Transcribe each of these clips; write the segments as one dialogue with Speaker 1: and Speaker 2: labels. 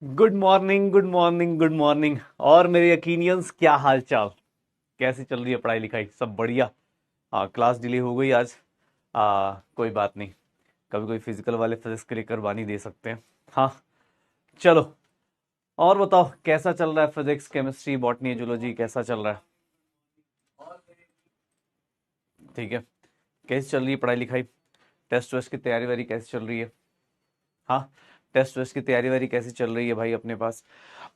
Speaker 1: Good morning, good morning, good morning. और मेरे यकीनियंस, क्या हाल चाल? कैसी चल रही है पढ़ाई लिखाई? सब बढ़िया? क्लास डिले हो गई आज। कोई बात नहीं। कभी कोई फिजिकल वाले फिजिक्स के लिए कुर्बानी दे सकते हैं। हाँ, चलो। और बताओ, कैसा चल रहा है? फिजिक्स, केमिस्ट्री, बॉटनी, जूलॉजी कैसा चल रहा है? ठीक है। कैसी चल रही है पढ़ाई लिखाई? टेस्ट वेस्ट की तैयारी वारी कैसी चल रही है? हाँ, टेस्ट वेस्ट की तैयारी वारी कैसी चल रही है भाई अपने पास?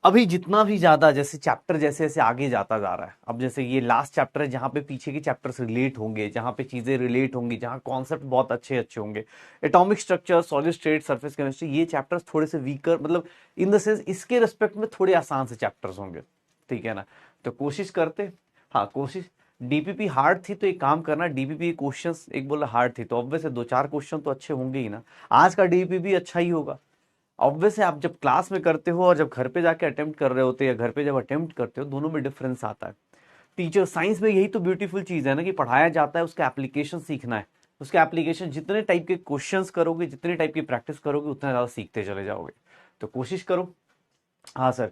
Speaker 1: अभी जितना भी ज्यादा जैसे चैप्टर जैसे जैसे आगे जाता जा रहा है, अब जैसे ये लास्ट चैप्टर है जहाँ पे पीछे के चैप्टर्स रिलेट होंगे, जहाँ पे चीजें रिलेट होंगी, जहाँ कॉन्सेप्ट बहुत अच्छे अच्छे होंगे। Atomic structure, solid state, surface chemistry, ये चैप्टर्स थोड़े से वीकर, मतलब इन द सेंस इसके रिस्पेक्ट में थोड़े आसान से चैप्टर्स होंगे। ठीक है ना? तो कोशिश करते। हाँ, कोशिश। डीपीपी हार्ड थी तो एक काम करना, डीपीपी क्वेश्चंस एक बोला हार्ड थी तो ऑब्वियस है दो चार क्वेश्चन तो अच्छे होंगे ही ना। आज का डीपीपी अच्छा ही होगा। ऑब्वियस है, आप जब क्लास में करते हो और जब घर पे जाके अटेम्प्ट कर रहे होते हो या घर पे जब अटेम्प्ट करते हो, दोनों में डिफरेंस आता है। टीचर साइंस में यही तो ब्यूटीफुल चीज है ना कि पढ़ाया जाता है, उसका एप्लीकेशन सीखना है। उसका एप्लीकेशन जितने टाइप के क्वेश्चंस करोगे, जितने टाइप की प्रैक्टिस करोगे, उतना ज्यादा सीखते चले जाओगे। तो कोशिश करो। हाँ सर।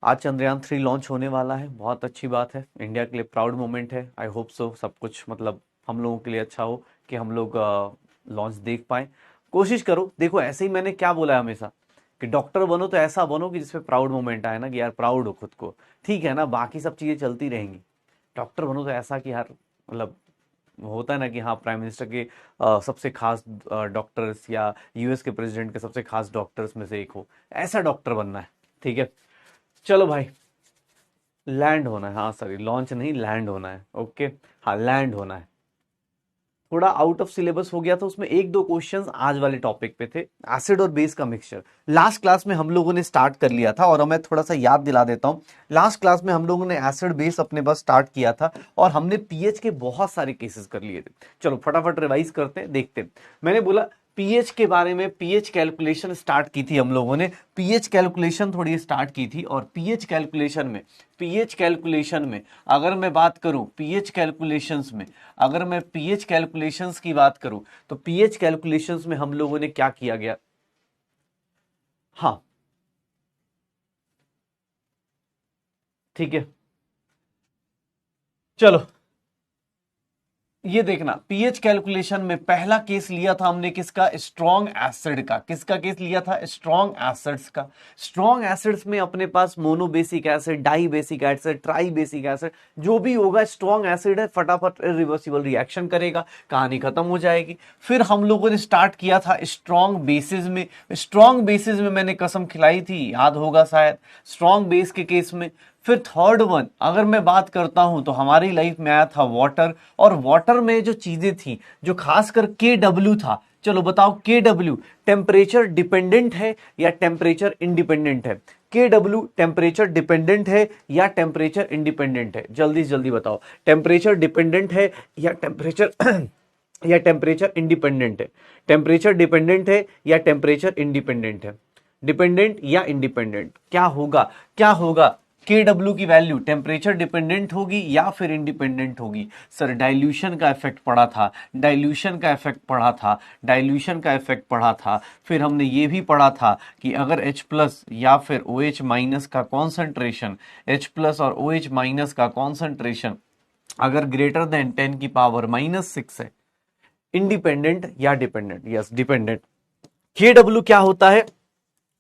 Speaker 1: आज चंद्रयान 3 लॉन्च होने वाला है, बहुत अच्छी बात है, इंडिया के लिए प्राउड मोमेंट है। आई होप सो सब कुछ मतलब हम लोगों के लिए अच्छा हो कि हम लोग लॉन्च देख पाए। कोशिश करो। देखो, ऐसे ही मैंने क्या बोला है हमेशा कि डॉक्टर बनो तो ऐसा बनो कि जिसपे प्राउड मोमेंट आए ना, कि यार प्राउड हो खुद को। ठीक है ना? बाकी सब चीजें चलती रहेंगी। डॉक्टर बनो तो ऐसा कि यार मतलब होता है ना कि हाँ, प्राइम मिनिस्टर के सबसे खास डॉक्टर्स या यूएस के प्रेसिडेंट के सबसे खास डॉक्टर्स में से एक हो, ऐसा डॉक्टर बनना है। ठीक है। चलो भाई। लैंड होना है, हाँ सॉरी, लॉन्च नहीं, लैंड होना है। ओके। हाँ, लैंड होना है। थोड़ा आउट ऑफ सिलेबस हो गया था, उसमें एक दो क्वेश्चंस आज वाले टॉपिक पे थे। एसिड और बेस का मिक्सचर लास्ट क्लास में हम लोगों ने स्टार्ट कर लिया था, और मैं थोड़ा सा याद दिला देता हूं। लास्ट क्लास में हम लोगों ने एसिड बेस अपने पास स्टार्ट किया था, और हमने पीएच के बहुत सारे केसेस कर लिए थे। चलो फटाफट रिवाइज करते हैं, देखते हैं। मैंने बोला पीएच के बारे में, पीएच कैलकुलेशन स्टार्ट की थी हम लोगों ने, पीएच कैलकुलेशन थोड़ी स्टार्ट की थी। और पीएच कैलकुलेशन में अगर मैं बात करूं, पीएच कैलकुलेशंस में अगर मैं पीएच कैलकुलेशंस की बात करूं, तो पीएच कैलकुलेशंस में हम लोगों ने क्या किया गया? हाँ, ठीक है। चलो, ये देखना, पीएच कैलकुलेशन में पहला केस लिया था हमने किसका? स्ट्रॉन्ग एसिड का। किसका केस लिया था? स्ट्रॉन्ग एसिड्स का। स्ट्रॉन्ग एसिड्स में अपने पास mono basic acid, di basic acid, tri basic acid, जो भी होगा स्ट्रॉन्ग एसिड है, फटाफट रिवर्सिबल रिएक्शन करेगा, कहानी खत्म हो जाएगी। फिर हम लोगों ने स्टार्ट किया था स्ट्रॉन्ग बेसिस में। स्ट्रॉन्ग बेसिस में मैंने कसम खिलाई थी, याद होगा शायद, स्ट्रॉन्ग बेस के केस में। फिर थर्ड वन अगर मैं बात करता हूं तो हमारी लाइफ में आया था वाटर। और वाटर में जो चीजें थी, जो खासकर के डब्ल्यू था, चलो बताओ के डब्ल्यू टेम्परेचर डिपेंडेंट है या टेम्परेचर इंडिपेंडेंट है? के डब्ल्यू टेम्परेचर डिपेंडेंट है या टेम्परेचर इंडिपेंडेंट है? जल्दी से जल्दी बताओ, टेम्परेचर डिपेंडेंट है या टेम्परेचर या टेम्परेचर इंडिपेंडेंट है? टेम्परेचर डिपेंडेंट है या टेम्परेचर इंडिपेंडेंट है? डिपेंडेंट या इंडिपेंडेंट, क्या होगा? क्या होगा? के डब्ल्यू की वैल्यू टेम्परेचर डिपेंडेंट होगी या फिर इंडिपेंडेंट होगी? सर डाइल्यूशन का इफेक्ट पड़ा था, डाइल्यूशन का इफेक्ट पड़ा था, डाइल्यूशन का इफेक्ट पड़ा था। फिर हमने ये भी पढ़ा था कि अगर H प्लस या फिर OH माइनस का कॉन्सेंट्रेशन, H प्लस और OH माइनस का कॉन्सेंट्रेशन अगर ग्रेटर देन 10⁻⁻⁶ है, इंडिपेंडेंट या डिपेंडेंट? Yes, dependent. के डब्ल्यू क्या होता है?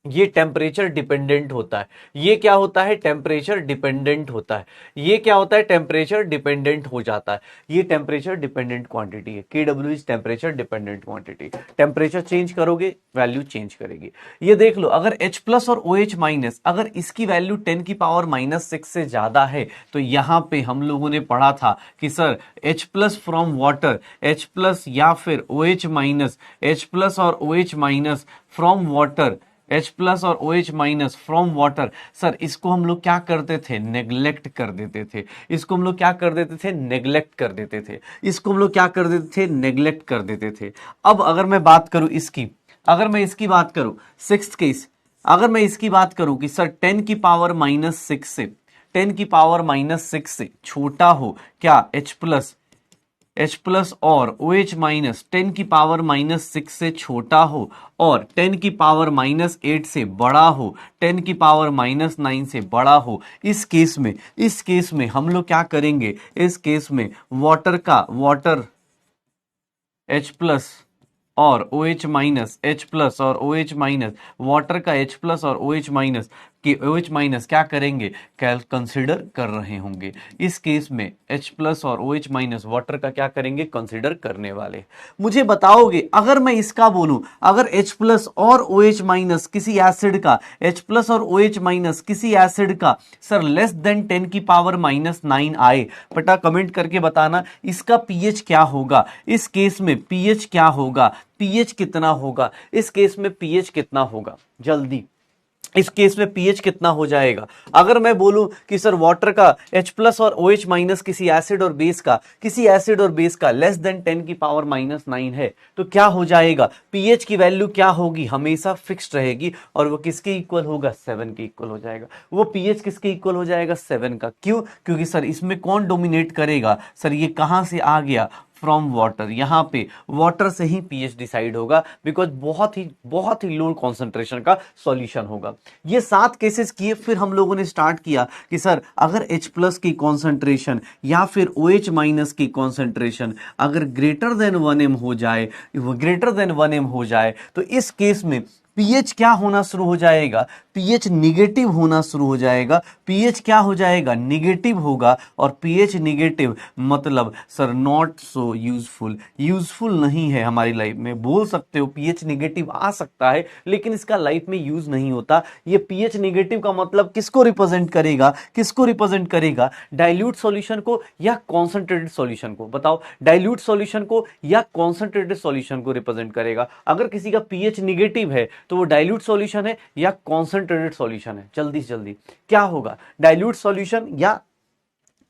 Speaker 1: ये टेम्परेचर डिपेंडेंट होता है। ये क्या होता है? टेम्परेचर डिपेंडेंट होता है। ये क्या होता है? टेम्परेचर डिपेंडेंट हो जाता है। ये टेम्परेचर डिपेंडेंट क्वांटिटी है। के W is temperature dependent quantity. Temperature change करोगे, वैल्यू चेंज करेगी। ये देख लो, अगर H प्लस और OH माइनस अगर इसकी वैल्यू 10⁻⁻⁶ से ज्यादा है, तो यहां पे हम लोगों ने पढ़ा था कि sir H plus from water, H plus या फिर OH माइनस, H प्लस और OH minus from water, H plus और OH minus from water. Sir इसको हम लोग क्या करते थे? नेग्लेक्ट कर देते थे। इसको हम लोग क्या कर देते थे? नेग्लेक्ट कर देते थे। इसको हम लोग क्या कर देते थे? नेग्लेक्ट कर देते थे। अब अगर मैं बात करूं इसकी, अगर मैं इसकी बात करूं, सिक्स्थ केस, अगर मैं इसकी बात करूं कि सर 10⁻⁻⁶ से, 10⁻⁻⁶ से छोटा हो क्या H प्लस, H प्लस और OH माइनस 10 की पावर -6 से छोटा हो और 10 की पावर -8 से बड़ा हो, 10 की पावर -9 से बड़ा हो, इस केस में हम लोग क्या करेंगे? इस केस में वाटर H प्लस और OH माइनस, H प्लस और OH माइनस, वाटर का H प्लस और OH माइनस कि OH माइनस क्या करेंगे? कंसिडर कर रहे होंगे। इस केस में H प्लस और OH माइनस वाटर का क्या करेंगे? कंसिडर करने वाले। मुझे बताओगे अगर मैं इसका बोलूं, अगर H प्लस और OH माइनस किसी एसिड का, H प्लस और OH माइनस किसी एसिड का सर लेस देन 10 की पावर -9 आए, बेटा कमेंट करके बताना इसका पीएच क्या होगा। इस केस में पीएच क्या होगा? पीएच कितना होगा? इस केस में पीएच कितना होगा? जल्दी, इस केस में पीएच कितना हो जाएगा? अगर मैं बोलूं कि सर वाटर का H प्लस और OH माइनस किसी एसिड और बेस का लेस देन 10 की पावर -9 है, तो क्या हो जाएगा? पीएच की वैल्यू क्या होगी? हमेशा फिक्स्ड रहेगी और वो किसके इक्वल होगा? 7 के इक्वल हो जाएगा। वो पीएच किसके इक्वल हो जाएगा? 7 का। क्यों? क्योंकि सर इसमें कौन डोमिनेट करेगा? सर ये कहां से आ गया? From water. यहां पे वाटर से ही पीएच डिसाइड होगा, बिकॉज बहुत ही लो कॉन्सेंट्रेशन का सॉल्यूशन होगा। ये 7 केसेस किए, फिर हम लोगों ने स्टार्ट किया कि सर अगर H प्लस की कॉन्सेंट्रेशन या फिर OH माइनस की कॉन्सेंट्रेशन अगर ग्रेटर देन 1 m हो जाए, तो इस केस में पीएच क्या होना शुरू हो जाएगा? पीएच निगेटिव होना शुरू हो जाएगा। पीएच क्या हो जाएगा? निगेटिव होगा। और पीएच निगेटिव मतलब सर नॉट सो यूजफुल नहीं है हमारी लाइफ में। बोल सकते हो पीएच निगेटिव आ सकता है, लेकिन इसका लाइफ में यूज नहीं होता। ये पीएच निगेटिव का मतलब किसको रिप्रेजेंट करेगा? डाइल्यूट सॉल्यूशन को या कॉन्सेंट्रेटेड सॉल्यूशन को? बताओ, डाइल्यूट सॉल्यूशन को या कॉन्सेंट्रेटेड सॉल्यूशन को रिप्रेजेंट करेगा? अगर किसी का पीएच निगेटिव है तो वो डाइल्यूट सॉल्यूशन है या कॉन्सेंट्रेटेड सॉल्यूशन है? जल्दी से जल्दी क्या होगा? डाइल्यूट सॉल्यूशन या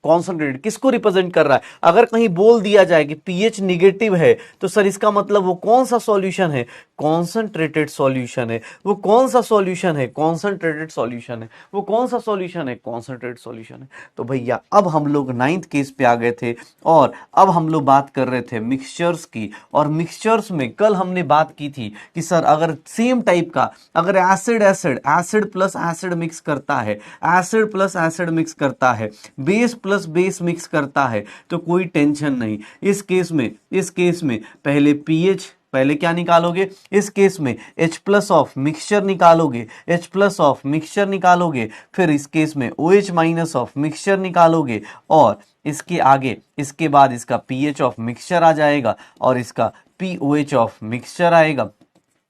Speaker 1: कॉन्सेंट्रेटेड? किसको रिप्रेजेंट कर रहा है? अगर कहीं बोल दिया जाए कि पीएच निगेटिव है, तो सर इसका मतलब वो कौन सा सॉल्यूशन है? कॉन्सेंट्रेटेड सॉल्यूशन है। वो कौन सा सॉल्यूशन है? कॉन्सेंट्रेटेड सॉल्यूशन है। वो कौन सा सॉल्यूशन है? कॉन्सेंट्रेटेड सॉल्यूशन है। तो भैया अब हम लोग 9th केस पे आ गए थे और अब हम लोग बात कर रहे थे मिक्सचर्स की। और मिक्सचर्स में कल हमने बात की थी कि सर अगर सेम टाइप का, अगर एसिड प्लस एसिड मिक्स करता है, एसिड प्लस एसिड मिक्स करता है, बेस प्लस बेस मिक्स करता है, तो कोई टेंशन नहीं। इस केस में पहले क्या निकालोगे? इस केस में H प्लस ऑफ मिक्सचर निकालोगे, फिर इस केस में OH माइनस ऑफ मिक्सचर निकालोगे और इसके बाद इसका pH ऑफ मिक्सचर आ जाएगा और इसका POH ऑफ मिक्सचर आएगा।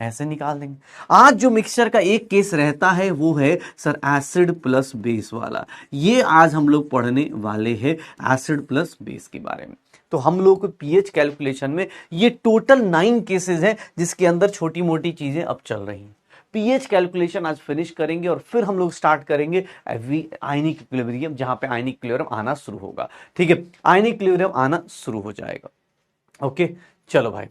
Speaker 1: ऐसे निकाल देंगे। आज जो मिक्सचर का एक केस रहता है वो है सर एसिड प्लस बेस वाला। ये आज हम लोग पढ़ने वाले हैं एसिड प्लस बेस के बारे में। तो हम लोग को पीएच कैलकुलेशन में ये टोटल 9 केसेस हैं जिसके अंदर छोटी मोटी चीजें अब चल रही हैं। पीएच कैलकुलेशन आज फिनिश करेंगे और फिर हम लोग स्टार्ट करेंगे आयनिक इक्विलिब्रियम, जहां पे आयनिक इक्विलिब्रियम आना शुरू होगा। ठीक है, आयनिक इक्विलिब्रियम आना शुरू हो जाएगा। ओके, चलो भाई,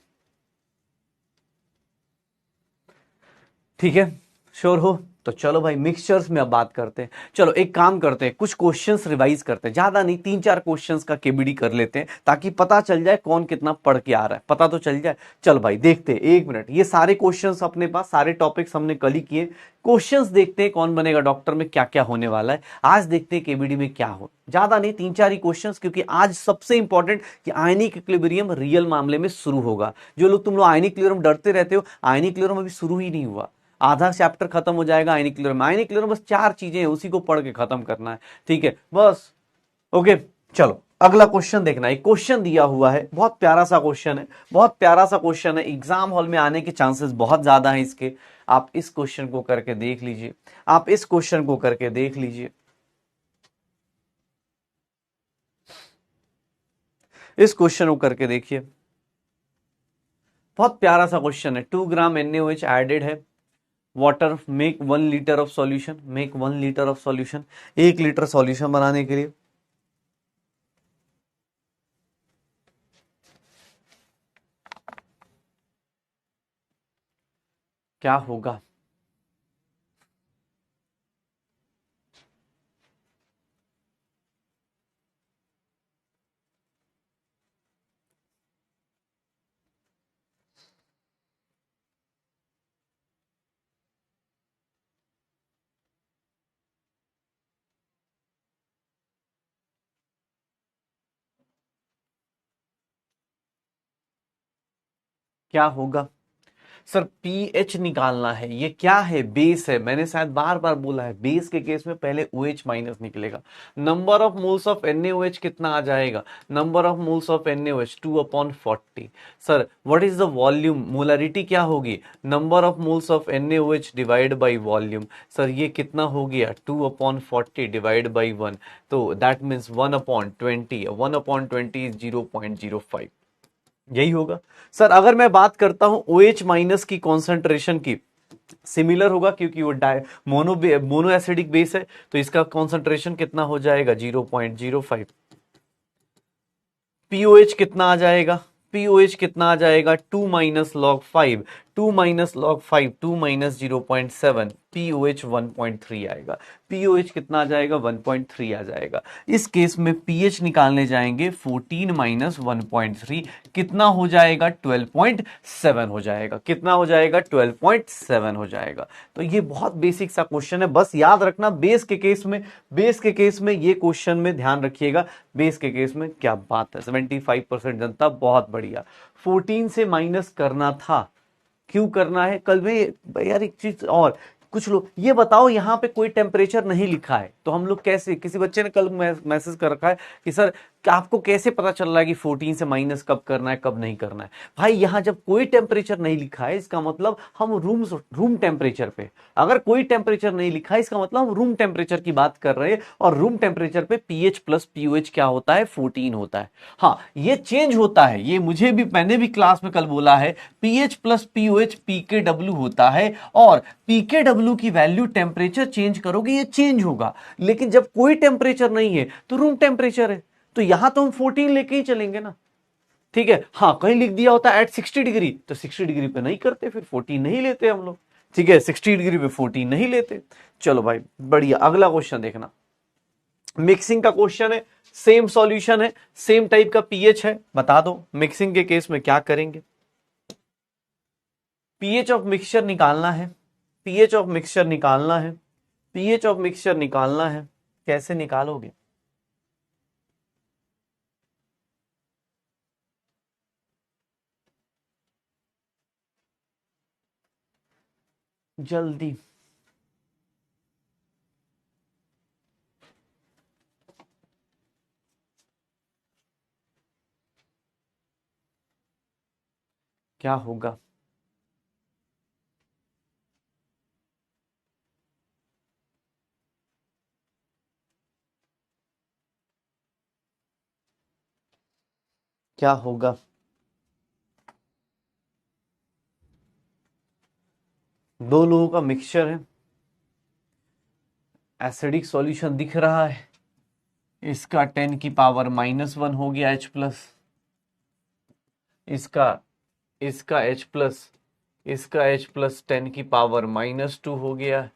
Speaker 1: ठीक है, श्योर हो? तो चलो भाई मिक्सचर्स में अब बात करते हैं। चलो एक काम करते हैं, कुछ क्वेश्चंस रिवाइज करते हैं, ज्यादा नहीं 3-4 क्वेश्चंस का केबीडी कर लेते हैं ताकि पता चल जाए कौन कितना पढ़ के आ रहा है, पता तो चल जाए। चल भाई देखते हैं, 1 मिनट। ये सारे क्वेश्चंस अपने पास, सारे टॉपिक्स हमने कल ही किए। क्वेश्चंस देखते हैं कौन बनेगा डॉक्टर में क्या क्या होने वाला है। आज देखते हैं केबीडी में क्या हो, ज्यादा नहीं 3-4 ही क्वेश्चंस, क्योंकि आज सबसे इंपॉर्टेंट कि आयनिक इक्विलिब्रियम रियल मामले में शुरू होगा। जो लोग तुम लोग आयनिक इक्विलिब्रियम डरते रहते हो, आयनिक इक्विलिब्रियम अभी शुरू ही नहीं हुआ। आधा चैप्टर खत्म हो जाएगा आयनिक इक्विलिब्रियम। आयनिक इक्विलिब्रियम बस 4 चीजें हैं, उसी को पढ़ के खत्म करना है। ठीक है बस, ओके। चलो अगला क्वेश्चन देखना, एक क्वेश्चन दिया हुआ है, बहुत प्यारा सा क्वेश्चन है, बहुत प्यारा सा क्वेश्चन है। एग्जाम हॉल में आने के चांसेस बहुत ज्यादा हैं इसके। आप इस क्वेश्चन को करके देख लीजिए, आप इस क्वेश्चन को करके देख लीजिए, इस क्वेश्चन को करके देखिए। बहुत प्यारा सा क्वेश्चन है। 2 ग्राम NaOH एडेड है, water make 1 litre of solution, make 1 litre of solution. 1 litre solution बनाने के लिए क्या होगा? क्या होगा सर? पीएच निकालना है। ये क्या है? बेस है। मैंने शायद बार बार बोला है, बेस के केस में पहले OH माइनस निकलेगा। Number of moles of NaOH कितना आ जाएगा? Number of moles of NaOH 2/40। Sir what is the volume? Molarity क्या होगी? Number of moles of NaOH divide by volume. Sir ये कितना हो गया? 2/40 डिवाइड बाई 1, तो दैट मीन्स 1/20। 1/20 इज 0.05, यही होगा। सर अगर मैं बात करता हूं OH माइनस की कॉन्सेंट्रेशन की, सिमिलर होगा क्योंकि वो मोनो एसिडिक बेस है, तो इसका कॉन्सेंट्रेशन कितना हो जाएगा? 0.05। POH कितना आ जाएगा? POH कितना आ जाएगा? 2 minus log 5, 2 minus log 5, 2 minus 0.7, POH 1.3 आएगा। POH कितना आ जाएगा? 1.3 आ जाएगा। इस केस में pH निकालने जाएंगे, 14 माइनस 1.3 कितना हो जाएगा? 12.7 हो जाएगा। कितना हो जाएगा? 12.7 हो जाएगा। तो ये बहुत बेसिक सा क्वेश्चन है, बस याद रखना बेस के केस में ये क्वेश्चन में ध्यान रखिएगा। बेस के केस में क्या बात है, 75% जनता, बहुत बढ़िया। 14 से माइनस करना था, क्यों करना है? कल में यार एक चीज और, कुछ लोग ये बताओ, यहाँ पे कोई टेम्परेचर नहीं लिखा है, तो हम लोग कैसे? किसी बच्चे ने कल मैसेज कर रखा है कि सर आपको कैसे पता चल रहा है कि 14 से माइनस कब करना है, कब नहीं करना है? भाई यहाँ जब कोई टेम्परेचर नहीं लिखा है, इसका मतलब हम रूम टेम्परेचर पे, अगर कोई टेम्परेचर नहीं लिखा है, इसका मतलब हम रूम टेम्परेचर की बात कर रहे हैं, और रूम टेम्परेचर पे pH प्लस POH क्या होता है? 14 होता है। हाँ ये चेंज होता है, ये मैंने भी क्लास में कल बोला है, pH प्लस POH pKw होता है, और pKw की वैल्यू टेम्परेचर चेंज करोगे ये चेंज होगा, लेकिन जब कोई टेम्परेचर नहीं है तो रूम टेम्परेचर है, तो यहां तो हम 14 लेके ही चलेंगे ना, ठीक है। हाँ कहीं लिख दिया होता है एट 60 डिग्री, तो 60 डिग्री पे नहीं करते, फिर 14 नहीं लेते हम लोग, ठीक है, 60 डिग्री पे 14 नहीं लेते। चलो भाई बढ़िया, अगला क्वेश्चन देखना, मिक्सिंग का क्वेश्चन है, सेम सॉल्यूशन है, सेम टाइप का पीएच है, बता दो मिक्सिंग के केस में क्या करेंगे। पीएच ऑफ मिक्सचर निकालना है, पीएच ऑफ मिक्सचर निकालना है, पीएच ऑफ मिक्सचर निकालना है, कैसे निकालोगे? जल्दी, क्या होगा? क्या होगा? दो लोगों का मिक्सचर है, एसिडिक सॉल्यूशन दिख रहा है, इसका 10 की पावर -1 हो गया H प्लस, इसका इसका H प्लस, इसका H प्लस 10 की पावर -2 हो गया,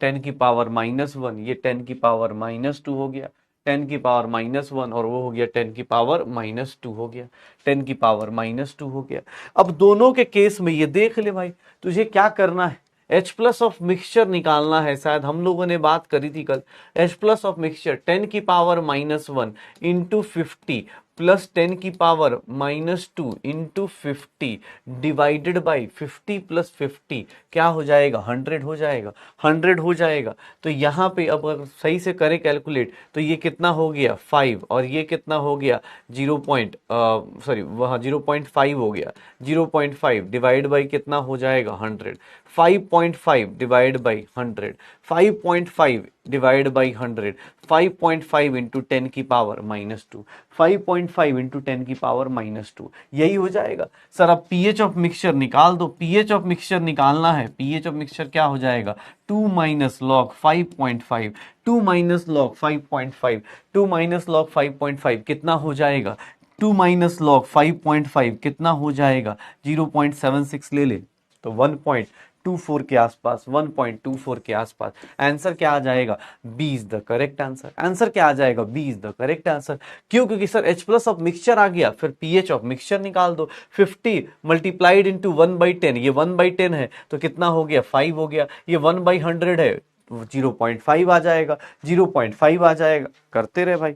Speaker 1: 10 की पावर -1, ये 10 की पावर -2 हो गया, 10 की पावर -1 और वो हो गया 10 की पावर -2 हो गया, 10 की पावर -2 हो गया। अब दोनों के केस में ये देख ले भाई, तुझे क्या करना है, H प्लस ऑफ मिक्सचर निकालना है, शायद हम लोगों ने बात करी थी कल। H प्लस ऑफ मिक्सचर 10 की पावर -1 इंटू 50 प्लस 10 की power -2 into 50 divided by 50 plus 50 क्या हो जाएगा? 100 हो जाएगा, 100 हो जाएगा। तो यहाँ पे अब अगर सही से करें कैलकुलेट, तो ये कितना हो गया? 5, और ये कितना हो गया? 0.5 हो गया, 0.5 डिवाइड बाई कितना हो जाएगा? 100, 5.5 divide by 100, 5.5 divide by 100, 5.5 into 10 की पावर -2, 5.5 इंटू 10 की पावर -2, यही हो जाएगा। सर अब पीएच ऑफ मिक्सचर निकाल दो, पीएच ऑफ मिक्सचर निकालना है, पीएच ऑफ मिक्सचर क्या हो जाएगा? 2 minus log 5.5, 2 minus log 5.5, 2 minus log 5.5 कितना हो जाएगा? 2 माइनस लॉग 5.5 कितना हो जाएगा? 0.76 ले ले तो 1.24 के आसपास, 1.24 के आसपास। आंसर क्या आ जाएगा? B is the correct answer. Answer क्या आ जाएगा? B is the correct answer. क्यों? क्योंकि sir H plus of mixture आ गया, फिर पीएच ऑफ मिक्सचर निकाल दो, 50 मल्टीप्लाइड इंटू 1/10, ये 1/10 है तो कितना हो गया? 5 हो गया, ये 1/100 है 0.5 आ जाएगा, 0.5 आ जाएगा। करते रहे भाई,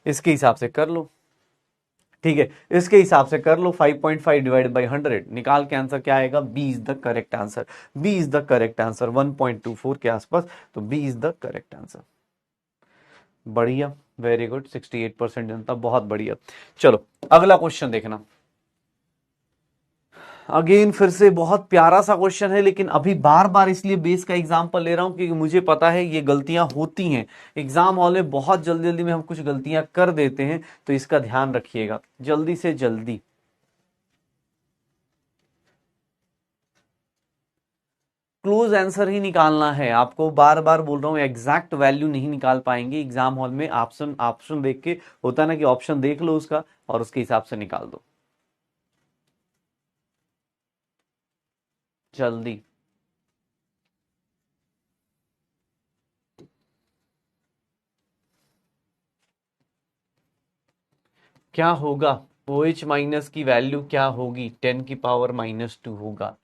Speaker 1: इसके हिसाब से कर लो। ठीक है, इसके हिसाब से कर लो 5.5 डिवाइड बाई 100, निकाल के आंसर क्या आएगा, B is the correct answer. B is the correct answer 1.24 के आसपास, तो B is the correct answer. बढ़िया, वेरी गुड, 68% जनता, बहुत बढ़िया। चलो अगला क्वेश्चन देखना। अगेन फिर से बहुत प्यारा सा क्वेश्चन है, लेकिन अभी बार बार इसलिए बेस का एग्जांपल ले रहा हूं क्योंकि मुझे पता है ये गलतियां होती हैं एग्जाम हॉल में, बहुत जल्दी जल्दी में हम कुछ गलतियां कर देते हैं, तो इसका ध्यान रखिएगा जल्दी से जल्दी। क्लोज आंसर ही निकालना है आपको, बार बार बोल रहा हूं, एग्जैक्ट वैल्यू नहीं निकाल पाएंगे एग्जाम हॉल में। ऑप्शन ऑप्शन देख के होता है ना कि ऑप्शन देख लो उसका और उसके हिसाब से निकाल दो जल्दी। क्या होगा, OH माइनस की वैल्यू क्या होगी, 10⁻⁻2 होगा।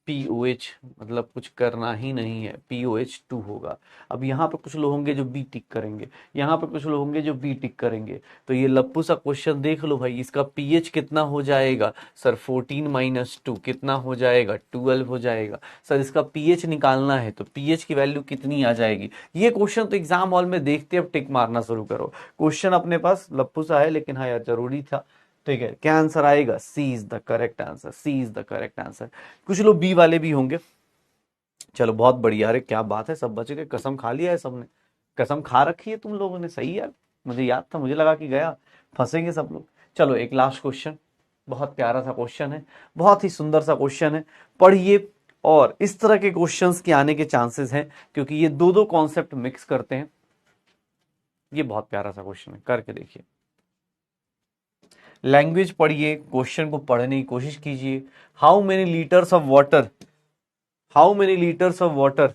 Speaker 1: POH मतलब कुछ करना ही नहीं है, POH2 होगा। अब यहाँ पे कुछ लोग होंगे जो बी टिक करेंगे, यहाँ पे कुछ लोग होंगे जो बी टिक करेंगे, तो ये लप्पू सा क्वेश्चन देख लो भाई, इसका पीएच कितना हो जाएगा सर, 14 - 2 कितना हो जाएगा, 12 हो जाएगा। सर इसका पीएच निकालना है तो पीएच की वैल्यू कितनी आ जाएगी। ये क्वेश्चन तो एग्जाम हॉल में देखते अब टिक मारना शुरू करो, क्वेश्चन अपने पास लप्पू सा है लेकिन हाँ यार जरूरी था। ठीक है, क्या आंसर आएगा, C is the correct answer, C is the correct answer. कुछ लोग बी वाले भी होंगे, चलो बहुत बढ़िया। अरे क्या बात है, सब बच गए, कसम खा लिया है सबने, कसम खा रखी है तुम लोगों ने, सही यार, मुझे याद था, मुझे लगा कि गया फंसेंगे सब लोग। चलो एक लास्ट क्वेश्चन, बहुत प्यारा सा क्वेश्चन है, बहुत ही सुंदर सा क्वेश्चन है, पढ़िए। और इस तरह के क्वेश्चंस के आने के चांसेस हैं क्योंकि ये दो दो कॉन्सेप्ट मिक्स करते हैं। ये बहुत प्यारा सा क्वेश्चन है, करके देखिए। लैंग्वेज पढ़िए, क्वेश्चन को पढ़ने की कोशिश कीजिए। How many litres of water, how many litres of water,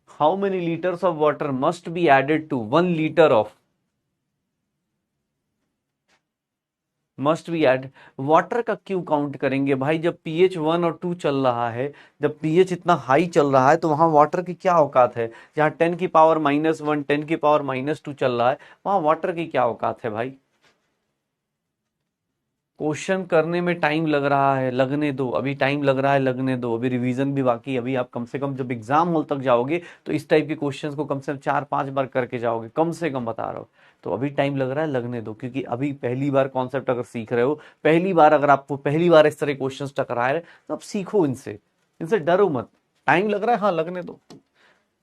Speaker 1: how many litres of water must be added to 1 litre of, must be add. Water का क्यों काउंट करेंगे भाई, जब पीएच 1 और 2 चल रहा है, जब पीएच इतना हाई चल रहा है तो वहां वाटर की क्या औकात है। जहां 10⁻⁻1 10⁻⁻2 चल रहा है, वहां वाटर की क्या औकात है भाई। क्वेश्चन करने में टाइम लग रहा है, लगने दो, अभी टाइम लग रहा है, लगने दो, अभी रिवीजन भी बाकी। अभी आप कम से कम जब एग्जाम हॉल तक जाओगे तो इस टाइप के क्वेश्चंस को कम से कम 4-5 बार करके जाओगे, कम से कम बता रहा हूं। तो अभी टाइम लग रहा है, लगने दो, क्योंकि अभी पहली बार कॉन्सेप्ट अगर सीख रहे हो, पहली बार अगर आपको पहली बार इस तरह क्वेश्चन टकरा रहे तो आप सीखो इनसे, इनसे डरो मत। टाइम लग रहा है, हाँ लगने दो,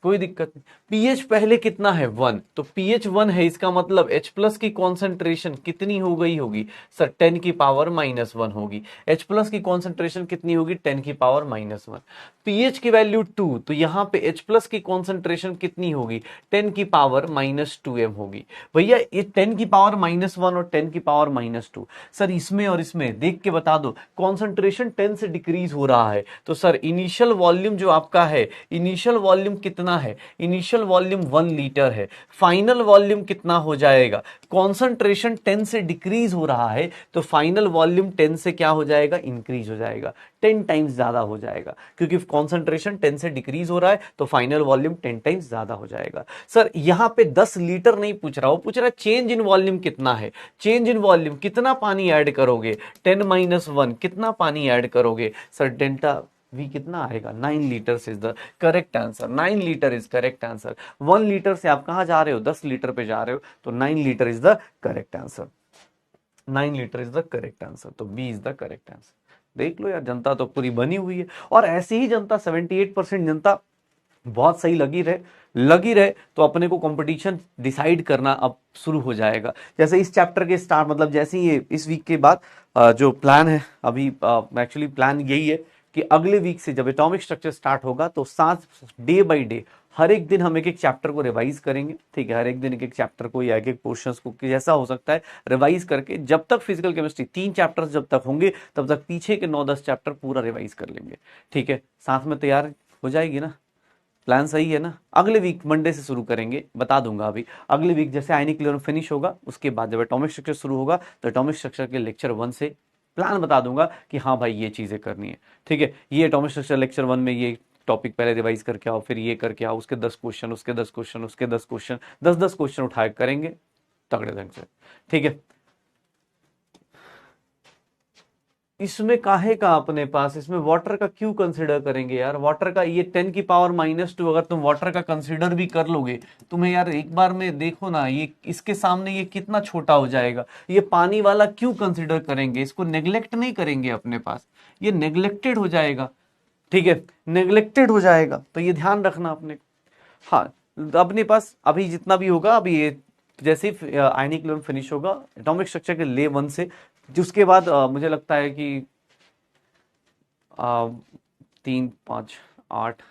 Speaker 1: कोई दिक्कत नहीं। पीएच पहले कितना है, 1, तो पीएच 1 है, इसका मतलब H प्लस की कॉन्सेंट्रेशन कितनी हो गई होगी सर, 10⁻⁻1 होगी। H प्लस की कॉन्सेंट्रेशन कितनी होगी, 10⁻⁻1। पीएच की वैल्यू 2, तो यहां पे H प्लस की कॉन्सेंट्रेशन कितनी होगी, 10⁻⁻2m होगी। भैया ये 10⁻⁻1 और 10⁻⁻2, सर इसमें और इसमें देख के बता दो, कॉन्सेंट्रेशन 10 से डिक्रीज हो रहा है, तो सर इनिशियल वॉल्यूम जो आपका है, इनिशियल वॉल्यूम कितना है, इनिशियल वॉल्यूम 1 लीटर है, फाइनल वॉल्यूम कितना हो जाएगा, कॉन्सेंट्रेशन 10 से डिक्रीज हो रहा है तो फाइनल वॉल्यूम 10 से क्या हो जाएगा, इंक्रीज हो जाएगा, 10 टाइम्स ज्यादा हो जाएगा, क्योंकि कॉन्सेंट्रेशन 10 से डिक्रीज हो रहा है तो फाइनल वॉल्यूम 10 टाइम्स ज्यादा हो जाएगा। सर यहां पे 10 लीटर नहीं पूछ रहा, वो पूछ रहा है चेंज इन वॉल्यूम कितना है, चेंज इन वॉल्यूम कितना पानी ऐड करोगे, 10 - 1 कितना पानी ऐड करोगे, सर डेल्टा वी कितना आएगा, 9 litres is the correct answer, 9 litre is correct answer. 1 litre से आप कहां जा रहे हो, 10 लीटर पे जा रहे हो, तो 9 litre is the correct answer, 9 litre is the correct answer, तो B is the correct answer. देख लो यार, जनता तो पूरी बनी हुई है, और ऐसी ही जनता 78% जनता बहुत सही लगी रहे तो अपने को कंपटीशन डिसाइड करना अब शुरू हो जाएगा। जैसे इस चैप्टर के स्टार्ट, मतलब जैसे ही ये इस वीक के बाद जो प्लान है अभी, एक्चुअली प्लान यही है कि अगले वीक से जब एटॉमिक स्ट्रक्चर स्टार्ट होगा तो साथ डे बाय डे हर एक दिन हम एक एक चैप्टर को रिवाइज करेंगे। ठीक है, हर एक दिन एक एक चैप्टर को या एक एक पोर्शंस को जैसा हो सकता है रिवाइज करके, जब तक फिजिकल केमिस्ट्री 3 चैप्टर्स जब तक होंगे तब तक पीछे के 9-10 चैप्टर पूरा रिवाइज कर लेंगे। ठीक है, साथ में तैयार हो जाएगी ना, प्लान सही है ना। अगले वीक मंडे से शुरू करेंगे, बता दूंगा अभी। अगले वीक जैसे आयनिक क्लियर फिनिश होगा, उसके बाद जब एटॉमिक स्ट्रक्चर शुरू होगा तो एटॉमिक स्ट्रक्चर के लेक्चर 1 से प्लान बता दूंगा कि हाँ भाई ये चीजें करनी है। ठीक है, ये एटॉमिक स्ट्रक्चर लेक्चर 1 में ये टॉपिक पहले रिवाइज करके आओ, फिर ये करके आओ, उसके 10 क्वेश्चन, उसके 10 क्वेश्चन, उसके 10 क्वेश्चन, 10 क्वेश्चन उठाए करेंगे तगड़े ढंग से, ठीक है। इसमें काहे का अपने पास, इसमें वाटर का क्यों कंसिडर करेंगे यार? वाटर का ये 10 की पावर -2 अगर तुम वाटर का कंसिडर भी कर लोगे, तुम्हें यार एक बार में देखो ना, ये इसके सामने ये कितना छोटा हो जाएगा। ये पानी वाला क्यों कंसिडर करेंगे? इसको नेग्लेक्ट नहीं करेंगे अपने पास, ये नेग्लेक्टेड हो जाएगा, ठीक है, नेग्लेक्टेड हो जाएगा, तो ये ध्यान रखना अपने को। हाँ, अपने पास अभी जितना भी होगा, अभी ये जैसे ही आयनिक लेवल फिनिश होगा एटॉमिक स्ट्रक्चर के ले 1 से, जिसके बाद मुझे लगता है कि 3, 5, 8,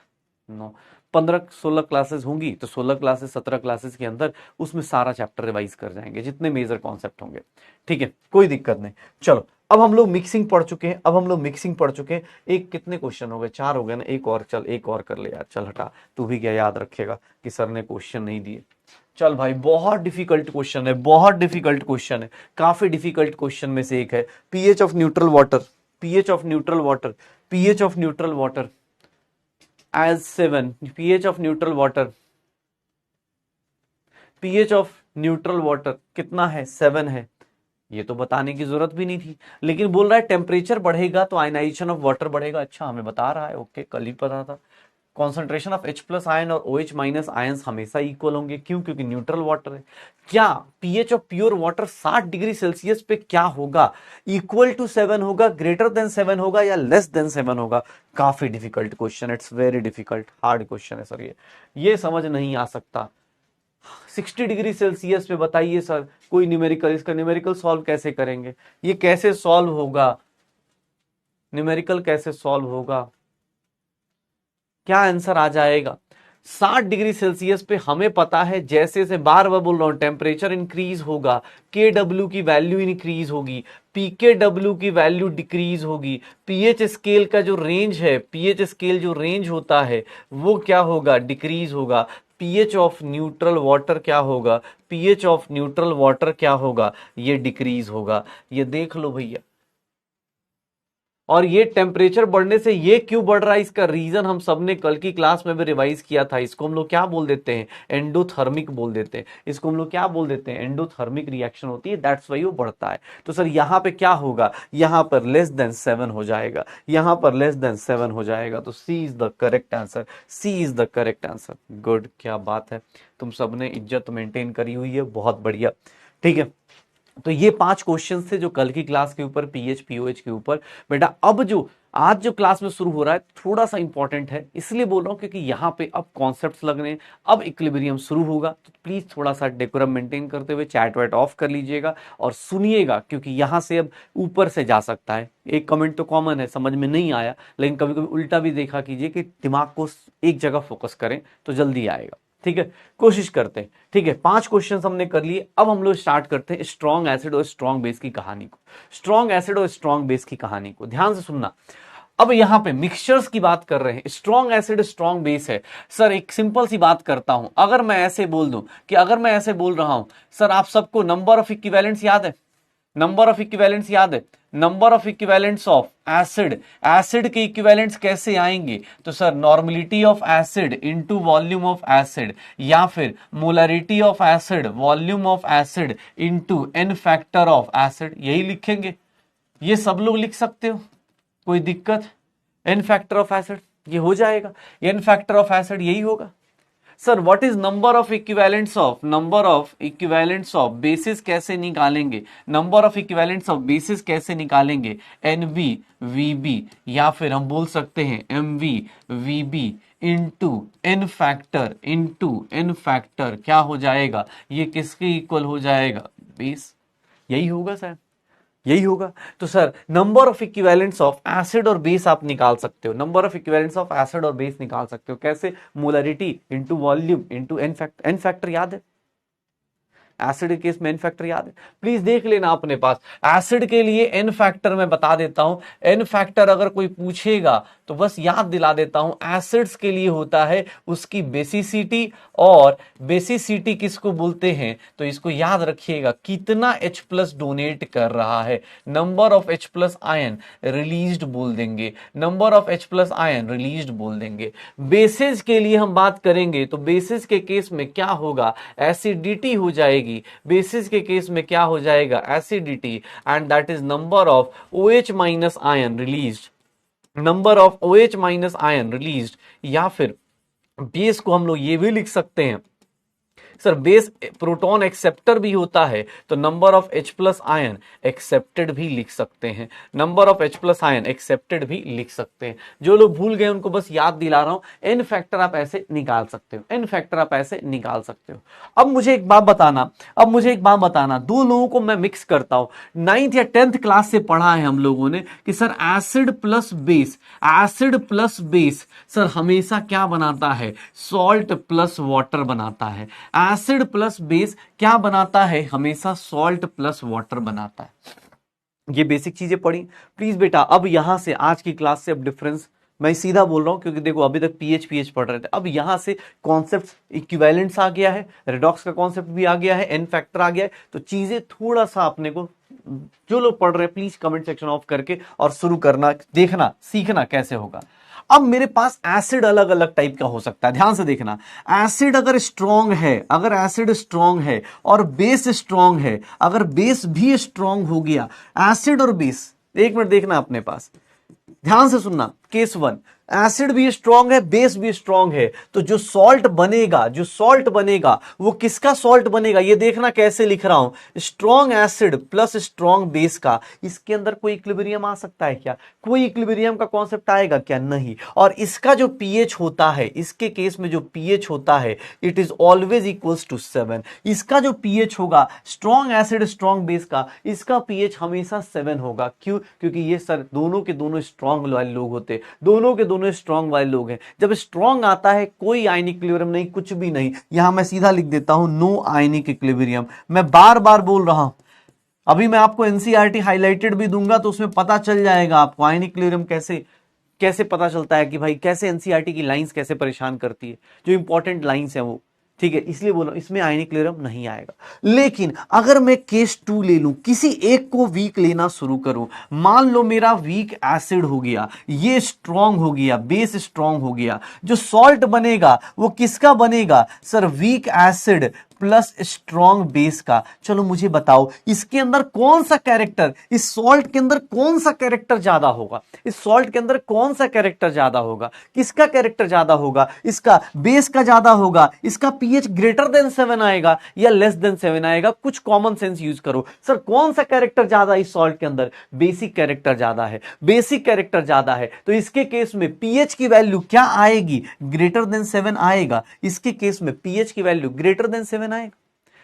Speaker 1: 9, 15, 16 क्लासेस होंगी, तो 16 क्लासेस 17 क्लासेस के अंदर उसमें सारा चैप्टर रिवाइज कर जाएंगे, जितने मेजर कॉन्सेप्ट होंगे, ठीक है, कोई दिक्कत नहीं। चलो, अब हम लोग मिक्सिंग पढ़ चुके हैं, अब हम लोग मिक्सिंग पढ़ चुके हैं। एक कितने क्वेश्चन हो गए? 4 हो गए ना, एक और, चल एक और कर ले यार, चल हटा, तू भी क्या याद रखेगा कि सर ने क्वेश्चन नहीं दिए। चल भाई, बहुत डिफिकल्ट क्वेश्चन है, बहुत डिफिकल्ट क्वेश्चन है, काफी डिफिकल्ट क्वेश्चन में से एक है। PH of neutral water, pH of neutral water, pH of neutral water as 7, pH of neutral water, pH of neutral water कितना है? 7 है। ये तो बताने की जरूरत भी नहीं थी, लेकिन बोल रहा है टेम्परेचर बढ़ेगा तो आयनाइजेशन ऑफ वाटर बढ़ेगा। अच्छा, हमें बता रहा है, ओके, कल ही पता था। कॉन्सेंट्रेशन ऑफ H+ आयन और OH- आयंस हमेशा इक्वल होंगे, क्यों? क्योंकि न्यूट्रल वाटर है। क्या pH of pure water 60 degree Celsius पे क्या होगा? इक्वल टू 7 होगा, ग्रेटर देन 7 होगा, या लेस देन 7 होगा? काफी difficult question, it's very difficult, hard question है सर ये समझ नहीं आ सकता। 60 डिग्री सेल्सियस पे बताइए सर कोई न्यूमेरिकल, इसका न्यूमेरिकल सॉल्व कैसे करेंगे? ये कैसे सॉल्व होगा? न्यूमेरिकल कैसे सॉल्व होगा? क्या आंसर आ जाएगा? 60 डिग्री सेल्सियस पे हमें पता है, जैसे से बार बार बोल रहा हूं, टेम्परेचर इंक्रीज होगा, KW की वैल्यू इंक्रीज होगी, PKW की वैल्यू डिक्रीज होगी, पीएच स्केल का जो रेंज है, पीएच स्केल जो रेंज होता है वो क्या होगा? डिक्रीज होगा। पीएच ऑफ न्यूट्रल वाटर क्या होगा? पीएच ऑफ न्यूट्रल वाटर क्या होगा? ये डिक्रीज होगा। ये देख लो भैया। और ये टेम्परेचर बढ़ने से ये क्यों बढ़ रहा है, इसका रीजन हम सबने कल की क्लास में भी रिवाइज किया था। इसको हम लोग क्या बोल देते हैं? एंडोथर्मिक बोल देते हैं। इसको हम लोग क्या बोल देते हैं? एंडोथर्मिक रिएक्शन होती है, दैट्स वाई वो बढ़ता है। तो सर यहां पे क्या होगा? यहां पर लेस देन 7 हो जाएगा, यहां पर लेस देन 7 हो जाएगा। तो C is the correct answer, C is the correct answer. Good, क्या बात है, तुम सबने इज्जत मेंटेन करी हुई है, बहुत बढ़िया, ठीक है। तो ये 5 क्वेश्चन थे जो कल की क्लास के ऊपर, पीएच पीओएच के ऊपर। बेटा अब जो आज जो क्लास में शुरू हो रहा है थोड़ा सा इंपॉर्टेंट है, इसलिए बोल रहा हूं क्योंकि यहां पे अब कॉन्सेप्ट्स लग रहे हैं, अब इक्विलिब्रियम शुरू होगा। तो प्लीज थोड़ा सा डेकोरम मेंटेन करते हुए चैट वैट ऑफ कर लीजिएगा और सुनिएगा, क्योंकि यहां से अब ऊपर से जा सकता है। एक कमेंट तो कॉमन है, समझ में नहीं आया, लेकिन कभी कभी उल्टा भी देखा कीजिए कि दिमाग को एक जगह फोकस करें तो जल्दी आएगा, ठीक है। कोशिश करते हैं, ठीक है। 5 क्वेश्चन हमने कर लिए। अब हम लोग स्टार्ट करते हैं स्ट्रॉन्ग एसिड और स्ट्रॉन्ग बेस की कहानी को, स्ट्रॉन्ग एसिड और स्ट्रॉन्ग बेस की कहानी को ध्यान से सुनना। अब यहां पे मिक्सचर्स की बात कर रहे हैं, स्ट्रॉन्ग एसिड स्ट्रॉन्ग बेस है। सर एक सिंपल सी बात करता हूं, अगर मैं ऐसे बोल दूं कि, अगर मैं ऐसे बोल रहा हूं सर, आप सबको नंबर ऑफ इक्विवेलेंट्स याद है? नंबर ऑफ इक्विवेलेंट्स याद है? Number of equivalents of acid, acid के इक्विवेलेंट्स कैसे आएंगे? तो sir normality of acid into volume of acid, या फिर molarity of acid volume of acid into n factor of acid, यही लिखेंगे। ये सब लोग लिख सकते हो, कोई दिक्कत? n फैक्टर ऑफ एसिड ये हो जाएगा, n फैक्टर ऑफ एसिड यही होगा। Sir what is number of equivalents of, number of equivalents of basis कैसे निकालेंगे? Number of equivalents of basis कैसे निकालेंगे? NV VB, या फिर हम बोल सकते हैं MV VB into n factor क्या हो जाएगा? ये किसके इक्वल हो जाएगा? बेस, यही होगा सर, यही होगा। तो sir number of equivalents of acid और बेस आप निकाल सकते हो, number of equivalents of acid और बेस निकाल सकते हो कैसे? Molarity into volume into n factor, n factor याद है? एसिड के केस में एन फैक्टर याद है, प्लीज देख लेना अपने पास। एसिड के लिए एन फैक्टर मैं बता देता हूं, एन फैक्टर अगर कोई पूछेगा तो बस याद दिला देता हूं, एसिड्स के लिए होता है उसकी बेसिसिटी, और बेसिसिटी किसको बोलते हैं तो इसको याद रखिएगा, कितना H प्लस डोनेट कर रहा है, number of H plus ion released बोल देंगे, number of H plus ion released बोल देंगे। बेसिस के लिए हम बात करेंगे तो बेसिस के केस में क्या होगा, एसिडिटी हो जाएगी, बेसिस के केस में क्या हो जाएगा, acidity, and that is number of OH minus ion released, number of OH minus ion released. या फिर बेस को हम लोग ये भी लिख सकते हैं सर, बेस प्रोटॉन एक्सेप्टर भी होता है तो number of H plus ion accepted भी लिख सकते हैं, number of H plus ion accepted भी लिख सकते हैं। जो लोग भूल गए उनको बस याद दिला रहा हूं, एन फैक्टर आप ऐसे निकाल सकते हो, एन फैक्टर आप ऐसे निकाल सकते हो। अब मुझे एक बात बताना, दो लोगों को मैं मिक्स करता हूं। 9th या 10th क्लास से पढ़ा है हम लोगों ने कि sir acid plus base, acid plus base sir हमेशा क्या बनाता है, सॉल्ट प्लस वाटर बनाता है। एसिड प्लस बेस क्या बनाता है, हमेशा सॉल्ट प्लस वाटर बनाता है। ये बेसिक चीजें पढ़ी प्लीज बेटा। अब यहां से आज की क्लास से अब डिफरेंस मैं सीधा बोल रहा हूं, क्योंकि देखो अभी तक पीएच पढ़ रहे थे, अब यहां से कॉन्सेप्ट इक्विवेलेंट्स आ गया है, रेडॉक्स का कॉन्सेप्ट भी आ गया है, एन फैक्टर आ गया है, तो चीजें थोड़ा सा अपने को, जो लोग पढ़ रहे हैं प्लीज कमेंट सेक्शन ऑफ करके और शुरू करना, देखना सीखना कैसे होगा। अब मेरे पास एसिड अलग अलग टाइप का हो सकता है, ध्यान से देखना। एसिड अगर स्ट्रांग है, अगर एसिड स्ट्रांग है और बेस स्ट्रांग है, अगर बेस भी स्ट्रांग हो गया, एसिड और बेस, एक मिनट देखना अपने पास, ध्यान से सुनना। केस 1, एसिड भी स्ट्रांग है, बेस भी स्ट्रांग है, तो जो सॉल्ट बनेगा वो किसका सॉल्ट बनेगा, ये देखना कैसे लिख रहा हूं, strong acid plus strong base का। इसके अंदर कोई इक्विलिब्रियम आ सकता है क्या, कोई इक्विलिब्रियम का कॉन्सेप्ट आएगा क्या, नहीं। और इसका जो पीएच होता है, इसके केस में जो पीएच होता है, it is always equals to 7। इसका जो पीएच होगा स्ट्रांग एसिड स्ट्रांग बेस का, इसका पीएच हमेशा 7 होगा। क्यों, क्योंकि ये सर दोनों के दोनों स्ट्रांग वाले लोग होते, दोनों के दोनों स्ट्रांग वाले लोग हैं। जब स्ट्रांग आता है कोई आयनिक इक्विलिब्रियम नहीं, कुछ भी नहीं, यहां मैं सीधा लिख देता हूं नो आयनिक इक्विलिब्रियम। मैं बार बार बोल रहा हूं, अभी मैं आपको एनसीईआरटी हाईलाइटेड भी दूंगा तो उसमें पता चल जाएगा आपको आयनिक इक्विलिब्रियम कैसे पता चलता है कि भाई कैसे एनसीईआरटी की लाइंस कैसे परेशान करती है, जो इंपॉर्टेंट लाइंस है वो, ठीक है। इसलिए बोलो इसमें आयनिक इक्विलिब्रियम नहीं आएगा। लेकिन अगर मैं केस 2 ले लूं, किसी एक को वीक लेना शुरू करूं, मान लो मेरा वीक एसिड हो गया, ये स्ट्रांग हो गया, बेस स्ट्रांग हो गया, जो सॉल्ट बनेगा वो किसका बनेगा sir, weak acid plus strong base का। चलो मुझे बताओ इसके अंदर कौन सा कैरेक्टर, इस सॉल्ट के अंदर कौन सा कैरेक्टर ज्यादा होगा, इस सॉल्ट के अंदर कौन सा कैरेक्टर ज्यादा होगा, किसका कैरेक्टर ज्यादा होगा, इसका बेस का ज्यादा होगा, इसका पीएच ग्रेटर देन 7 आएगा या लेस देन 7 आएगा। कुछ कॉमन सेंस यूज करो सर, कौन सा कैरेक्टर ज्यादा इस सॉल्ट के अंदर, बेसिक कैरेक्टर ज्यादा है, बेसिक कैरेक्टर ज्यादा है, तो इसके केस में पीएच की वैल्यू क्या आएगी, ग्रेटर देन 7 आएगा। इसके केस में पीएच की वैल्यू ग्रेटर देन 7 आएगा।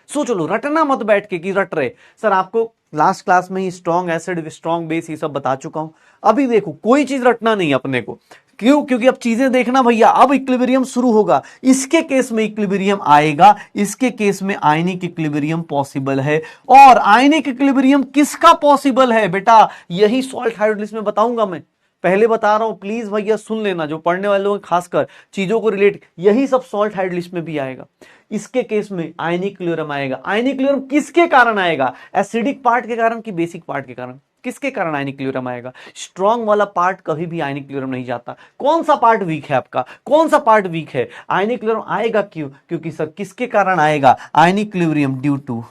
Speaker 1: सोच लो, रटना मत बैठ के कि रट रहे सर, आपको लास्ट क्लास में ही स्ट्रॉन्ग एसिड स्ट्रॉन्ग बेस ये सब बता चुका हूं। अभी देखो कोई चीज रटना नहीं अपने को, क्यों, क्योंकि अब चीजें देखना भैया, अब इक्विलिब्रियम शुरू होगा। इसके केस में इक्विलिब्रियम आएगा, इसके केस में आयनिक इक्विलिब्रियम पॉसिबल है। और आयनिक इक्विलिब्रियम किसका पॉसिबल है बेटा, यही सॉल्ट हाइड्रोलिसिस में बताऊंगा मैं, पहले बता रहा हूं, प्लीज भैया सुन लेना, जो पढ़ने वाले लोग खासकर चीजों को रिलेट, यही सब सॉल्ट हाइड्रोलिसिस में भी आएगा। इसके केस में आयनिक इक्विलिब्रियम आएगा। आयनिक इक्विलिब्रियम किसके कारण आएगा, एसिडिक पार्ट के कारण कि बेसिक पार्ट के कारण, किसके कारण आयनिक इक्विलिब्रियम आएगा। स्ट्रॉन्ग वाला पार्ट कभी भी आयनिक इक्विलिब्रियम नहीं जाता। कौन सा पार्ट वीक है आपका, कौन सा पार्ट वीक है, आयनिक इक्विलिब्रियम आएगा। क्यों, क्योंकि सर किसके कारण आएगा, ionic equilibrium due to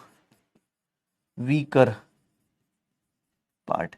Speaker 1: weaker part,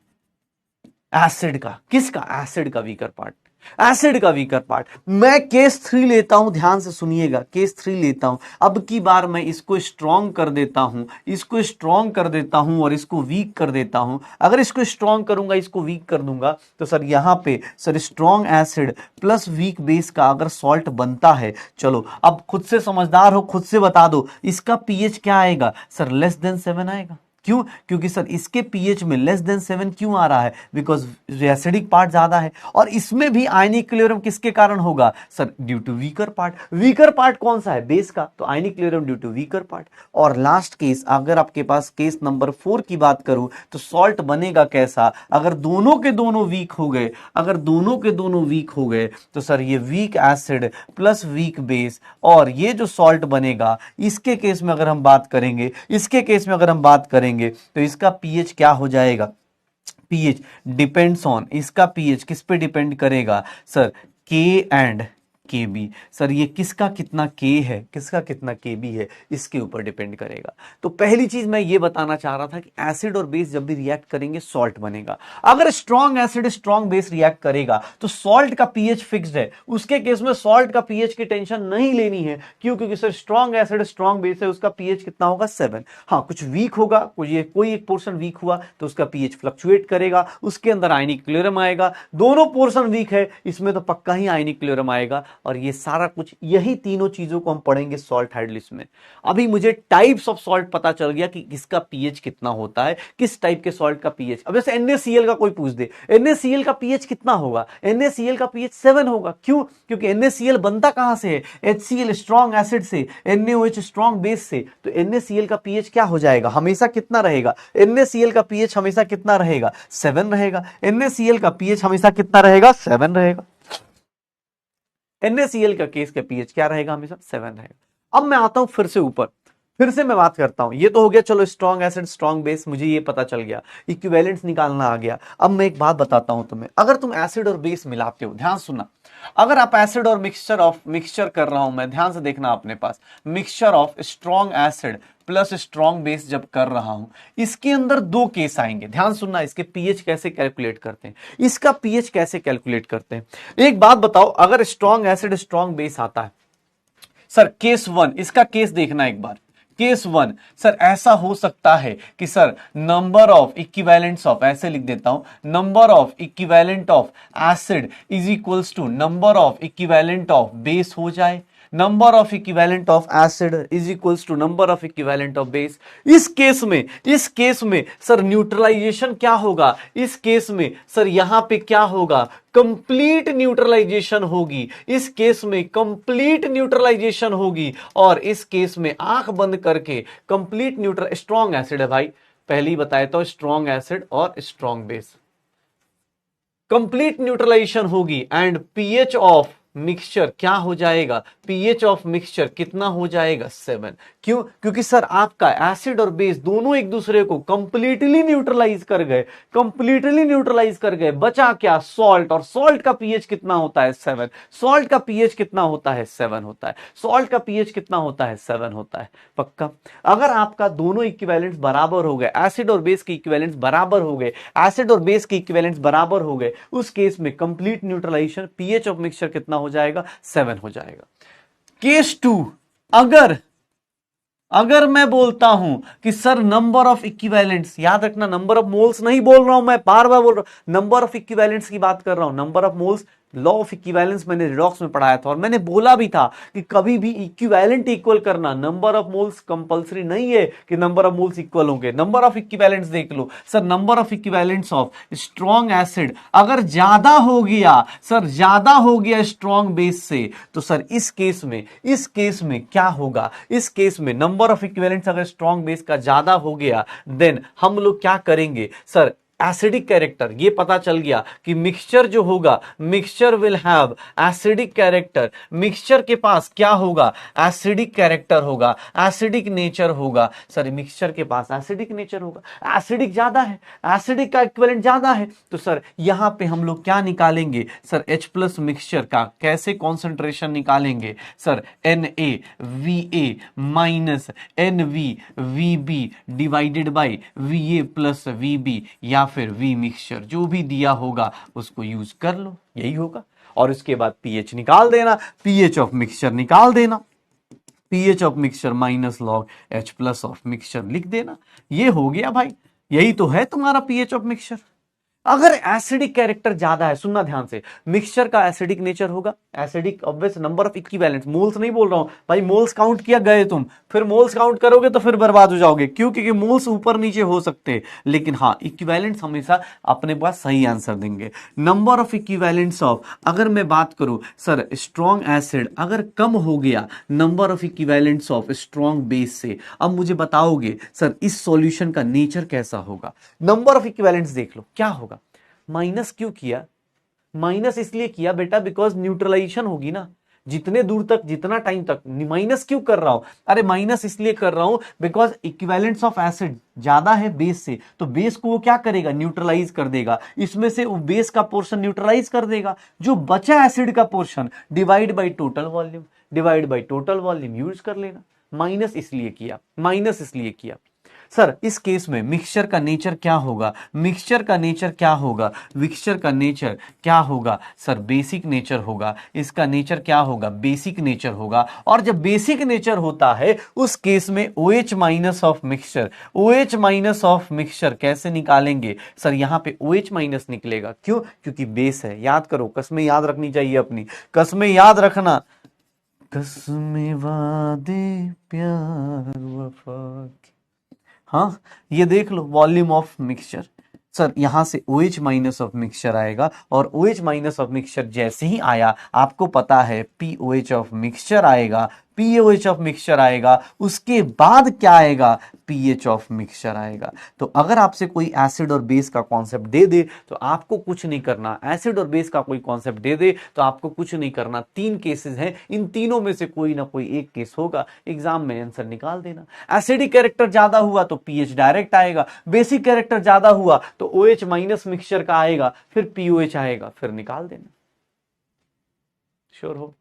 Speaker 1: acid का, किसका, एसिड का वीकर पार्ट, एसिड का वीकर पार्ट। मैं केस 3 लेता हूं, ध्यान से सुनिएगा, केस 3 लेता हूं। अब की बार मैं इसको स्ट्रॉन्ग कर देता हूं, इसको स्ट्रॉन्ग कर देता हूं और इसको वीक कर देता हूं। अगर इसको स्ट्रॉन्ग करूंगा, इसको वीक कर दूंगा, तो सर यहां पे sir strong acid plus weak base का अगर सॉल्ट बनता है, चलो अब खुद से समझदार हो, खुद से बता दो इसका पीएच क्या आएगा सर, लेस देन 7 आएगा। क्यों? क्योंकि सर इसके पीएच में लेस देन 7 क्यों आ रहा है? बिकॉज एसिडिक पार्ट ज्यादा है। और इसमें भी आयनिक इक्विलिब्रियम किसके कारण होगा? Sir due to weaker part. Weaker part कौन सा है? बेस का, तो ionic equilibrium due to weaker part. और लास्ट केस, अगर आपके पास केस नंबर 4 की बात करूं तो सॉल्ट बनेगा कैसा? अगर दोनों के दोनों वीक हो गए, अगर दोनों के दोनों वीक हो गए तो सर ये weak acid plus weak base, और ये जो सॉल्ट बनेगा इसके केस में अगर हम बात करेंगे, इसके केस में अगर हम बात करेंगे तो इसका पीएच क्या हो जाएगा? पीएच डिपेंड्स ऑन, इसका पीएच किस पे डिपेंड करेगा? सर के एंड के बी। सर ये किसका कितना के है, किसका कितना के बी है, इसके ऊपर डिपेंड करेगा। तो पहली चीज मैं ये बताना चाह रहा था कि एसिड और बेस जब भी रिएक्ट करेंगे सॉल्ट बनेगा। अगर strong acid strong base react करेगा तो सॉल्ट का पीएच फिक्स्ड है, उसके केस में सॉल्ट का पीएच की टेंशन नहीं लेनी है। क्यों? क्योंकि sir strong acid strong base है, उसका पीएच कितना होगा? 7। हाँ, कुछ वीक होगा, कोई एक पोर्शन वीक हुआ तो उसका पीएच फ्लक्चुएट करेगा, उसके अंदर आयनिक इक्विलिब्रियम आएगा। दोनों पोर्शन वीक है, इसमें तो पक्का ही आयनिक इक्विलिब्रियम आएगा। और ये सारा कुछ, यही तीनों चीजों को हम पढ़ेंगे सॉल्ट हाइड्रोलिसिस में। अभी मुझे टाइप्स ऑफ सॉल्ट पता चल गया कि किसका पीएच कितना होता है, किस टाइप के सॉल्ट का पीएच। अब जैसे NaCl का कोई पूछ दे, NaCl का पीएच कितना होगा? NaCl का पीएच 7 होगा। क्यों? क्योंकि NaCl बनता कहां से है? HCl स्ट्रॉन्ग एसिड से, NaOH स्ट्रॉन्ग बेस से। तो NaCl का पीएच क्या हो जाएगा? हमेशा कितना रहेगा? NaCl का पीएच हमेशा कितना रहेगा? 7 रहेगा। NaCl का पीएच हमेशा कितना रहेगा? 7 रहेगा। NaCl का केस का पीएच क्या रहेगा? हमेशा 7 रहेगा। अब मैं आता हूं फिर से ऊपर, फिर से मैं बात करता हूं। ये तो हो गया, चलो स्ट्रॉन्ग एसिड स्ट्रॉन्ग बेस, मुझे ये पता चल गया, इक्विवेलेंट्स निकालना आ गया। अब मैं एक बात बताता हूं तुम्हें, अगर तुम एसिड और बेस मिलाते हो, ध्यान सुनना, अगर आप एसिड और मिक्सचर कर रहा हूं मैं, ध्यान से देखना अपने पास, mixture of strong acid plus strong base जब कर रहा हूं, इसके अंदर दो केस आएंगे। ध्यान सुनना, इसके पीएच कैसे कैलकुलेट करते हैं, इसका पीएच कैसे कैलकुलेट करते हैं। एक बात बताओ, अगर स्ट्रॉन्ग एसिड स्ट्रॉन्ग बेस आता है, सर केस 1, इसका केस देखना एक बार। केस 1, सर ऐसा हो सकता है कि sir number of equivalents of, ऐसे लिख देता हूं, number of equivalent of acid is equals to number of equivalent of base हो जाए। Number of equivalent of acid is equals to number of equivalent of base. इस case में sir neutralisation क्या होगा? इस केस में सर यहां पे क्या होगा? कंप्लीट न्यूट्रलाइजेशन होगी। इस केस में कंप्लीट न्यूट्रलाइजेशन होगी। और इस केस में आंख बंद करके कंप्लीट न्यूट्रल, स्ट्रॉन्ग एसिड है भाई, पहले ही बताया था, स्ट्रॉन्ग एसिड और स्ट्रॉन्ग बेस, कंप्लीट न्यूट्रलाइजेशन होगी। एंड पीएच ऑफ मिक्सचर क्या हो जाएगा? पीएच ऑफ मिक्सचर कितना हो जाएगा? 7। क्यों? क्योंकि सर आपका एसिड और बेस दोनों एक दूसरे को कंप्लीटली न्यूट्रलाइज कर गए, कंप्लीटली न्यूट्रलाइज कर गए। बचा क्या? सॉल्ट। और सॉल्ट का पीएच कितना होता है? 7। सॉल्ट का पीएच कितना होता है? 7 होता है। सॉल्ट का पीएच कितना होता है? 7 होता है। पक्का? अगर आपका दोनों इक्विवेलेंट्स बराबर हो गए, एसिड और बेस के इक्विवेलेंट्स बराबर हो गए, एसिड और बेस के इक्विवेलेंट्स बराबर हो गए, उस केस में complete neutralisation, pH of mixture कितना हो जाएगा? 7 हो जाएगा। केस 2, अगर मैं बोलता हूं कि सर नंबर ऑफ इक्विवेलेंट्स, याद रखना नंबर ऑफ मोल्स नहीं बोल रहा हूं मैं, बार बार बोल रहा हूं, नंबर ऑफ इक्विवेलेंट्स की बात कर रहा हूं। Number of moles, law of equivalence मैंने रिडॉक्स में पढ़ाया था, और मैंने बोला भी था कि कभी भी इक्विवेलेंट इक्वल करना, नंबर ऑफ मोल्स कंपलसरी नहीं है कि नंबर ऑफ मोल्स इक्वल होंगे। नंबर ऑफ इक्विवेलेंट्स देख लो sir, number of equivalents of strong acid अगर ज्यादा हो गया, सर ज्यादा हो गया स्ट्रॉन्ग बेस से, तो सर इस केस में क्या होगा? इस केस में नंबर ऑफ इक्विवेलेंट्स अगर स्ट्रॉन्ग बेस का ज्यादा हो गया, देन हम लोग क्या करेंगे? सर एसिडिक कैरेक्टर, ये पता चल गया कि मिक्सचर जो होगा, mixture will have acidic character. Mixture के पास क्या होगा? एसिडिक कैरेक्टर होगा, एसिडिक नेचर होगा। सर मिक्सचर के पास एसिडिक नेचर होगा, एसिडिक ज्यादा है, एसिडिक का इक्विवेलेंट ज्यादा है, तो सर यहां पे हम लोग क्या निकालेंगे? सर H प्लस मिक्सचर का कैसे कॉन्सेंट्रेशन निकालेंगे? Sir NaVA minus NvVb divided by Va plus Vb, या फिर V मिक्सचर जो भी दिया होगा उसको यूज कर लो, यही होगा। और उसके बाद पीएच निकाल देना, पीएच ऑफ मिक्सचर निकाल देना, pH of mixture minus log H plus of mixture लिख देना। ये हो गया भाई, यही तो है तुम्हारा पीएच ऑफ मिक्सचर। अगर एसिडिक कैरेक्टर ज्यादा है, सुनना ध्यान से, मिक्सचर का एसिडिक नेचर होगा, acidic obvious, number of equivalent, moles नहीं बोल रहा हूं भाई, मोल्स काउंट किया गए तुम, फिर मोल्स काउंट करोगे तो फिर बर्बाद हो जाओगे, क्यों? क्योंकि मोल्स ऊपर नीचे हो सकते हैं, लेकिन हाँ इक्विवेलेंट्स हमेशा अपने पास सही आंसर देंगे। नंबर ऑफ इक्विवेलेंट्स ऑफ, अगर मैं बात करूं सर स्ट्रॉन्ग एसिड अगर कम हो गया number of equivalents of strong base से, अब मुझे बताओगे सर इस सॉल्यूशन का नेचर कैसा होगा? नंबर ऑफ इक्विवेलेंट्स देख लो क्या होगा। माइनस क्यों किया? माइनस इसलिए किया बेटा बिकॉज न्यूट्रलाइजेशन होगी ना, जितने दूर तक जितना टाइम तक। माइनस क्यों कर रहा हूं? अरे माइनस इसलिए कर रहा हूं बिकॉज इक्विवेलेंट्स ऑफ एसिड ज्यादा है बेस से, तो बेस को वो क्या करेगा? न्यूट्रलाइज कर देगा, इसमें से वो बेस का पोर्शन न्यूट्रलाइज कर देगा, जो बचा एसिड का portion divide by total volume, divide by total volume use कर लेना। माइनस इसलिए किया, माइनस इसलिए किया। सर इस केस में मिक्सचर का नेचर क्या होगा? मिक्सचर का नेचर क्या होगा? मिक्सचर का नेचर क्या होगा सर? बेसिक नेचर होगा। इसका नेचर क्या होगा? बेसिक नेचर होगा। और जब बेसिक नेचर होता है उस केस में OH minus of mixture, OH minus of mixture कैसे निकालेंगे सर? यहां पे OH माइनस निकलेगा, क्यों? क्योंकि बेस है। याद करो, कस्में याद रखनी चाहिए अपनी, कस्में याद रखना, कस्में वादे प्यार वफा। हाँ ये देख low volume of mixture, sir यहां से OH माइनस ऑफ मिक्सचर आएगा, और OH माइनस ऑफ मिक्सचर जैसे ही आया आपको पता है POH ऑफ मिक्सचर आएगा, POH ऑफ मिक्सचर आएगा, उसके बाद क्या आएगा? पीएच ऑफ मिक्सचर आएगा। तो अगर आपसे कोई एसिड और बेस का कॉन्सेप्ट दे दे तो आपको कुछ नहीं करना, एसिड और बेस का कोई कॉन्सेप्ट दे दे तो आपको कुछ नहीं करना। तीन केसेस हैं, इन तीनों में से कोई ना कोई एक केस होगा, एग्जाम में आंसर निकाल देना। एसिडिक कैरेक्टर ज्यादा हुआ तो पीएच डायरेक्ट आएगा, बेसिक कैरेक्टर ज्यादा हुआ तो OH माइनस मिक्सचर का आएगा, फिर POH आएगा, फिर निकाल देना। श्योर हो?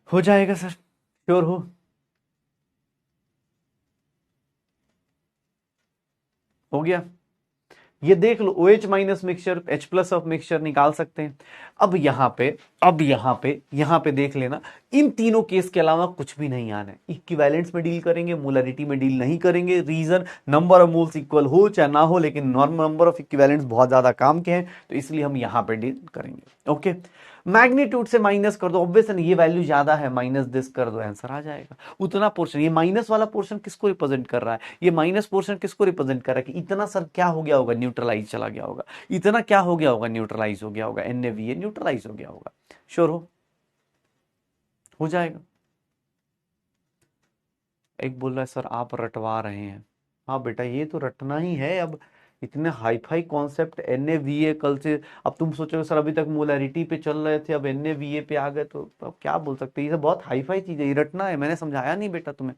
Speaker 1: हो जाएगा सर, श्योर हो? हो गया? ये देख लो OH minus mixture, H plus of mixture निकाल सकते हैं। अब यहां पे देख लेना, इन तीनों केस के अलावा कुछ भी नहीं आना है। इक्विवेलेंट्स में डील करेंगे, मोलरिटी में डील नहीं करेंगे। Reason number of moles equal हो चाहे ना हो, लेकिन नॉर्मल नंबर ऑफ इक्विवेलेंट्स बहुत ज्यादा काम के हैं, तो इसलिए हम यहां पे डील करेंगे। ओके, मैग्नीट्यूड से माइनस कर दो, ऑब्वियसली ये वैल्यू ज्यादा है, माइनस दिस कर दो, आंसर आ जाएगा। उतना पोर्शन, ये माइनस वाला पोर्शन किसको रिप्रेजेंट कर रहा है? ये माइनस पोर्शन किसको रिप्रेजेंट कर रहा है कि इतना सर क्या हो गया होगा? न्यूट्रलाइज चला गया होगा। इतना क्या हो गया होगा? न्यूट्रलाइज हो गया होगा, NaVA न्यूट्रलाइज हो गया होगा। श्योर हो जाएगा। एक बोल रहा है सर आप रटवा रहे हैं। हाँ बेटा ये तो रटना ही है। अब इतने हाई फाई कॉन्सेप्ट NaVA कल से, अब तुम सोचोगे सर अभी तक मोलैरिटी पे चल रहे थे अब NaVA पे आ गए, तो अब क्या बोल सकते हैं? ये सब बहुत हाई फाई चीज है, ये रटना है। मैंने समझाया नहीं बेटा तुम्हें?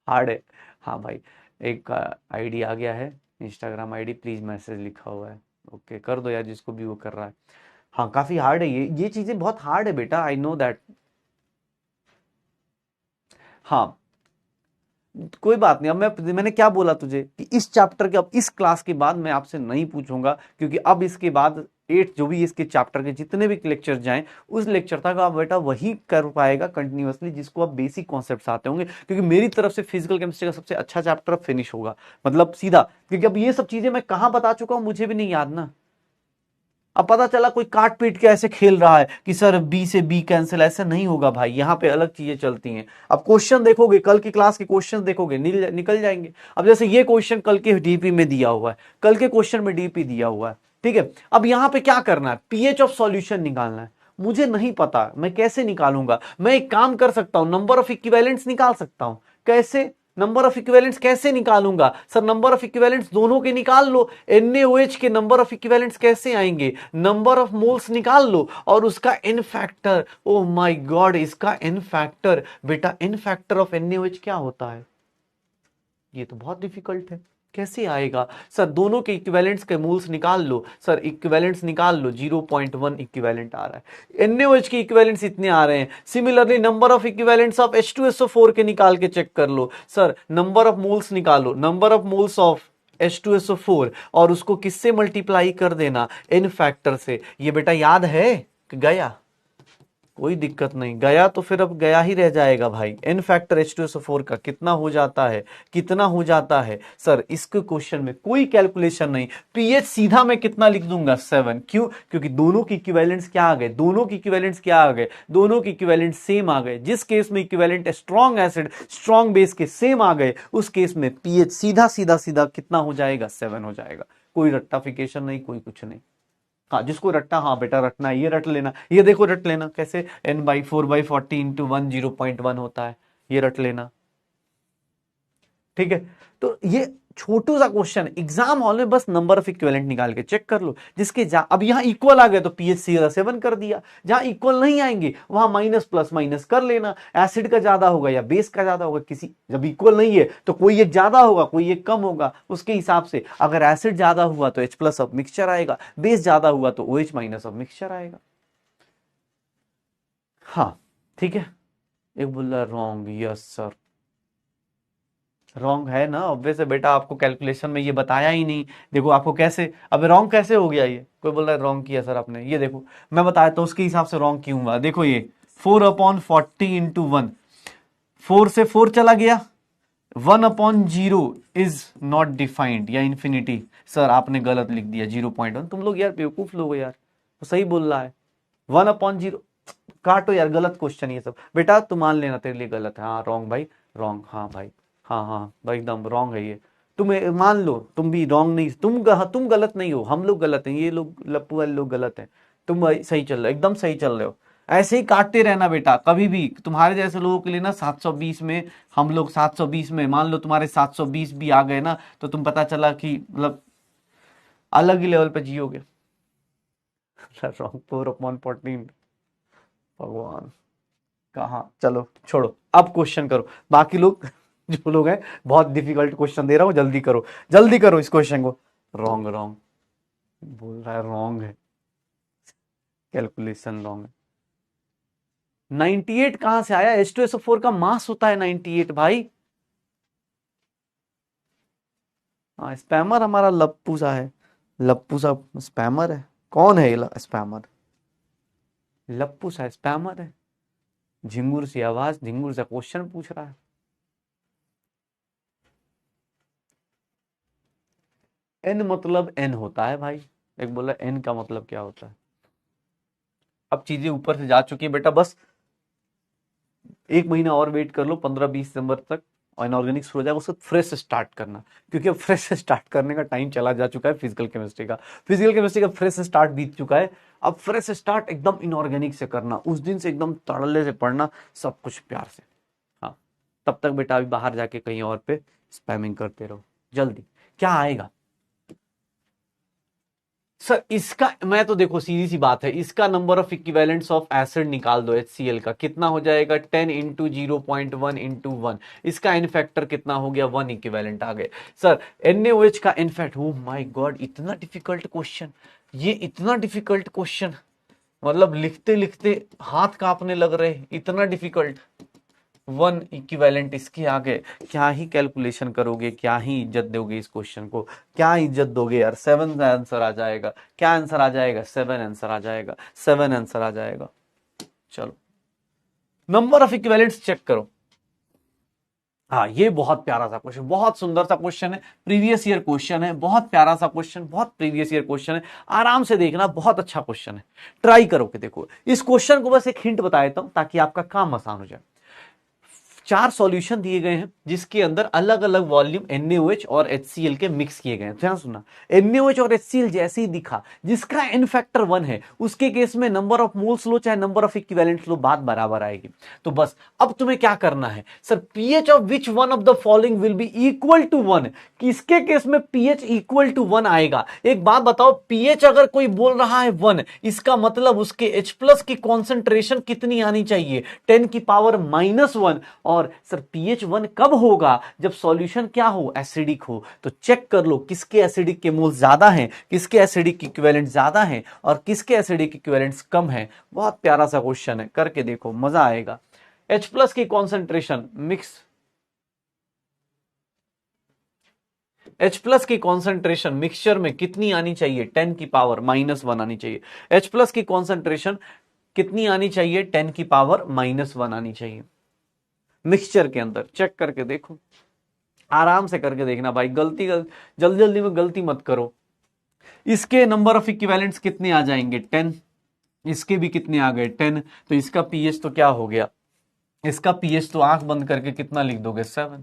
Speaker 1: हार्ड है। हाँ भाई, एक आईडी आ गया है, इंस्टाग्राम आईडी, प्लीज मैसेज लिखा हुआ है, ओके कर दो यार जिसको भी वो कर रहा है। हाँ काफी हार्ड है ये चीजें बहुत हार्ड है बेटा, आई नो दैट। हाँ कोई बात नहीं। अब मैंने क्या बोला तुझे कि इस चैप्टर के, अब इस क्लास के बाद मैं आपसे नहीं पूछूंगा, क्योंकि अब इसके बाद 8 जो भी इसके चैप्टर के जितने भी लेक्चर जाएं, उस लेक्चर तक आप बेटा वही कर पाएगा कंटिन्यूअसली जिसको आप बेसिक कॉन्सेप्ट्स आते होंगे, क्योंकि मेरी तरफ से फिजिकल केमिस्ट्री का सबसे अच्छा चैप्टर फिनिश होगा, मतलब सीधा। क्योंकि अब ये सब चीजें मैं कहां बता चुका हूं मुझे भी नहीं याद ना। अब पता चला कोई काट पीट के ऐसे खेल रहा है कि सर बी से बी कैंसिल, ऐसा नहीं होगा भाई, यहाँ पे अलग चीजें चलती हैं। अब क्वेश्चन देखोगे, कल की क्लास के क्वेश्चन देखोगे, निकल जाएंगे। अब जैसे ये क्वेश्चन कल के डीपी में दिया हुआ है, कल के क्वेश्चन में डीपी दिया हुआ है, ठीक है। अब यहाँ पे क्या करना है? पीएच ऑफ सॉल्यूशन निकालना है। मुझे नहीं पता मैं कैसे निकालूंगा। मैं एक काम कर सकता हूं, नंबर ऑफ इक्विवेलेंट्स निकाल सकता हूं। कैसे? नंबर ऑफ इक्विवेलेंट्स कैसे निकालूंगा सर? नंबर ऑफ इक्विवेलेंट्स दोनों के निकाल लो। NaOH के नंबर ऑफ इक्विवेलेंट्स कैसे आएंगे? नंबर ऑफ मोल्स निकाल लो और उसका n factor. O my God, इसका n फैक्टर। बेटा n फैक्टर ऑफ NaOH क्या होता है? ये तो बहुत डिफिकल्ट है, कैसे आएगा सर? दोनों के इक्विवेलेंट्स के मोल्स निकाल लो सर, इक्विवेलेंट्स निकाल लो, 0.1 इक्विवेलेंट आ रहा है। NaOH के इक्विवेलेंट्स इतने आ रहे हैं। Similarly number of equivalents of H2SO4 के निकाल के चेक कर लो सर, नंबर ऑफ मोल्स निकालो, number of moles of H2SO4 और उसको किससे मल्टीप्लाई कर देना, n फैक्टर से। ये बेटा याद है कि गया? कोई दिक्कत नहीं, गया तो फिर अब गया ही रह जाएगा भाई। n फैक्टर H2SO4 का कितना हो जाता है, कितना हो जाता है सर? इसके क्वेश्चन में कोई कैलकुलेशन नहीं, pH सीधा मैं कितना लिख दूंगा 7। क्यों? क्योंकि दोनों की इक्विवेलेंट्स क्या आ गए, दोनों की इक्विवेलेंट्स क्या आ गए, दोनों की इक्विवेलेंट सेम आ गए। जिस केस में equivalent strong acid strong base के सेम आ गए, उस केस में pH सीधा सीधा सीधा कितना हो जाएगा, 7 हो जाएगा। कोई रट्टाफिकेशन नहीं, कोई कुछ नहीं। हाँ, जिसको रटना, हाँ बेटा रटना, ये रट लेना, ये देखो रट लेना कैसे, n/4/40 इंटू 1 0.1 होता है, ये रट लेना। ठीक है, तो ये छोटू सा क्वेश्चन एग्जाम हॉल में बस नंबर ऑफ इक्विवेलेंट निकाल के चेक कर लो। जिसके अब यहां इक्वल आ गए तो pH सीधा 7 कर दिया, जहां इक्वल नहीं आएंगे वहां माइनस प्लस माइनस कर लेना। एसिड का ज्यादा होगा या बेस का ज्यादा होगा, किसी जब इक्वल नहीं है तो कोई एक ज्यादा होगा कोई एक कम होगा, उसके हिसाब से अगर एसिड ज्यादा हुआ तो H+ ऑफ मिक्सचर आएगा, बेस ज्यादा हुआ तो OH- ऑफ मिक्सचर आएगा। हाँ ठीक है, एक बोल रहा रॉन्ग, यस सर रॉन्ग है ना, ऑब्वियस है बेटा, आपको कैलकुलेशन में ये बताया ही नहीं। देखो आपको कैसे, अब रॉन्ग कैसे हो गया? ये कोई बोल रहा है रॉन्ग किया सर आपने, ये देखो मैं बताया तो उसके हिसाब से रॉन्ग क्यों हुआ। देखो ये 4/40 इंटू 1, 4 से 4 चला गया, 1/0 इज नॉट डिफाइंड या इंफिनिटी। सर आपने गलत लिख दिया 0.1, तुम लोग यार बेवकूफ लोग हो यार, तो सही बोल रहा है 1/0। काटो यार, गलत क्वेश्चन ये सब बेटा, तू मान लेना तेरे लिए गलत है। हाँ रॉन्ग भाई, रॉन्ग, हाँ भाई, हाँ हाँ भाई एकदम रॉन्ग है ये। तुम मान लो तुम भी रॉन्ग नहीं, तुम गलत नहीं हो, हम लोग गलत हैं, ये लोग लप्पू वाले लोग गलत हैं, तुम सही चल रहे हो, एकदम सही चल रहे हो। ऐसे ही काटते रहना बेटा, कभी भी तुम्हारे जैसे लोगों के लिए ना 720 में, हम लोग 720 में मान लो तुम्हारे 720 भी आ गए ना, तो तुम पता चला कि मतलब अलग ही लेवल पे जियोगे। रॉन्ग 4/14, भगवान कहाँ, चलो छोड़ो, अब क्वेश्चन करो। बाकी लोग जो लोग हैं, बहुत डिफिकल्ट क्वेश्चन दे रहा हूं, जल्दी करो, जल्दी करो इस क्वेश्चन को। रॉन्ग रॉन्ग बोल रहा है, रॉन्ग है, कैलकुलेशन रॉन्ग है। 98 कहां से आया? H2SO4 का मास होता है 98 भाई। हाँ स्पैमर हमारा लप्पू सा है, लप्पू सा स्पैमर है। कौन है ये स्पैमर? लप्पू सा स्पैमर है, झिंगुर सी आवाज, झिंगुर सा क्वेश्चन पूछ रहा है। एन मतलब एन होता है भाई, एक बोला एन का मतलब क्या होता है। अब चीजें ऊपर से जा चुकी है बेटा, बस एक महीना और वेट कर लो, 15-20 दिसंबर तक और इनऑर्गेनिक हो जाएगा, उसको फ्रेश स्टार्ट करना, क्योंकि अब फ्रेश स्टार्ट करने का टाइम चला जा चुका है। फिजिकल केमिस्ट्री का फ्रेश स्टार्ट बीत चुका है। अब फ्रेश स्टार्ट एकदम इनऑर्गेनिक से करना, उस दिन से एकदम तड़ल्ले से पढ़ना, सब कुछ प्यार से। हाँ तब तक बेटा अभी बाहर जाके कहीं और पे स्पैमिंग करते रहो, जल्दी क्या आएगा सर इसका? मैं तो देखो सीधी सी बात है, इसका number of equivalents of acid निकाल दो HCl का, कितना हो जाएगा 10 इंटू 0.1 इंटू 1। इसका एन फैक्टर कितना हो गया, 1 इक्विवेलेंट आ गए सर। NaOH का n fact, oh my god इतना डिफिकल्ट क्वेश्चन, ये इतना डिफिकल्ट क्वेश्चन, मतलब लिखते लिखते हाथ कांपने लग रहे, इतना डिफिकल्ट। 1 इक्विवेलेंट इसके आगे क्या ही कैलकुलेशन करोगे, क्या ही इज्जत दोगे इस क्वेश्चन को, क्या इज्जत दोगे यार। 7 आंसर आ जाएगा, क्या आंसर आ जाएगा, 7 आंसर आ जाएगा, 7 आंसर आ जाएगा। चलो नंबर ऑफ इक्विवेलेंट्स चेक करो। हाँ ये बहुत प्यारा सा क्वेश्चन, बहुत सुंदर सा क्वेश्चन है, प्रीवियस ईयर क्वेश्चन है, बहुत प्यारा सा क्वेश्चन, बहुत प्रीवियस ईयर क्वेश्चन है। आराम से देखना, बहुत अच्छा क्वेश्चन है, ट्राई करो कि देखो इस क्वेश्चन को। बस एक हिंट बता देता हूं ताकि आपका काम आसान हो जाए। 4 सॉल्यूशन दिए गए हैं जिसके अंदर अलग अलग वॉल्यूम NaOH और HCl के मिक्स किए गए हैं। ध्यान सुनना, NaOH और HCl जैसे ही दिखा, जिसका n फैक्टर 1 है, उसके केस में नंबर ऑफ मोल्स लो चाहे नंबर ऑफ इक्विवेलेंट्स लो, बात बराबर आएगी। तो बस अब तुम्हें क्या करना है sir, pH of which one of the following will be equal to 1। किसके केस में pH इक्वल टू 1 आएगा? एक बात बताओ, pH अगर कोई बोल रहा है 1, इसका मतलब उसके H+ की कॉन्सेंट्रेशन कितनी आनी चाहिए, 10 की पावर -1। और सर pH 1 कब होगा? जब सॉल्यूशन क्या हो, एसिडिक हो। तो चेक कर लो किसके एसिडिक के मोल्स ज्यादा हैं, किसके एसिडिक इक्विवेलेंट ज्यादा हैं और किसके एसिडिक इक्विवेलेंट्स कम हैं। बहुत प्यारा सा क्वेश्चन है, करके देखो मजा आएगा। H+ की कॉन्सेंट्रेशन मिक्स H प्लस की कॉन्सेंट्रेशन मिक्सचर में कितनी आनी चाहिए? 10 की पावर -1 आनी चाहिए। H प्लस की कॉन्सेंट्रेशन कितनी आनी चाहिए? 10 की पावर -1 आनी चाहिए मिक्सचर के अंदर। चेक करके देखो, आराम से करके देखना भाई, जल्दी जल्दी में गलती मत करो। इसके नंबर ऑफ इक्विवेलेंट्स कितने आ जाएंगे? 10। इसके भी कितने आ गए? 10। तो इसका पीएच तो क्या हो गया? इसका पीएच तो आंख बंद करके कितना लिख दोगे? 7।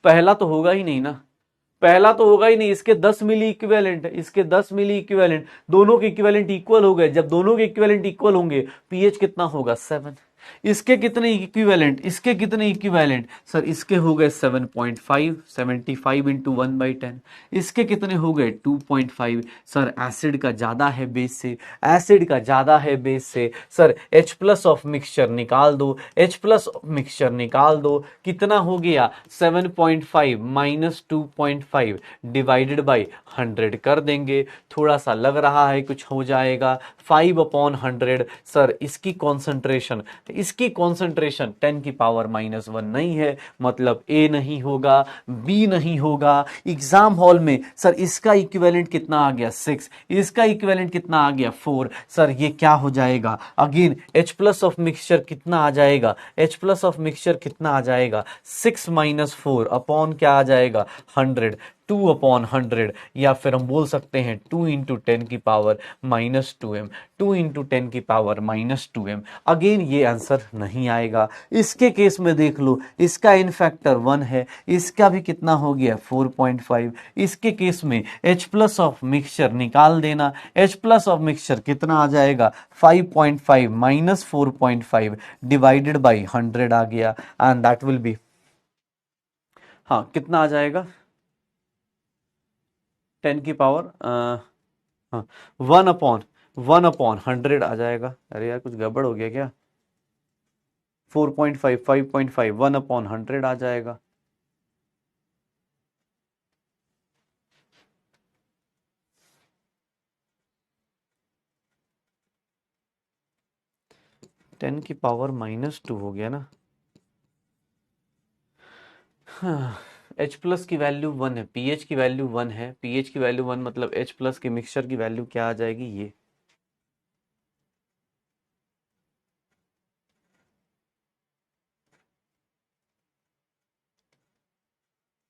Speaker 1: पहला तो होगा ही नहीं ना, पहला तो होगा ही नहीं। इसके 10 मिली इक्विवेलेंट है, इसके 10 मिली इक्विवेलेंट, दोनों के इक्विवेलेंट इक्वल हो गए। जब दोनों के इक्विवेलेंट इक्वल होंगे पीएच कितना होगा? 7। इसके कितने इक्विवेलेंट? इसके कितने इक्विवेलेंट? सर इसके हो गए 7.5, 75 इंटू 1/10। इसके कितने हो गए? 2.5। सर एसिड का ज्यादा है बेस से, एसिड का ज्यादा है बेस से। Sir H plus of mixture निकाल दो, H प्लस ऑफ मिक्सचर निकाल दो। कितना हो गया? 7.5 माइनस 2.5 डिवाइडेड बाई 100 कर देंगे। थोड़ा सा लग रहा है कुछ हो जाएगा, 5/100। सर इसकी कॉन्सेंट्रेशन 10 की पावर -1 नहीं है, मतलब ए नहीं होगा, बी नहीं होगा। एग्जाम हॉल में सर इसका इक्विवेलेंट कितना आ गया? 6। इसका इक्विवेलेंट कितना आ गया? 4। सर ये क्या हो जाएगा? Again H plus of mixture कितना आ जाएगा? H प्लस ऑफ मिक्सचर कितना आ जाएगा? 6 - 4 अपॉन क्या आ जाएगा? 100। 2/100, या फिर हम बोल सकते हैं 2 इंटू 10 की पावर -2m, 2 इंटू 10 की पावर -2m। अगेन ये आंसर नहीं आएगा। इसके केस में देख लो, इसका इन फैक्टर 1 है, इसका भी कितना हो गया? 4.5। इसके केस में H प्लस ऑफ मिक्सचर निकाल देना। H प्लस ऑफ मिक्सचर कितना आ जाएगा? 5.5 माइनस 4.5 डिवाइडेड बाई 100 आ गया, एंड दैट विल बी, हाँ कितना आ जाएगा? 10 की पावर हाँ 1/100 आ जाएगा। अरे यार कुछ गड़बड़ हो गया क्या? 4.5, 5.5, 1/100 आ जाएगा। टेन की पावर -2 हो गया ना। हाँ, H प्लस की वैल्यू 1 है, पीएच की वैल्यू 1 है, पीएच की वैल्यू 1 मतलब H प्लस के मिक्सचर की वैल्यू क्या आ जाएगी? ये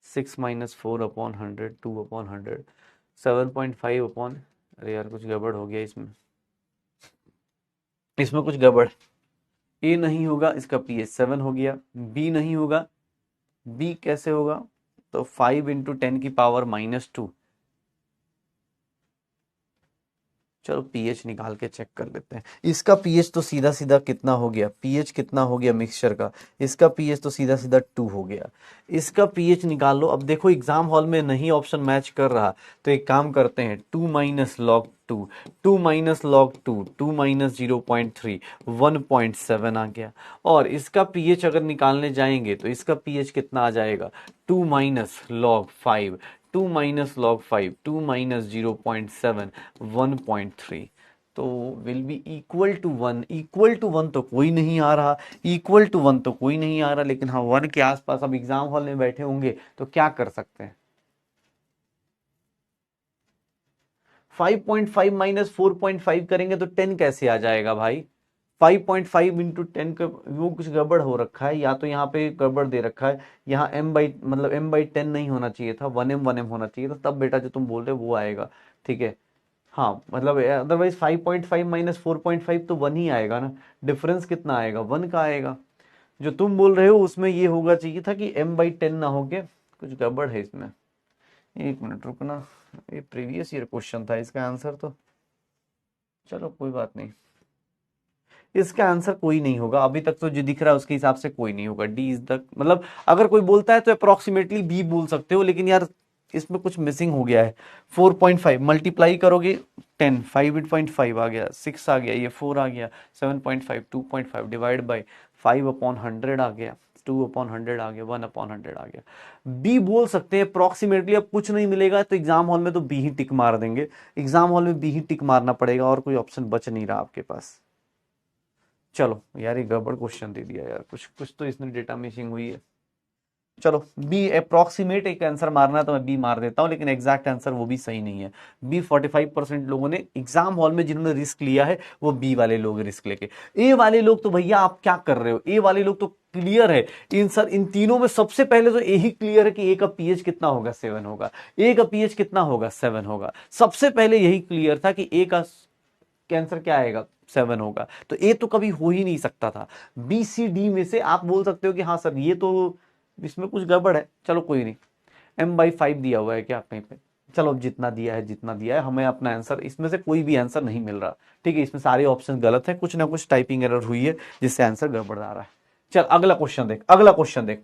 Speaker 1: 6 - 4/100, 2/100, 7.5 अरे यार कुछ गड़बड़ हो गया इसमें, इसमें कुछ गड़बड़। ए नहीं होगा, इसका पीएच 7 हो गया। बी नहीं होगा, बी कैसे होगा? तो 5 इंटू 10 की पावर -2। चलो पीएच निकाल के चेक कर लेते हैं। इसका पीएच तो सीधा सीधा कितना हो गया? पीएच कितना हो गया मिक्सचर का? इसका पीएच तो सीधा सीधा 2 हो गया। इसका पीएच निकाल लो। अब देखो एग्जाम हॉल में नहीं ऑप्शन मैच कर रहा, तो एक काम करते हैं, 2 - log 2, 2 - log 2, 2 - 0.3, 1.7 आ गया। और इसका पीएच अगर निकालने जाएंगे तो इसका पीएच कितना आ जाएगा? 2 - log 5, 2 - log 5, 2 - 0.7, 1.3। तो will be equal to 1। Equal to 1 तो कोई नहीं आ रहा, इक्वल टू 1 तो कोई नहीं आ रहा, लेकिन हाँ 1 के आसपास। अब एग्जाम हॉल में बैठे होंगे तो क्या कर सकते हैं? 5.5 माइनस 4.5 करेंगे तो 10 कैसे आ जाएगा भाई? 5.5 इंटू 10 का वो कुछ गड़बड़ हो रखा है, या तो यहाँ पे गड़बड़ दे रखा है। यहाँ m/10 नहीं होना चाहिए था, 1m होना चाहिए था, तब बेटा जो तुम बोल रहे हो वो आएगा। ठीक है, हाँ मतलब अदरवाइज 5.5 माइनस 4.5 तो 1 ही आएगा ना। डिफरेंस कितना आएगा? 1 का आएगा। जो तुम बोल रहे हो उसमें ये होगा चाहिए था कि m/10 ना हो के, कुछ गड़बड़ है इसमें। एक मिनट रुकना, ये प्रीवियस ईयर क्वेश्चन था, इसका आंसर तो, चलो कोई बात नहीं। इसका आंसर कोई नहीं होगा अभी तक, तो जो दिख रहा है उसके हिसाब से कोई नहीं होगा। डी इज द, मतलब अगर कोई बोलता है तो अप्रोक्सीमेटली बी बोल सकते हो, लेकिन यार इसमें कुछ मिसिंग हो गया है। 4.5 मल्टीप्लाई करोगे 10, 5.5 आ गया, 6 आ गया, ये 4 आ गया, 7.5, 2.5 डिवाइड बाई 5/100 आ गया, 2/100 आ गया, 1/100 आ गया। बी बोल सकते हैं अप्रोक्सीमेटली। अब कुछ नहीं मिलेगा तो एग्जाम हॉल में तो बी ही टिक मार देंगे, एग्जाम हॉल में बी ही टिक मारना पड़ेगा, और कोई ऑप्शन बच नहीं रहा आपके पास। चलो यार ये गड़बड़ क्वेश्चन दे दिया यार, कुछ कुछ तो इसमें डेटा मिसिंग हुई है। चलो बी अप्रोक्सीमेट एक आंसर मारना है तो मैं बी मार देता हूं, लेकिन एग्जैक्ट आंसर वो भी सही नहीं है। बी 45% लोगों ने एग्जाम हॉल में जिन्होंने रिस्क लिया है वो बी वाले लोग रिस्क लेके। ए वाले लोग तो भैया आप क्या कर रहे हो, ए वाले लोग तो क्लियर है। इन तीनों में सबसे पहले तो यही क्लियर है कि ए का पीएच कितना होगा, 7 होगा। ए का पीएच कितना होगा, 7 होगा। सबसे पहले यही क्लियर था कि ए का आंसर क्या आएगा, 7 होगा। तो ए तो कभी हो ही नहीं सकता था। बी सी डी में से आप बोल सकते हो कि हाँ सर ये तो इसमें कुछ गड़बड़ है, चलो कोई नहीं। m/5 दिया हुआ है क्या कहीं पे, चलो अब जितना दिया है जितना दिया है, हमें अपना आंसर इसमें से कोई भी आंसर नहीं मिल रहा। ठीक है, इसमें सारे ऑप्शन गलत है, कुछ ना कुछ टाइपिंग एरर हुई है जिससे आंसर गड़बड़ आ रहा है। चल अगला क्वेश्चन देख, अगला क्वेश्चन देख।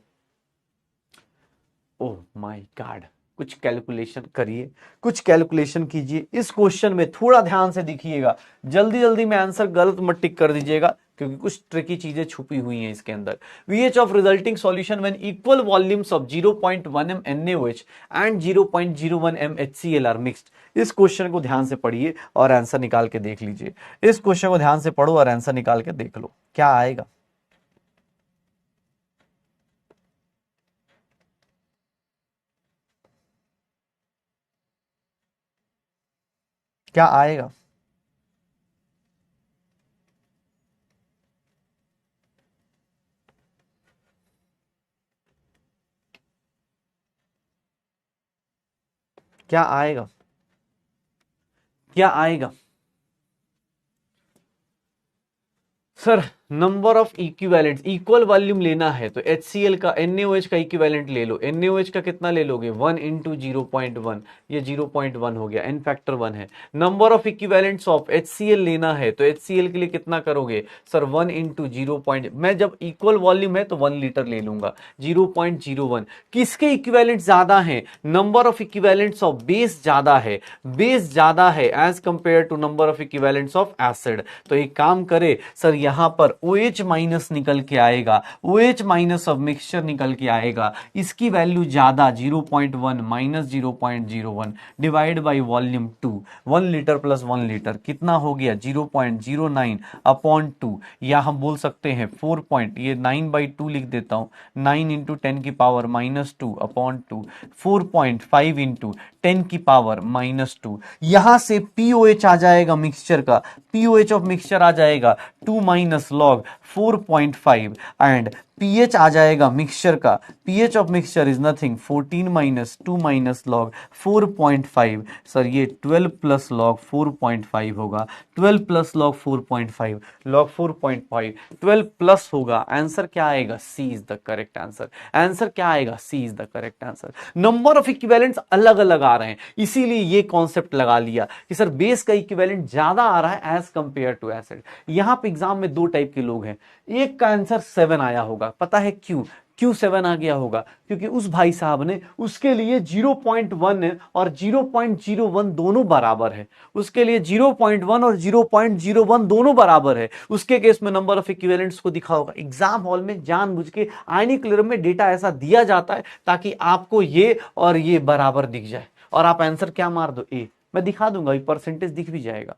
Speaker 1: ओह माय गॉड, कुछ कैलकुलेशन करिए, कुछ कैलकुलेशन कीजिए। इस क्वेश्चन में थोड़ा ध्यान से देखिएगा, जल्दी जल्दी में आंसर गलत मत टिक कर दीजिएगा क्योंकि कुछ ट्रिकी चीजें छुपी हुई हैं इसके अंदर। VH of resulting solution when equal volumes of 0.1 m NaOH and 0.01 m HCl are mixed. इस क्वेश्चन को ध्यान से पढ़िए और आंसर निकाल के देख लीजिए। इस क्वेश्चन को ध्यान से पढ़ो और आंसर निकाल के देख लो क्या आएगा। क्या आएगा, क्या आएगा, क्या आएगा sir? Number of equivalent, equal volume लेना है तो HCl का NaOH का इक्विवेलेंट ले लो। NaOH का कितना ले लोगे, 1 इंटू 0.1, ये 0.1 हो गया, n फैक्टर 1 है। Number of equivalents of HCl लेना है तो HCl के लिए कितना करोगे सर, 1 इंटू 0. मैं जब इक्वल वॉल्यूम है तो 1 लीटर ले लूंगा, 0.01। किसके इक्विवेलेंट ज्यादा है, number of equivalents of base ज्यादा है, बेस ज्यादा है as compare to number of equivalents of acid. तो एक काम करे सर, यहां पर OH माइनस निकल के आएगा, OH माइनस ऑफ मिक्सचर निकल के आएगा, इसकी वैल्यू ज्यादा 0.1 minus 0.01 divide by volume 2, 1 litre plus 1 litre कितना हो गया 0.09 अपॉन 2, या हम बोल सकते हैं 4 पॉइंट, ये 9/2 लिख देता हूं, 9 इंटू 10 की पावर -2 अपॉन 2, 4.5 इंटू 10 की पावर -2। यहां से POH आ जाएगा मिक्सचर का, POH ऑफ मिक्सचर आ जाएगा 2 माइनस लॉग 4.5 एंड pH आ जाएगा मिक्सचर का, pH of mixture is nothing 14 minus 2 minus log 4.5। Sir ये 12 प्लस लॉग 4.5 होगा, 12 प्लस लॉग 4.5, लॉग 4.5 12 प्लस होगा। आंसर क्या आएगा, C is the correct answer. Answer क्या आएगा, C is the correct answer. Number of equivalents अलग अलग आ रहे हैं, इसीलिए ये कॉन्सेप्ट लगा लिया कि सर बेस का इक्विवेलेंट ज्यादा आ रहा है एज कंपेयर टू एसिड। यहां पे एग्जाम में दो टाइप के लोग हैं, एक का आंसर 7 आया होगा, पता है क्यों, क्यों 7 आ गया होगा, क्योंकि उस भाई साहब ने उसके लिए 0.1 और 0.01 दोनों बराबर है, उसके लिए 0.1 और 0.01 दोनों बराबर है। उसके केस में नंबर ऑफ इक्विवेलेंट्स को दिखा होगा। एग्जाम हॉल में जानबूझ के आयनिक क्लियर में डेटा ऐसा दिया जाता है ताकि आपको ये और ये बराबर दिख जाए और आप आंसर क्या मार दो, ए। मैं दिखा दूंगा, परसेंटेज दिख भी जाएगा,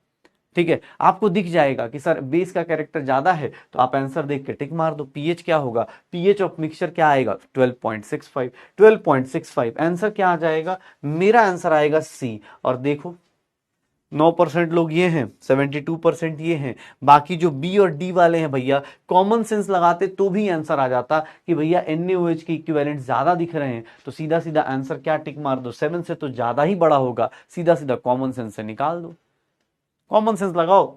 Speaker 1: ठीक है, आपको दिख जाएगा कि सर बेस का कैरेक्टर ज्यादा है तो आप आंसर देख के टिक मार दो। पीएच क्या होगा, पीएच ऑफ मिक्सचर क्या आएगा 12.65, 12.65 आंसर क्या आ जाएगा, मेरा आंसर आएगा सी। और देखो 9% लोग ये हैं, 72% ये हैं, बाकी जो बी और डी वाले हैं भैया कॉमन सेंस लगाते तो भी आंसर आ जाता कि भैया NaOH के इक्विवेलेंट ज्यादा दिख रहे हैं, तो सीधा सीधा आंसर क्या टिक मार दो, 7 से तो ज्यादा ही बड़ा होगा, सीधा सीधा कॉमन सेंस से निकाल दो, कॉमन सेंस लगाओ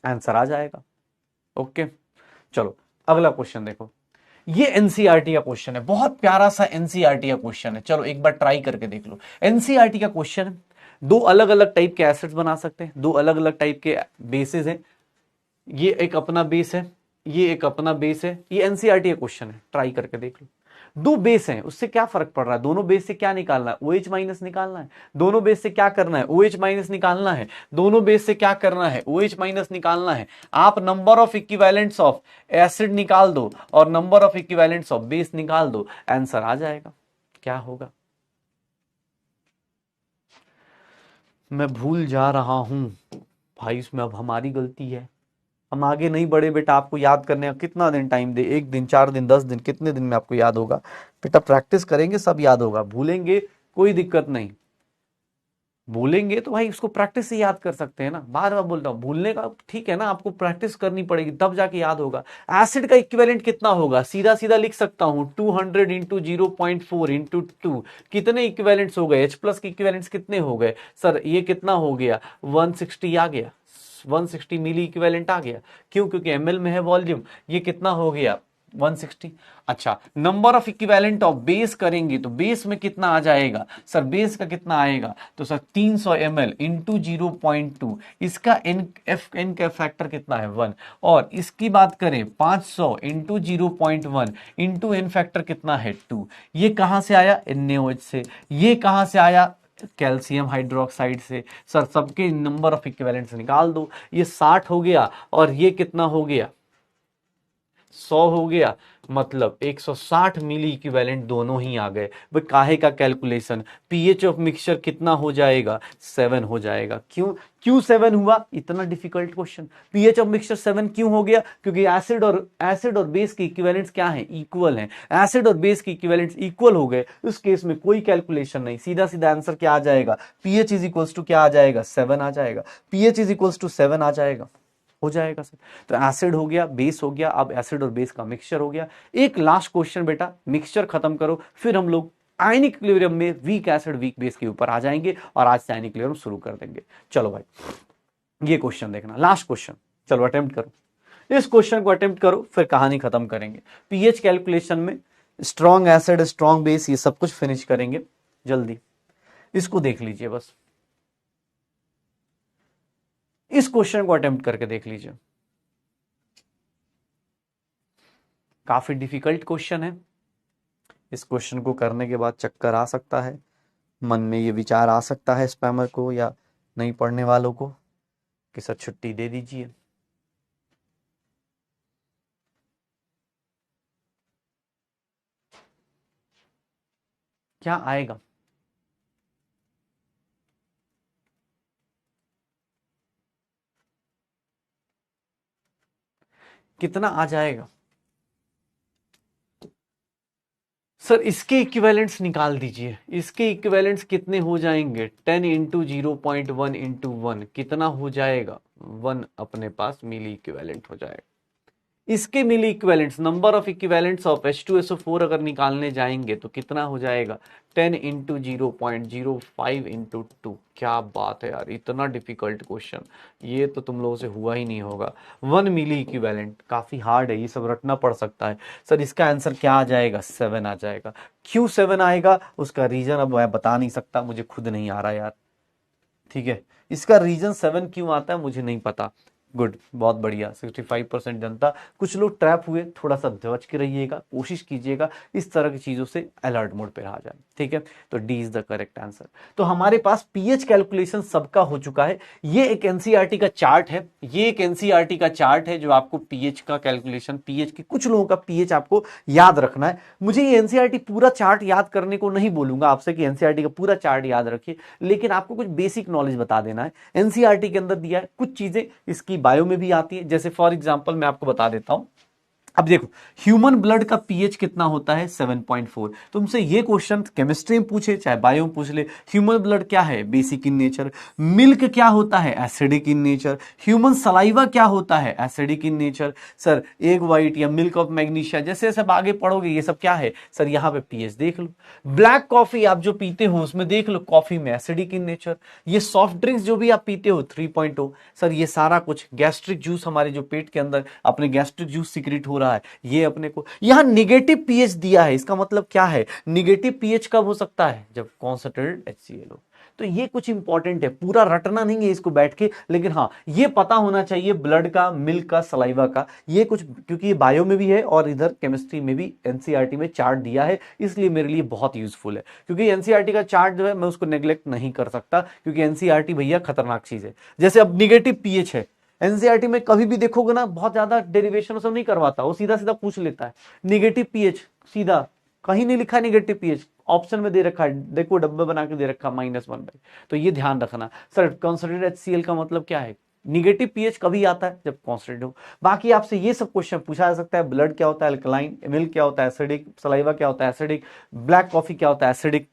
Speaker 1: आंसर आ जाएगा। ओके चलो अगला क्वेश्चन देखो, ये एनसीईआरटी का क्वेश्चन है, बहुत प्यारा सा एनसीईआरटी का क्वेश्चन है, चलो एक बार ट्राई करके देख लो। एनसीईआरटी का क्वेश्चन है, दो अलग अलग टाइप के एसिड्स बना सकते हैं, दो अलग अलग टाइप के बेसिस हैं, ये एक अपना बेस है, ये एक अपना बेस है, ये एनसीईआरटी का क्वेश्चन है, ट्राई करके देख लो। दो बेस हैं, उससे क्या फर्क पड़ रहा है, दोनों बेस से क्या निकालना है, OH माइनस निकालना है, दोनों बेस से क्या करना है, OH माइनस निकालना है, दोनों बेस से क्या करना है, OH माइनस निकालना है। आप number of equivalents of acid निकाल दो और number of equivalents of base निकाल दो, आंसर आ जाएगा। क्या होगा, मैं भूल जा रहा हूं भाई, इसमें अब हमारी गलती है, हम आगे नहीं बढ़े बेटा, आपको याद करने का कितना दिन टाइम दे, 1 दिन, 4 दिन, 10 दिन, कितने दिन में आपको याद होगा बेटा? प्रैक्टिस करेंगे सब याद होगा, भूलेंगे कोई दिक्कत नहीं, भूलेंगे तो भाई उसको प्रैक्टिस से याद कर सकते हैं ना। बार बार बोल रहा हूं भूलने का, ठीक है ना, आपको प्रैक्टिस करनी पड़ेगी तब जाके याद होगा। एसिड का इक्विवेलेंट कितना होगा? सीधा सीधा लिख सकता हूं 200 इंटू 0.4 इंटू 2। कितने इक्विवेलेंट्स हो गए? H प्लस के इक्विवेलेंट्स कितने हो गए सर? ये कितना हो गया? 160 आ गया, 160 मिली इक्विवेलेंट आ गया। क्यों? क्योंकि ml में है वॉल्यूम। ये कितना हो गया? 160। अच्छा, number of equivalent of base करेंगे तो बेस में कितना आ जाएगा सर? बेस का कितना आएगा? तो सर 300 ml इंटू 0.2, इसका एन का फैक्टर कितना है? 1। और इसकी बात करें 500 इंटू 0.1 इंटू एन फैक्टर कितना है? 2। ये कहां से आया? NaOH से। ये कहां से आया? कैल्शियम हाइड्रोक्साइड से। सर सबके नंबर ऑफ इक्विवेलेंट्स निकाल दो। ये 60 हो गया और ये कितना हो गया? 100 हो गया, मतलब 160 मिली इक्विवेलेंट दोनों ही आ गए। भाई काहे का कैलकुलेशन? पीएच ऑफ मिक्सचर कितना हो जाएगा? 7 हो जाएगा। क्यों? क्यों 7 हुआ? इतना difficult question. PH of mixture 7 क्यों हो गया? क्योंकि एसिड और बेस के इक्विवेलेंट्स क्या हैं? इक्वल हैं। एसिड और बेस के इक्विवेलेंट्स इक्वल हो गए, उस केस में कोई कैलकुलेशन नहीं, सीधा सीधा आंसर क्या आ जाएगा? पीएच इज इक्वल्स टू क्या आ जाएगा? 7 आ जाएगा। पीएच इज इक्वल्स टू 7 आ जाएगा, हो जाएगा सर। तो एसिड हो गया, बेस हो गया, अब एसिड और बेस का मिक्सचर हो गया। एक लास्ट क्वेश्चन बेटा, मिक्सचर खत्म करो, फिर हम लोग आयनिक इक्विलिब्रियम में वीक एसिड वीक बेस के ऊपर आ जाएंगे और आज से आयनिक इक्विलिब्रियम शुरू कर देंगे। चलो भाई, ये क्वेश्चन देखना, लास्ट क्वेश्चन। चलो अटेम्प्ट करो, इस क्वेश्चन को अटेम्प्ट करो, फिर कहानी खत्म करेंगे। पीएच कैलकुलेशन में स्ट्रॉन्ग एसिड, स्ट्रॉन्ग बेस, ये सब कुछ फिनिश करेंगे जल्दी। इसको देख लीजिए बस, इस क्वेश्चन को अटेम्प्ट करके देख लीजिए। काफी डिफिकल्ट क्वेश्चन है। इस क्वेश्चन को करने के बाद चक्कर आ सकता है, मन में ये विचार आ सकता है स्पैमर को या नहीं पढ़ने वालों को कि सर छुट्टी दे दीजिए। क्या आएगा? कितना आ जाएगा सर? इसके इक्विवेलेंट्स निकाल दीजिए। इसके इक्विवेलेंट्स कितने हो जाएंगे? 10 इंटू 0.1 इंटू 1 कितना हो जाएगा? 1 अपने पास मिली इक्विवेलेंट हो जाएगा। इसके milli equivalents, number of equivalents of H2SO4 अगर निकालने जाएंगे तो कितना हो जाएगा? 10 इंटू 0.05 इंटू 2। क्या बात है यार, इतना डिफिकल्ट क्वेश्चन ये तो तुम लोगों से हुआ ही नहीं होगा। 1 मिली इक्विवेलेंट काफी हार्ड है, ये सब रटना पड़ सकता है। सर इसका आंसर क्या आ जाएगा? 7 आ जाएगा। क्यों 7 आएगा? उसका रीजन अब मैं बता नहीं सकता, मुझे खुद नहीं आ रहा यार, ठीक है। इसका रीजन 7 क्यों आता है मुझे नहीं पता। गुड, बहुत बढ़िया, 65% जनता। कुछ लोग ट्रैप हुए, थोड़ा सा बच के रहिएगा, कोशिश कीजिएगा इस तरह की चीजों से अलर्ट मोड पे आ जाए, ठीक है। तो D is the correct answer. तो हमारे पास पीएच कैलकुलेशन सबका हो चुका है। ये एक एनसीईआरटी का चार्ट है, ये एक एनसीईआरटी का चार्ट है जो आपको पीएच का कैलकुलेशन, पीएच के कुछ लोगों का पीएच आपको याद रखना है। मुझे ये एनसीईआरटी पूरा चार्ट याद करने को नहीं बोलूंगा आपसे कि एनसीईआरटी का पूरा चार्ट याद रखिए, लेकिन आपको कुछ बेसिक नॉलेज बता देना है। एनसीईआरटी के अंदर दिया है, कुछ चीजें इसकी बायो में भी आती है। जैसे फॉर एग्जांपल मैं आपको बता देता हूं, अब देखो ह्यूमन ब्लड का पीएच कितना होता है? 7.4। तुमसे ये क्वेश्चन केमिस्ट्री में पूछे चाहे बायो में पूछ ले, ह्यूमन ब्लड क्या है? Basic in nature. मिल्क क्या होता है? Acidic in nature. Human saliva क्या होता है? Acidic in nature. Sir egg white या मिल्क ऑफ मैग्नीशिया, जैसे सब आगे पढ़ोगे ये सब क्या है? सर यहाँ पे पीएच देख लो। ब्लैक कॉफी आप जो पीते हो उसमें देख लो, कॉफी में एसिडिक इन नेचर। ये सॉफ्ट ड्रिंक्स जो भी आप पीते हो 3.0। सर ये सारा कुछ गैस्ट्रिक जूस, हमारे जो पेट के अंदर अपने गैस्ट्रिक जूस सीक्रेट हो रहा है, ये अपने को यहां निगेटिव पीएच दिया है। इसका मतलब क्या है? निगेटिव पीएच कब हो सकता है? जब कॉन्संट्रेटेड HCl हो। तो ये कुछ इंपॉर्टेंट है, पूरा रटना नहीं है इसको बैठ के, लेकिन हाँ ये पता होना चाहिए ब्लड का, मिल्क का, सलाइवा का, ये कुछ, क्योंकि ये बायो में भी है और इधर केमिस्ट्री में भी एनसीईआरटी में चार्ट दिया है, इसलिए मेरे लिए बहुत यूजफुल है। क्योंकि एनसीईआरटी का चार्ट जो है मैं उसको नेग्लेक्ट नहीं कर सकता, क्योंकि एनसीईआरटी भैया खतरनाक चीज है। जैसे अब निगेटिव पीएच है, एनसीईआरटी में कभी भी देखोगे ना बहुत ज्यादा डेरिवेशन सब नहीं करवाता, वो सीधा सीधा पूछ लेता है निगेटिव पीएच, सीधा कहीं नहीं लिखा निगेटिव पीएच, ऑप्शन में दे रखा है, देखो डब्बा बना के दे रखा -1/। तो ये ध्यान रखना। सर कंसंट्रेटेड HCl का मतलब क्या है? निगेटिव पीएच कभी आता है जब कांस्टेंट हो। बाकी आपसे ये सब क्वेश्चन पूछा जा सकता है, ब्लड क्या होता है अल्कलाइन, मिल्क क्या होता है एसिडिक, सलाइवा क्या होता है एसिडिक, ब्लैक कॉफी क्या होता है एसिडिक।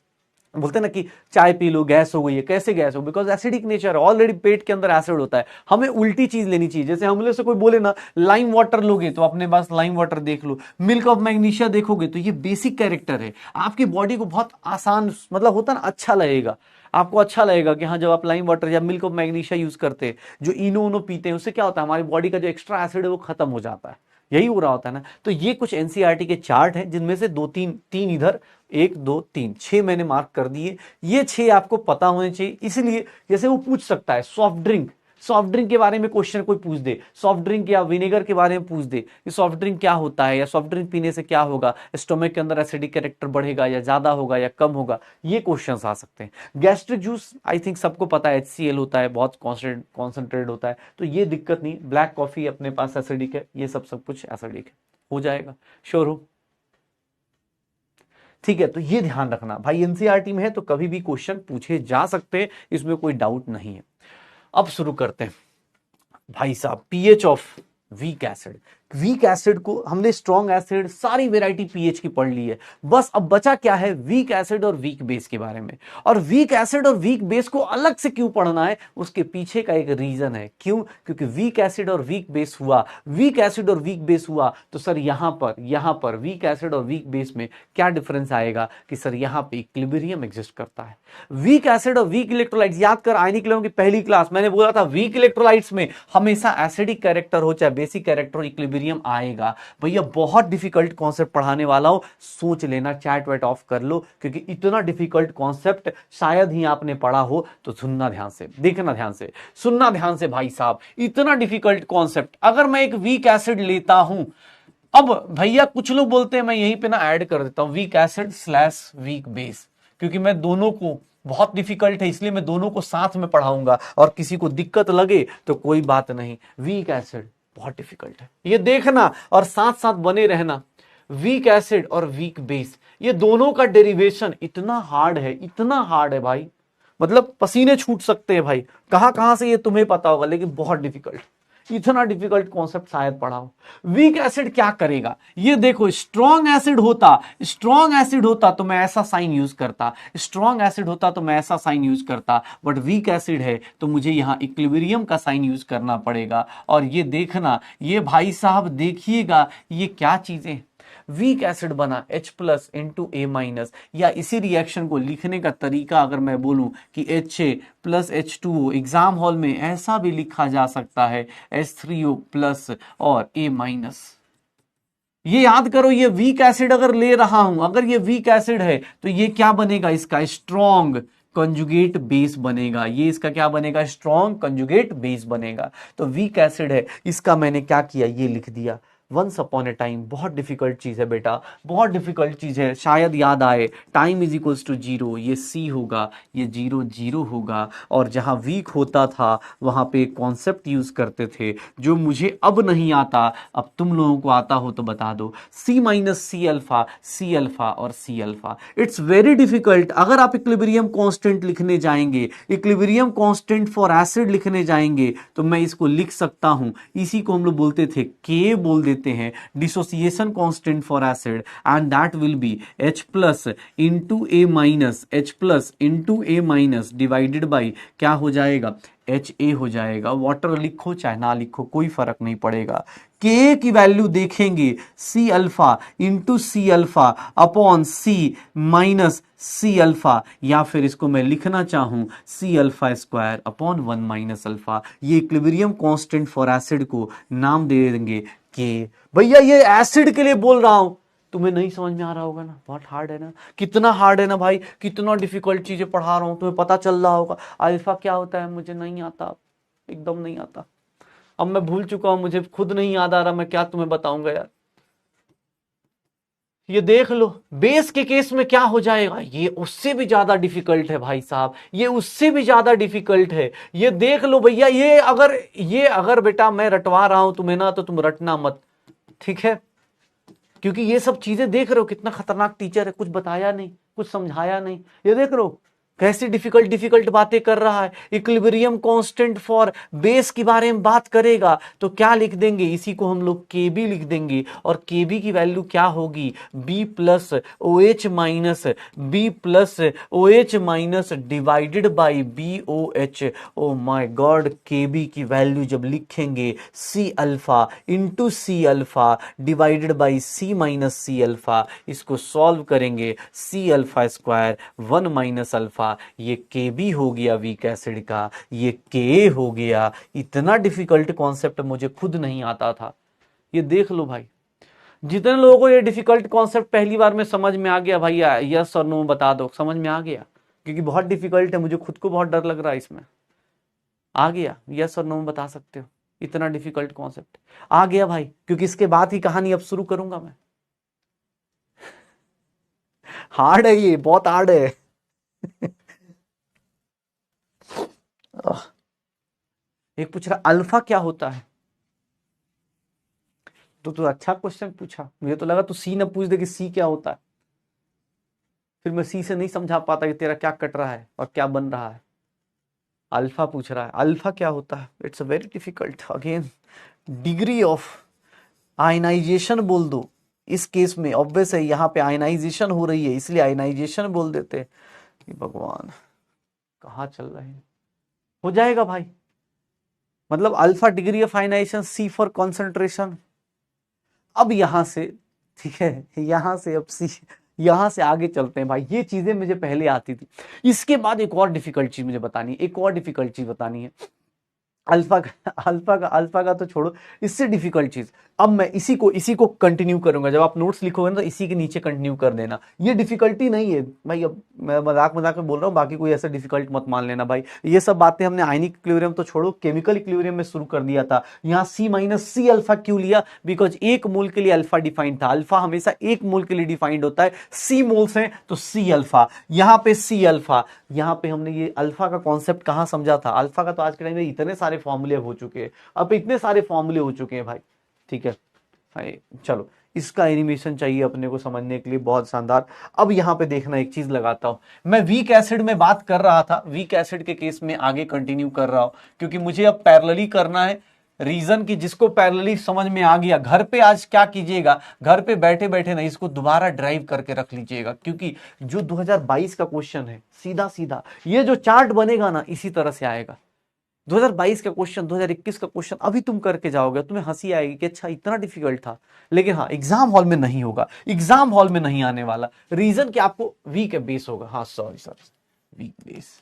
Speaker 1: बोलते हैं ना कि चाय पी लो गैस हो गई है, कैसे गैस हो, बिकॉज एसिडिक नेचर है, ऑलरेडी पेट के अंदर एसिड होता है। हमें उल्टी चीज लेनी चाहिए, जैसे हमले से कोई बोले ना लाइम वाटर लोगे तो अपने पास लाइम वाटर देख लो, मिल्क ऑफ मैग्नीशिया देखोगे तो ये बेसिक कैरेक्टर है, आपकी बॉडी को बहुत आसान मतलब होता ना अच्छा लगेगा, आपको अच्छा लगेगा कि हाँ जब आप लाइम वाटर या मिल्क ऑफ मैग्नीशिया यूज करते हैं, जो इनो उनो पीते हैं, उससे क्या होता है हमारी बॉडी का जो एक्स्ट्रा एसिड है वो खत्म हो जाता है, यही हो रहा होता है ना। तो ये कुछ एनसीईआरटी के चार्ट हैं जिनमें से दो तीन तीन इधर, एक दो तीन, 6 मैंने मार्क कर दिए, ये 6 आपको पता होने चाहिए। इसलिए जैसे वो पूछ सकता है सॉफ्ट ड्रिंक के बारे में क्वेश्चन कोई पूछ दे, सॉफ्ट ड्रिंक या विनेगर के बारे में पूछ दे कि सॉफ्ट ड्रिंक क्या होता है, या सॉफ्ट ड्रिंक पीने से क्या होगा, स्टोमक के अंदर एसिडिक कैरेक्टर बढ़ेगा या ज्यादा होगा या कम होगा, ये क्वेश्चंस आ सकते हैं। गैस्ट्रिक जूस आई थिंक सबको पता है HCl होता है, बहुत कॉन्सेंट्रेट होता है, तो ये दिक्कत नहीं। ब्लैक कॉफी अपने पास एसिडिक है, ये सब कुछ एसिडिक है, हो जाएगा, श्योर हो, ठीक है। तो ये ध्यान रखना भाई, एनसीईआरटी में है तो कभी भी क्वेश्चन पूछे जा सकते हैं, इसमें कोई डाउट नहीं है। अब शुरू करते हैं भाई साहब, pH of weak acid. Weak acid को हमने स्ट्रॉन्ग एसिड सारी वैरायटी पीएच की पढ़ ली है, बस अब बचा क्या है वीक एसिड और वीक बेस के बारे में। और वीक एसिड और वीक बेस को अलग से क्यों पढ़ना है, उसके पीछे का एक रीजन है, क्यों, क्योंकि वीक एसिड और वीक बेस हुआ, वीक एसिड और वीक बेस हुआ तो सर यहां पर वीक एसिड और वीक बेस में क्या डिफरेंस आएगा कि सर यहां पे इक्विलिब्रियम एग्जिस्ट करता है। वीक एसिड और वीक इलेक्ट्रोलाइट्स, याद कर आयनिक इलेक्ट्रॉन की पहली क्लास मैंने बोला था वीक इलेक्ट्रोलाइट्स में हमेशा एसिडिक कैरेक्टर हो चाहे बेसिक कैरेक्टर हो, इक्विलिब्रियम आएगा। भैया बहुत डिफिकल्ट कॉन्सेप्ट पढ़ाने वाला हूं, सोच लेना, चैट वैट ऑफ कर लो, क्योंकि इतना डिफिकल्ट कॉन्सेप्ट शायद ही आपने पढ़ा हो। तो सुनना ध्यान से, देखना ध्यान से, सुनना ध्यान से भाई साहब, इतना डिफिकल्ट कॉन्सेप्ट। अगर मैं एक वीक एसिड लेता हूं, अब भैया कुछ लोग बोलते हैं, मैं यहीं पे ना ऐड कर देता हूं weak acid slash weak base, क्योंकि मैं दोनों को बहुत डिफिकल्ट है इसलिए मैं दोनों को साथ में पढ़ाऊंगा, और किसी को दिक्कत लगे तो कोई बात नहीं। वीक एसिड बहुत डिफिकल्ट है, ये देखना और साथ साथ बने रहना। वीक एसिड और वीक बेस ये दोनों का डेरिवेशन इतना हार्ड है, इतना हार्ड है भाई, मतलब पसीने छूट सकते हैं भाई, कहां कहां से ये तुम्हें पता होगा, लेकिन बहुत डिफिकल्ट, इतना डिफिकल्ट कॉन्सेप्ट शायद पढ़ा हो। वीक एसिड क्या करेगा, ये देखो, स्ट्रॉन्ग एसिड होता तो मैं ऐसा साइन यूज करता, स्ट्रॉन्ग एसिड होता तो मैं ऐसा साइन यूज करता, बट वीक एसिड है तो मुझे यहां इक्विलिब्रियम का साइन यूज करना पड़ेगा। और ये देखना, ये भाई साहब देखिएगा ये क्या चीजें, वीक एसिड बना H प्लस इंटू ए माइनस, या इसी रिएक्शन को लिखने का तरीका अगर मैं बोलूं कि HA plus H2O, exam hall में ऐसा भी लिखा जा सकता है H3O प्लस और A माइनस। ये याद करो, ये वीक एसिड अगर ले रहा हूं, अगर ये वीक एसिड है तो ये क्या बनेगा, इसका स्ट्रॉन्ग कंजुगेट बेस बनेगा, ये इसका क्या बनेगा, स्ट्रॉन्ग कंजुगेट बेस बनेगा। तो वीक एसिड है, इसका मैंने क्या किया, ये लिख दिया वंस अपॉन ए टाइम। बहुत डिफिकल्ट चीज है बेटा, बहुत डिफिकल्ट चीज है, शायद याद आए, टाइम इज इक्वल्स टू 0, ये C होगा, ये 0 0 होगा, और जहां वीक होता था वहां पे कॉन्सेप्ट यूज करते थे जो मुझे अब नहीं आता, अब तुम लोगों को आता हो तो बता दो, C minus C alpha, C alpha और C alpha. It's very difficult. अगर आप इक्विलिब्रियम कांस्टेंट लिखने जाएंगे, इक्विलिब्रियम कांस्टेंट फॉर एसिड लिखने जाएंगे, तो मैं इसको लिख सकता हूं, इसी को हम लोग बोलते थे K बोल देते हैं, dissociation constant for acid, and that will be H plus into A minus, H plus into A minus divided by क्या हो जाएगा, HA हो जाएगा। वाटर लिखो चाहे ना लिखो कोई फर्क नहीं पड़ेगा। K की वैल्यू देखेंगे C alpha into C alpha upon C minus C alpha, या फिर इसको मैं लिखना चाहूं C alpha square upon 1 minus alpha. ये इक्विलिब्रियम कांस्टेंट फॉर एसिड को नाम दे देंगे K। भैया ये एसिड के लिए बोल रहा हूं, तुम्हें नहीं समझ में आ रहा होगा ना, बहुत हार्ड है ना, कितना हार्ड है ना भाई, कितना डिफिकल्ट चीजें पढ़ा रहा हूं, तुम्हें पता चल रहा होगा। अल्फा क्या होता है मुझे नहीं आता, एकदम नहीं आता, अब मैं भूल चुका हूं, मुझे खुद नहीं याद आ रहा, मैं क्या तुम्हें बताऊंगा यार। ये देख लो, बेस के केस में क्या हो जाएगा, ये उससे भी ज्यादा डिफिकल्ट है भाई साहब, ये उससे भी ज्यादा डिफिकल्ट है। ये देख लो भैया, ये अगर बेटा मैं रटवा रहा हूं तुम्हें ना, तो तुम रटना मत, ठीक है, क्योंकि ये सब चीजें देख रहे हो कितना खतरनाक टीचर है, कुछ बताया नहीं, कुछ समझाया नहीं। ये देख रहे हो कैसी डिफिकल्ट डिफिकल्ट बातें कर रहा है। इक्विलिब्रियम कांस्टेंट फॉर बेस के बारे में बात करेगा तो क्या लिख देंगे, इसी को हम लोग KB लिख देंगे, और KB की वैल्यू क्या होगी, B plus OH minus B plus OH minus divided by BOH। O my God, KB की वैल्यू जब लिखेंगे C alpha into C alpha divided by C minus C alpha, इसको सॉल्व करेंगे C alpha square 1 minus alpha, ये KB हो गया weak acid का, ये Ka हो गया। इतना डिफिकल्ट कॉन्सेप्ट मुझे खुद नहीं आता था। ये देख लो भाई, जितने लोगों को ये डिफिकल्ट कॉन्सेप्ट पहली बार में समझ में आ गया भाई, यस और नो बता दो, समझ में आ गया, क्योंकि बहुत डिफिकल्ट है, मुझे खुद को बहुत डर लग रहा है इसमें। आ गया, यस और नो बता सकते हो, इतना डिफिकल्ट कॉन्सेप्ट आ गया भाई, क्योंकि इसके बाद ही कहानी अब शुरू करूंगा मैं। हार्ड है, ये बहुत हार्ड है। एक पूछ रहा अल्फा क्या होता है, तो अच्छा क्वेश्चन पूछा, मुझे तो लगा तू सी न पूछ दे कि सी क्या होता है, फिर मैं सी से नहीं समझा पाता कि तेरा क्या कट रहा है और क्या बन रहा है। अल्फा पूछ रहा है, अल्फा क्या होता है, it's a very difficult, again degree of ionisation बोल दो। इस केस में ऑब्वियस है, यहाँ पे आयनाइजेशन हो रही है इसलिए आयनाइजेशन बोल देते हैं। भगवान कहाँ चल रहे हैं, हो जाएगा भाई, मतलब alpha degree of ionisation, C for concentration. अब यहां से ठीक है, यहां से अब सी, यहां से आगे चलते हैं भाई, ये चीजें मुझे पहले आती थी। इसके बाद एक और डिफिकल्ट चीज मुझे बतानी है, एक और डिफिकल्ट चीज बतानी है। अल्फा का तो छोड़ो, इससे डिफिकल्ट चीज, अब मैं इसी को कंटिन्यू करूंगा, जब आप नोट्स लिखोगे ना तो इसी के नीचे कंटिन्यू कर देना। ये डिफिकल्टी नहीं है भाई, अब मैं मजाक मजाक में बोल रहा हूँ, बाकी कोई ऐसा डिफिकल्ट मत मान लेना भाई। ये सब बातें हमने आयनिक इक्विलिब्रियम तो छोड़ो, केमिकल इक्विलिब्रियम में शुरू कर दिया था। यहाँ C माइनस C अल्फा क्यों लिया, बिकॉज एक मोल के लिए अल्फा डिफाइंड था, अल्फा हमेशा एक मोल के लिए डिफाइंड होता है, C मोल्स हैं तो C अल्फा, यहाँ पे C अल्फा। यहाँ पे हमने ये अल्फा का कॉन्सेप्ट कहाँ समझा था, अल्फा का तो आज के टाइम में इतने सारे फॉर्मूले हो चुके हैं, अब इतने सारे फॉर्मूले हो चुके हैं भाई, ठीक है भाई। चलो, इसका एनिमेशन चाहिए अपने को समझने के लिए, बहुत शानदार। अब यहां पे देखना, एक चीज लगाता हूं, मैं वीक एसिड में बात कर रहा था, वीक एसिड के केस में आगे कंटिन्यू कर रहा हूं, क्योंकि मुझे अब पैरेलली करना है। रीजन की जिसको पैरेलली समझ में आ गया, घर पे आज क्या कीजिएगा, घर पे बैठे बैठे ना इसको दोबारा ड्राइव करके रख लीजिएगा, क्योंकि जो 2022 का क्वेश्चन है, सीधा सीधा ये जो चार्ट बनेगा ना इसी तरह से आएगा। 2022 का क्वेश्चन, 2021 का क्वेश्चन अभी तुम करके जाओगे, तुम्हें हंसी आएगी कि अच्छा इतना डिफिकल्ट था, लेकिन हाँ एग्जाम हॉल में नहीं होगा, एग्जाम हॉल में नहीं आने वाला। रीजन कि आपको वीक बेस होगा, हाँ सॉरी वीक बेस।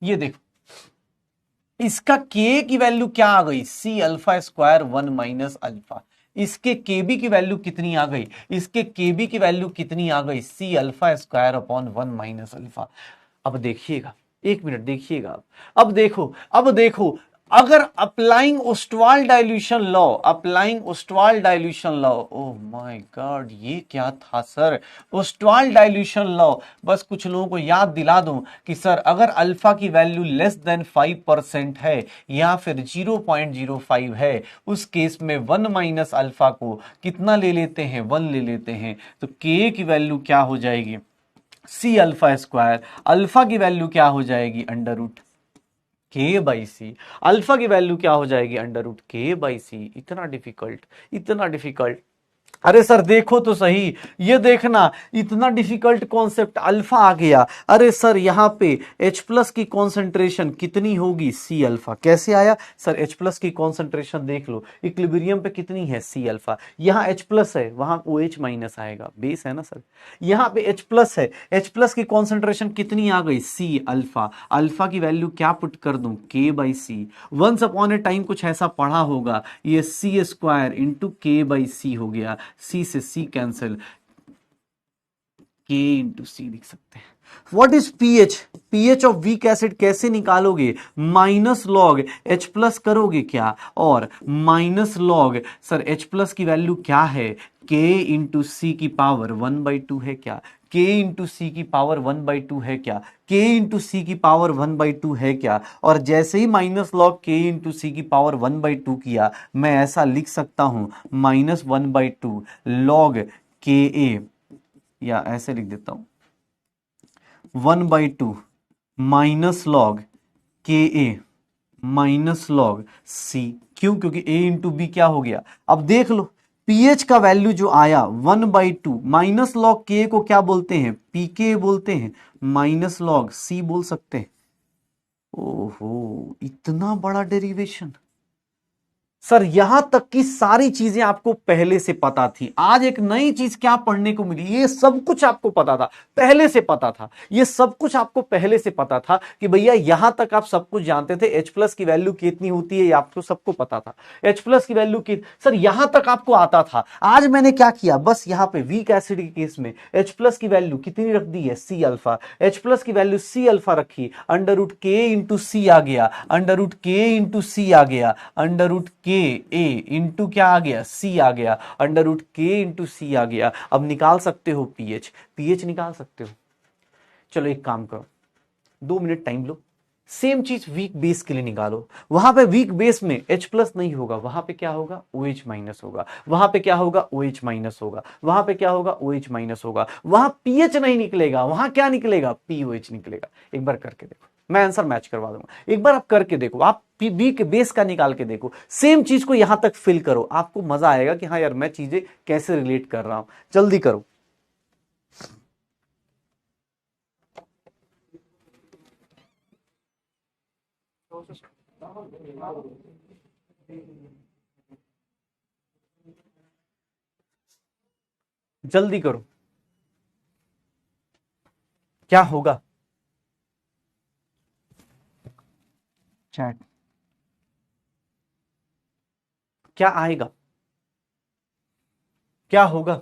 Speaker 1: ये देखो, इसका के की वैल्यू क्या आ गई, C alpha square 1 minus alpha. इसके KB की वैल्यू कितनी आ गई, इसके KB की वैल्यू कितनी आ गई, C alpha square upon 1 minus alpha. अब देखिएगा, एक मिनट देखिएगा, अब देखो, अगर applying Ostwald dilution law, applying Ostwald dilution law, oh my God ये क्या था सर, ओस्टवाल डाइल्यूशन लॉ। बस कुछ लोगों को याद दिला दूं कि सर अगर अल्फा की वैल्यू लेस देन 5% है या फिर 0.05 है, उस केस में 1 माइनस अल्फा को कितना ले लेते हैं, 1 ले लेते हैं, तो के की वैल्यू क्या हो जाएगी, C अल्फा स्क्वायर, अल्फा की वैल्यू क्या हो जाएगी, अंडर रूट के बाई सी, अल्फा की वैल्यू क्या हो जाएगी, अंडर रूट के बाई सी। इतना डिफिकल्ट, इतना डिफिकल्ट, अरे सर देखो तो सही, ये देखना इतना डिफिकल्ट कॉन्सेप्ट, अल्फा आ गया, अरे सर यहां पे H प्लस की कॉन्सेंट्रेशन कितनी होगी, C अल्फा। कैसे आया सर, H प्लस की कॉन्सेंट्रेशन देख लो, इक्विलिब्रियम पे कितनी है, C अल्फा, यहां H प्लस है वहां OH माइनस आएगा, बेस है ना सर, यहां पे H प्लस है, H प्लस की कॉन्सेंट्रेशन कितनी आ गई, C अल्फा, अल्फा की वैल्यू क्या पुट कर दूं, K by C. Once upon a time कुछ ऐसा पढ़ा होगा, ये C square into K by C हो गया, C से C cancel, K into C लिख सकते हैं। What is pH, pH of weak acid कैसे निकालोगे, माइनस लॉग H प्लस करोगे क्या, और minus log, sir H plus की वैल्यू क्या है, K इंटू सी की पावर 1/2 है क्या, K इंटू सी की पावर 1/2 है क्या, K इंटू सी की पावर 1/2 है क्या, और जैसे ही माइनस लॉग K इंटू सी की पावर 1/2 किया, मैं ऐसा लिख सकता हूं -1/2 लॉग KA, या ऐसे लिख देता हूं 1/2 माइनस लॉग के ए माइनस लॉग सी। क्यों? क्योंकि a इंटू बी क्या हो गया, अब देख लो pH का वैल्यू जो आया 1/2 माइनस लॉग के को क्या बोलते हैं, pK बोलते हैं, माइनस लॉग सी बोल सकते हैं। ओहो, इतना बड़ा डेरिवेशन। सर यहां तक की सारी चीजें आपको पहले से पता थी। आज एक नई चीज क्या पढ़ने को मिली, ये सब कुछ आपको पता था, पहले से पता था, ये सब कुछ आपको पहले से पता था कि भैया यहां तक आप सब कुछ जानते थे। H प्लस की वैल्यू कितनी होती है ये आपको सबको पता था। H प्लस की वैल्यू की सर यहां तक आपको आता था। आज मैंने क्या किया, बस यहां पे वीक एसिड के केस में H प्लस की वैल्यू कितनी रख दी है, सी अल्फा। H प्लस की वैल्यू सी अल्फा रखी, अंडर रूट के इंटू सी आ गया, अंडर रूट के इंटू सी आ गया, अंडर रूट के ए इंटू क्या आ गया, सी आ गया, अंडर रूट के इंटू सी आ गया। अब निकाल सकते हो पीएच, पीएच निकाल सकते हो। चलो एक काम करो, 2 मिनट टाइम लो, सेम चीज वीक बेस के लिए निकालो। वहां पे वीक बेस में H प्लस नहीं होगा, वहां पे क्या होगा, OH माइनस होगा, वहां पे क्या होगा, OH माइनस होगा, वहां पे क्या होगा, OH माइनस होगा। वहां पीएच नहीं निकलेगा, वहां क्या निकलेगा, POH निकलेगा। एक बार करके देखो, मैं आंसर मैच करवा दूंगा, एक बार आप करके देखो, आप बी के बेस का निकाल के देखो, सेम चीज को यहां तक फिल करो, आपको मजा आएगा कि हाँ यार मैं चीजें कैसे रिलेट कर रहा हूं। जल्दी करो। जल्दी करो, क्या होगा, चैट क्या आएगा, क्या होगा।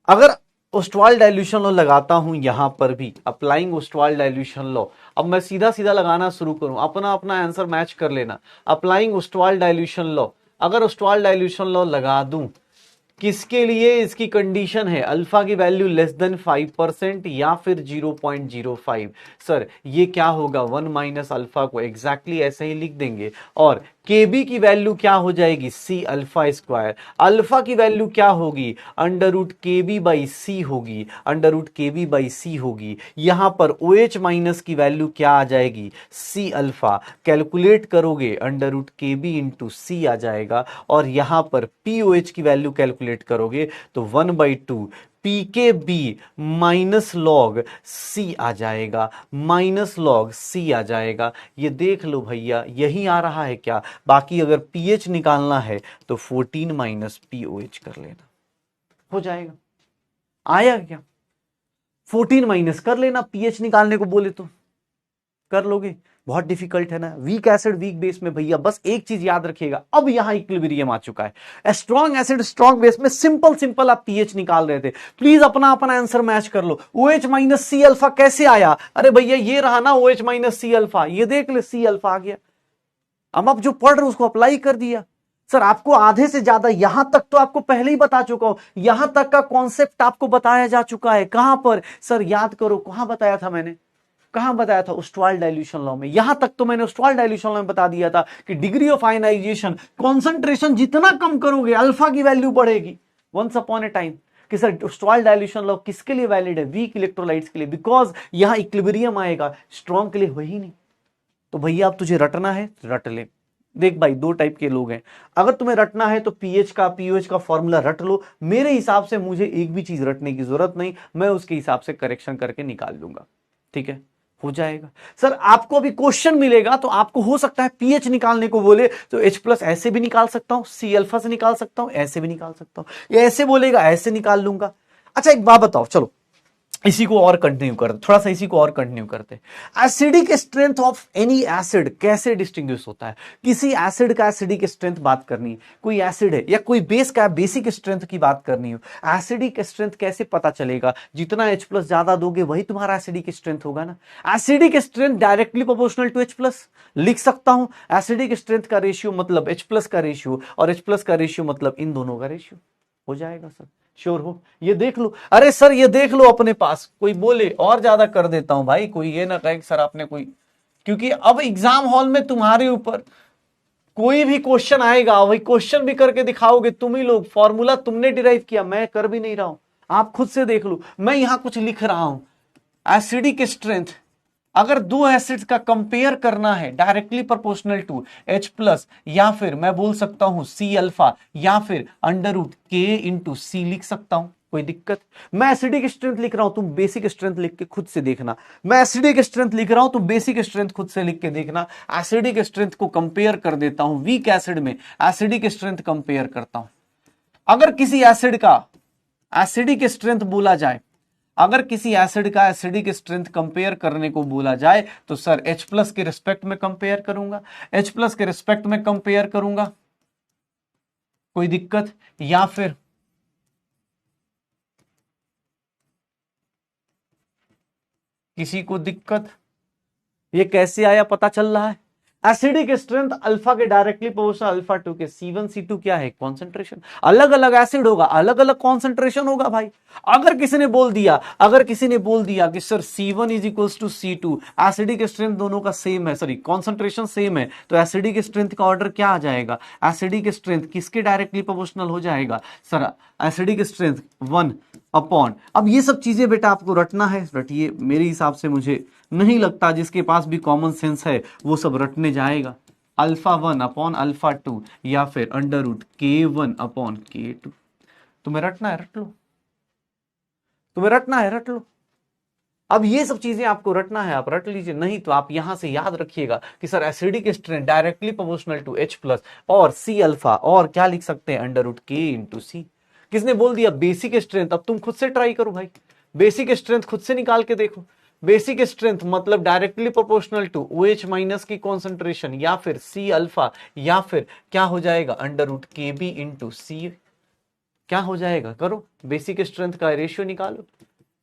Speaker 1: अगर ओस्टवाल डाइल्यूशन लॉ लगाता हूं यहां पर भी, अप्लाइंग ओस्टवाल डाइल्यूशन लॉ, अब मैं सीधा सीधा लगाना शुरू करूं, अपना अपना आंसर मैच कर लेना। अप्लाइंग ओस्टवाल डाइल्यूशन लॉ, अगर ओस्टवाल डाइल्यूशन लॉ लगा दूं, किसके लिए इसकी कंडीशन है, अल्फा की वैल्यू लेस देन 5% या फिर 0.05। सर ये क्या होगा, 1 माइनस अल्फा को एग्जैक्टली ऐसे ही लिख देंगे, और केबी की वैल्यू क्या हो जाएगी, सी अल्फा स्क्वायर। अल्फा की वैल्यू क्या होगी, अंडर रूट के बी बाई सी होगी, अंडर रूट के बी बाई सी होगी। यहां पर ओ एच माइनस की वैल्यू क्या आ जाएगी, सी अल्फा। कैलकुलेट करोगे अंडर रूट के बी इंटू सी आ जाएगा, और यहां पर पी ओ एच की वैल्यू कैलकुलेट करोगे तो 1/2 पी के बी माइनस लॉग सी आ जाएगा, माइनस लॉग सी आ जाएगा। ये देख लो भैया, यही आ रहा है क्या। बाकी अगर पीएच निकालना है तो 14 माइनस पीओएच कर लेना, हो जाएगा। आया क्या, 14 माइनस कर लेना, पीएच निकालने को बोले तो कर लोगे। बहुत डिफिकल्ट है ना, वीक एसिड वीक बेस में भैया बस एक चीज याद रखिएगा, अब यहां इक्विलिब्रियम आ चुका है। स्ट्रॉन्ग एसिड स्ट्रॉन्ग बेस में सिंपल सिंपल आप पीएच निकाल रहे थे, प्लीज अपना अपना आंसर मैच कर लो। OH माइनस सी अल्फा कैसे आया, अरे भैया ये रहा ना OH माइनस सी अल्फा, ये देख ले सी अल्फा आ गया। अब आप जो पढ़ रहे हो उसको अप्लाई कर दिया। सर आपको आधे से ज्यादा यहां तक तो आपको पहले ही बता चुका हूं, यहां तक का कॉन्सेप्ट आपको बताया जा चुका है। कहां पर सर, याद करो कहां बताया था मैंने, कहां बताया था, ओस्टवाल डाइल्यूशन लॉ में। यहां तक तो मैंने ओस्टवाल डाइल्यूशन लॉ में बता दिया था कि डिग्री ऑफ आयनाइजेशन, कॉन्सेंट्रेशन जितना कम करोगे अल्फा की वैल्यू बढ़ेगी। वंस अपॉन ए टाइम कि सर ओस्टवाल डाइल्यूशन लॉ किसके लिए वैलिड है, वीक इलेक्ट्रोलाइट्स के लिए, बिकॉज यहां इक्विलिब्रियम आएगा, स्ट्रॉन्ग के लिए हो ही नहीं। तो भैया अब तुझे रटना है रट ले। देख भाई, 2 टाइप के लोग हैं, अगर तुम्हें रटना है तो पीएच का पीओएच का फॉर्मूला रट लो। मेरे हिसाब से मुझे एक भी चीज रटने की जरूरत नहीं, मैं उसके हिसाब से करेक्शन करके निकाल लूंगा, ठीक है, हो जाएगा। सर आपको अभी क्वेश्चन मिलेगा तो आपको हो सकता है पीएच निकालने को बोले तो H प्लस ऐसे भी निकाल सकता हूं, सी अल्फा से निकाल सकता हूं, ऐसे भी निकाल सकता हूं, या ऐसे बोलेगा ऐसे निकाल लूंगा। अच्छा एक बात बताओ, चलो इसी को और कंटिन्यू करते, थोड़ा सा इसी को और कंटिन्यू करते। Acidic strength of any acid कैसे डिस्टिंग्विश होता है, किसी एसिड का एसिडिक स्ट्रेंथ बात करनी है, कोई एसिड है या कोई बेस का बेसिक स्ट्रेंथ की बात करनी हो, एसिडिक स्ट्रेंथ कैसे पता चलेगा, जितना H प्लस ज्यादा दोगे वही तुम्हारा एसिडिक स्ट्रेंथ होगा ना। Acidic strength directly proportional to H plus लिख सकता हूं, एसिडिक स्ट्रेंथ का रेशियो मतलब H प्लस का रेशियो, और H प्लस का रेशियो मतलब इन दोनों का रेशियो, हो जाएगा सर, श्योर हो। ये देख लो, अरे सर ये देख लो अपने पास, कोई बोले और ज्यादा कर देता हूं भाई, कोई ये ना कहे सर आपने कोई, क्योंकि अब एग्जाम हॉल में तुम्हारे ऊपर कोई भी क्वेश्चन आएगा, वही क्वेश्चन भी करके दिखाओगे तुम ही लोग, फॉर्मूला तुमने डिराइव किया, मैं कर भी नहीं रहा हूं, आप खुद से देख लो, मैं यहां कुछ लिख रहा हूं। एसिडिक स्ट्रेंथ, अगर दो एसिड्स का कंपेयर करना है directly proportional to H plus, या फिर मैं बोल सकता हूं C अल्फा, या फिर under root K into C लिख सकता हूं, कोई दिक्कत? मैं एसिडिक स्ट्रेंथ लिख रहा हूं, तुम बेसिक स्ट्रेंथ लिख के खुद से देखना। मैं एसिडिक स्ट्रेंथ लिख रहा हूं, तुम बेसिक स्ट्रेंथ खुद से लिख के देखना। एसिडिक स्ट्रेंथ को कंपेयर कर देता हूं, वीक एसिड में एसिडिक स्ट्रेंथ कंपेयर करता हूं। अगर किसी एसिड का एसिडिक स्ट्रेंथ बोला जाए, अगर किसी एसिड का एसिडिक स्ट्रेंथ कंपेयर करने को बोला जाए तो सर H प्लस के रिस्पेक्ट में कंपेयर करूंगा, H प्लस के रिस्पेक्ट में कंपेयर करूंगा, कोई दिक्कत? या फिर किसी को दिक्कत? ये कैसे आया पता चल रहा है? एसिडिक स्ट्रेंथ अल्फा के डायरेक्टली प्रोपोर्शनल अल्फा टू के। C1 C2 क्या है? कॉन्सेंट्रेशन। अलग अलग एसिड होगा, अलग अलग कॉन्सेंट्रेशन होगा भाई। अगर किसी ने बोल दिया कि sir C1 is equals to C2, acidic strength दोनों का सेम है, सॉरी कॉन्सेंट्रेशन सेम है, तो एसिडिक स्ट्रेंथ का ऑर्डर क्या आ जाएगा? एसिडिक स्ट्रेंथ किसके डायरेक्टली प्रोपोर्शनल हो जाएगा? सर एसिडिक स्ट्रेंथ 1 अपॉन, अब ये सब चीजें बेटा आपको रटना है, रटिए। मेरे हिसाब से मुझे नहीं लगता जिसके पास भी कॉमन सेंस है वो सब रटने जाएगा। अल्फा 1 अपॉन अल्फा 2, या फिर under root K1 upon K2। तुम्हें रटना है, रट लो। तुम्हें रटना है, रट लो। अब ये सब चीजें आपको रटना है, आप रट लीजिए। नहीं तो आप यहां से याद रखिएगा कि sir acidic strength directly proportional to H plus और C अल्फा, और क्या लिख सकते हैं? Under root K into C। किसने बोल दिया बेसिक स्ट्रेंथ? अब तुम खुद से ट्राई करो भाई, बेसिक स्ट्रेंथ खुद से निकाल के देखो। बेसिक स्ट्रेंथ मतलब directly proportional to OH minus की कॉन्सेंट्रेशन, या फिर C अल्फा, या फिर क्या हो जाएगा? Under root KB into C। क्या हो जाएगा? करो, बेसिक स्ट्रेंथ का रेशियो निकालो,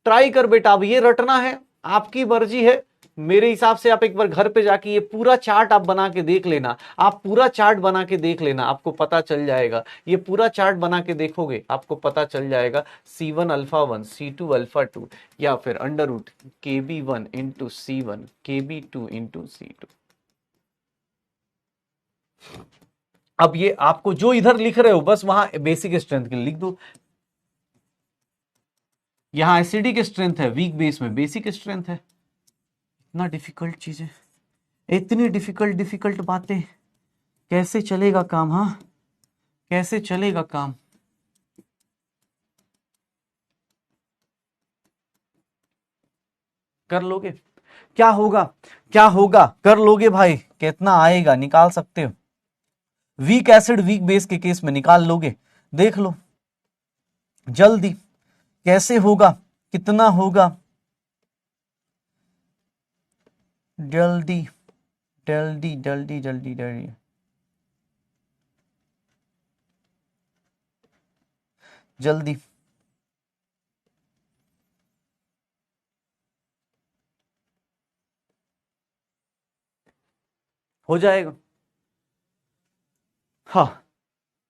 Speaker 1: ट्राई कर बेटा। अब ये रटना है, आपकी मर्जी है। मेरे हिसाब से आप एक बार घर पे जाके ये पूरा चार्ट आप बना के देख लेना, आप पूरा चार्ट बना के देख लेना, आपको पता चल जाएगा। ये पूरा चार्ट बना के देखोगे आपको पता चल जाएगा C1 अल्फा 1, C2 अल्फा 2, या फिर under root KB1 into C1, KB2 into C2। अब ये आपको जो इधर लिख रहे हो बस वहां बेसिक स्ट्रेंथ के लिए लिख दो। यहां एसिडिक स्ट्रेंथ है, वीक बेस में बेसिक स्ट्रेंथ है। इतना डिफिकल्ट चीजें, इतनी डिफिकल्ट बातें, कैसे चलेगा काम? हाँ, कैसे चलेगा काम? कर लोगे? क्या होगा, क्या होगा? कर लोगे भाई? कितना आएगा निकाल सकते हो? वीक एसिड वीक बेस के केस में निकाल लोगे? देख लो जल्दी कैसे होगा, कितना होगा? जल्दी जल्दी जल्दी जल्दी जल्दी। जल्दी हो जाएगा। हाँ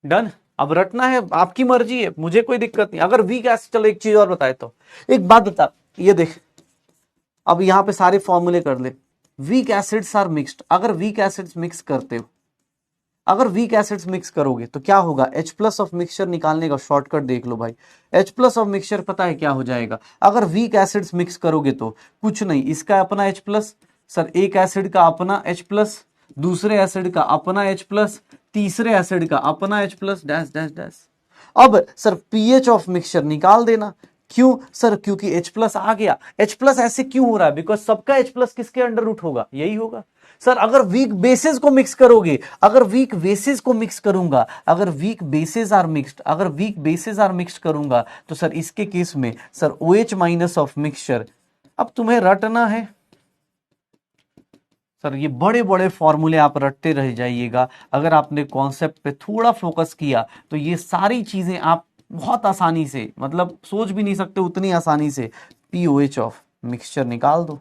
Speaker 1: डन। अब रटना है, आपकी मर्जी है, मुझे कोई दिक्कत नहीं। अगर वीक एसिड, चलो एक चीज और बताए तो, एक बात बता, ये देख अब यहां पे सारे फॉर्मूले कर ले। वीक एसिड्स आर मिक्स्ड, अगर वीक एसिड्स मिक्स करते हो, अगर वीक एसिड्स मिक्स करोगे तो क्या होगा? H प्लस ऑफ मिक्सचर निकालने का शॉर्टकट देख लो भाई। H प्लस ऑफ मिक्सचर पता है क्या हो जाएगा? अगर वीक एसिड्स मिक्स करोगे तो कुछ नहीं, इसका अपना H प्लस, सर एक एसिड का अपना H प्लस, दूसरे एसिड का अपना H प्लस, तीसरे एसिड का अपना H plus, dash dash dash. अब सर पीएच ऑफ मिक्सचर निकाल देना। क्यों सर? क्योंकि H प्लस आ गया। H प्लस ऐसे क्यों हो रहा है? बिकॉज सबका H प्लस किसके अंडर रूट होगा? यही होगा। सर अगर वीक बेसिस को मिक्स करोगे, अगर वीक बेसिस को मिक्स करूंगा, अगर वीक बेसिस आर मिक्स्ड, अगर वीक बेसिस आर मिक्स्ड करूंगा तो सर इसके केस में sir OH minus of mixture. अब तुम्हें रटना है सर, ये बड़े बड़े फॉर्मूले आप रटते रह जाइएगा। अगर आपने कॉन्सेप्ट पे थोड़ा फोकस किया तो ये सारी चीजें आप बहुत आसानी से, मतलब सोच भी नहीं सकते उतनी आसानी से, POH ऑफ मिक्सचर निकाल दो,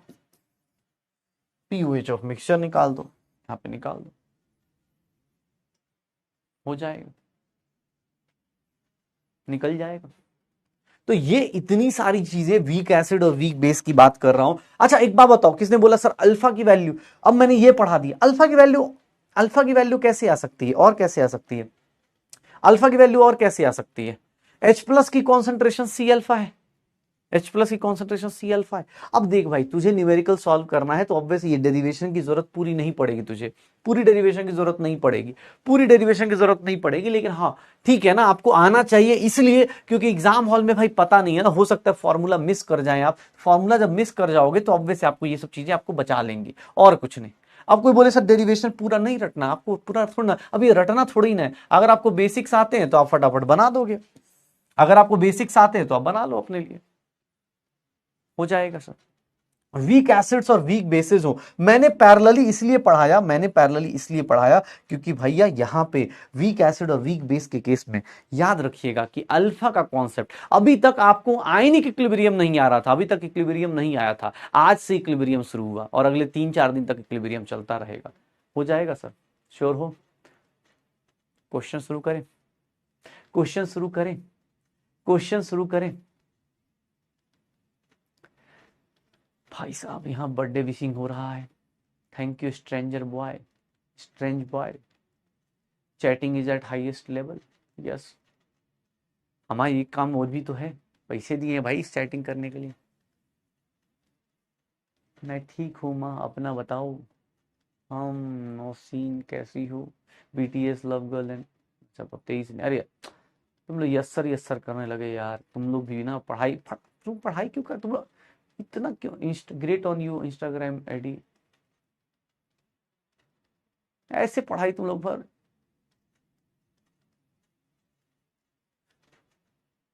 Speaker 1: POH ऑफ मिक्सचर निकाल दो, यहां पे निकाल दो, हो जाएगा, निकल जाएगा। तो ये इतनी सारी चीजें वीक एसिड और वीक बेस की बात कर रहा हूं। अच्छा एक बात बताओ, किसने बोला सर अल्फा की वैल्यू? अब मैंने ये पढ़ा दिया, अल्फा की वैल्यू कैसे आ सकती है, और कैसे आ सकती है? अल्फा की वैल्यू और कैसे आ सकती है? H प्लस की कॉन्सेंट्रेशन C अल्फा है, H प्लस की कॉन्सेंट्रेशन सी अल्फा है। अब देख भाई, तुझे न्यूमेरिकल सॉल्व करना है तो ऑब्वियसली ये डेरिवेशन की जरूरत पूरी नहीं पड़ेगी, तुझे पूरी डेरिवेशन की जरूरत नहीं पड़ेगी, पूरी डेरिवेशन की जरूरत नहीं पड़ेगी, लेकिन हाँ ठीक है ना, आपको आना चाहिए, इसलिए क्योंकि एग्जाम हॉल में भाई पता नहीं है ना, हो सकता है फॉर्मूला मिस कर जाए आप। फॉर्मूला जब मिस कर जाओगे तो ऑब्वियसली आपको ये सब चीजें आपको बचा लेंगी, और कुछ नहीं। अब कोई बोले सर डेरिवेशन पूरा नहीं रटना, आपको पूरा थोड़ा, अब ये रटना थोड़ी ना है। अगर आपको बेसिक्स आते हैं तो आप फटाफट बना दोगे, अगर आपको बेसिक्स आते हैं तो आप बना लो, अपने लिए हो जाएगा सर। वीक एसिड्स और वीक बेसिस हो, मैंने पैरेलली इसलिए पढ़ाया, क्योंकि भैया यहां पे वीक एसिड और वीक बेस के केस में याद रखिएगा कि अल्फा का कॉन्सेप्ट अभी तक आपको आयनिक इक्विलिब्रियम नहीं आ रहा था, अभी तक इक्विलिब्रियम नहीं आया था, आज से इक्विलिब्रियम शुरू हुआ और अगले 3-4 दिन तक इक्विलिब्रियम चलता रहेगा। हो जाएगा सर, श्योर हो? क्वेश्चन शुरू करें, क्वेश्चन शुरू करें, क्वेश्चन शुरू करें। भाई साहब यहाँ बर्थडे विशिंग हो रहा है, thank you stranger boy, strange boy, chatting is eight highest level. Yes, हमारा एक काम और भी तो है, पैसे दिए भाई इस चैटिंग करने के लिए। मैं ठीक हूँ माँ, अपना बताओ। हम नौसीन कैसी हो? बीटीएस लव गर्ल एंड सब 23। अरे तुम लोग यस सर करने लगे यार, तुम लोग भी ना पढ़ाई, तुम पढ़ाई क्यों कर, तुम लोग इतना क्यों? Great on you Instagram ID, ऐसे पढ़ाई तुम लोग पर,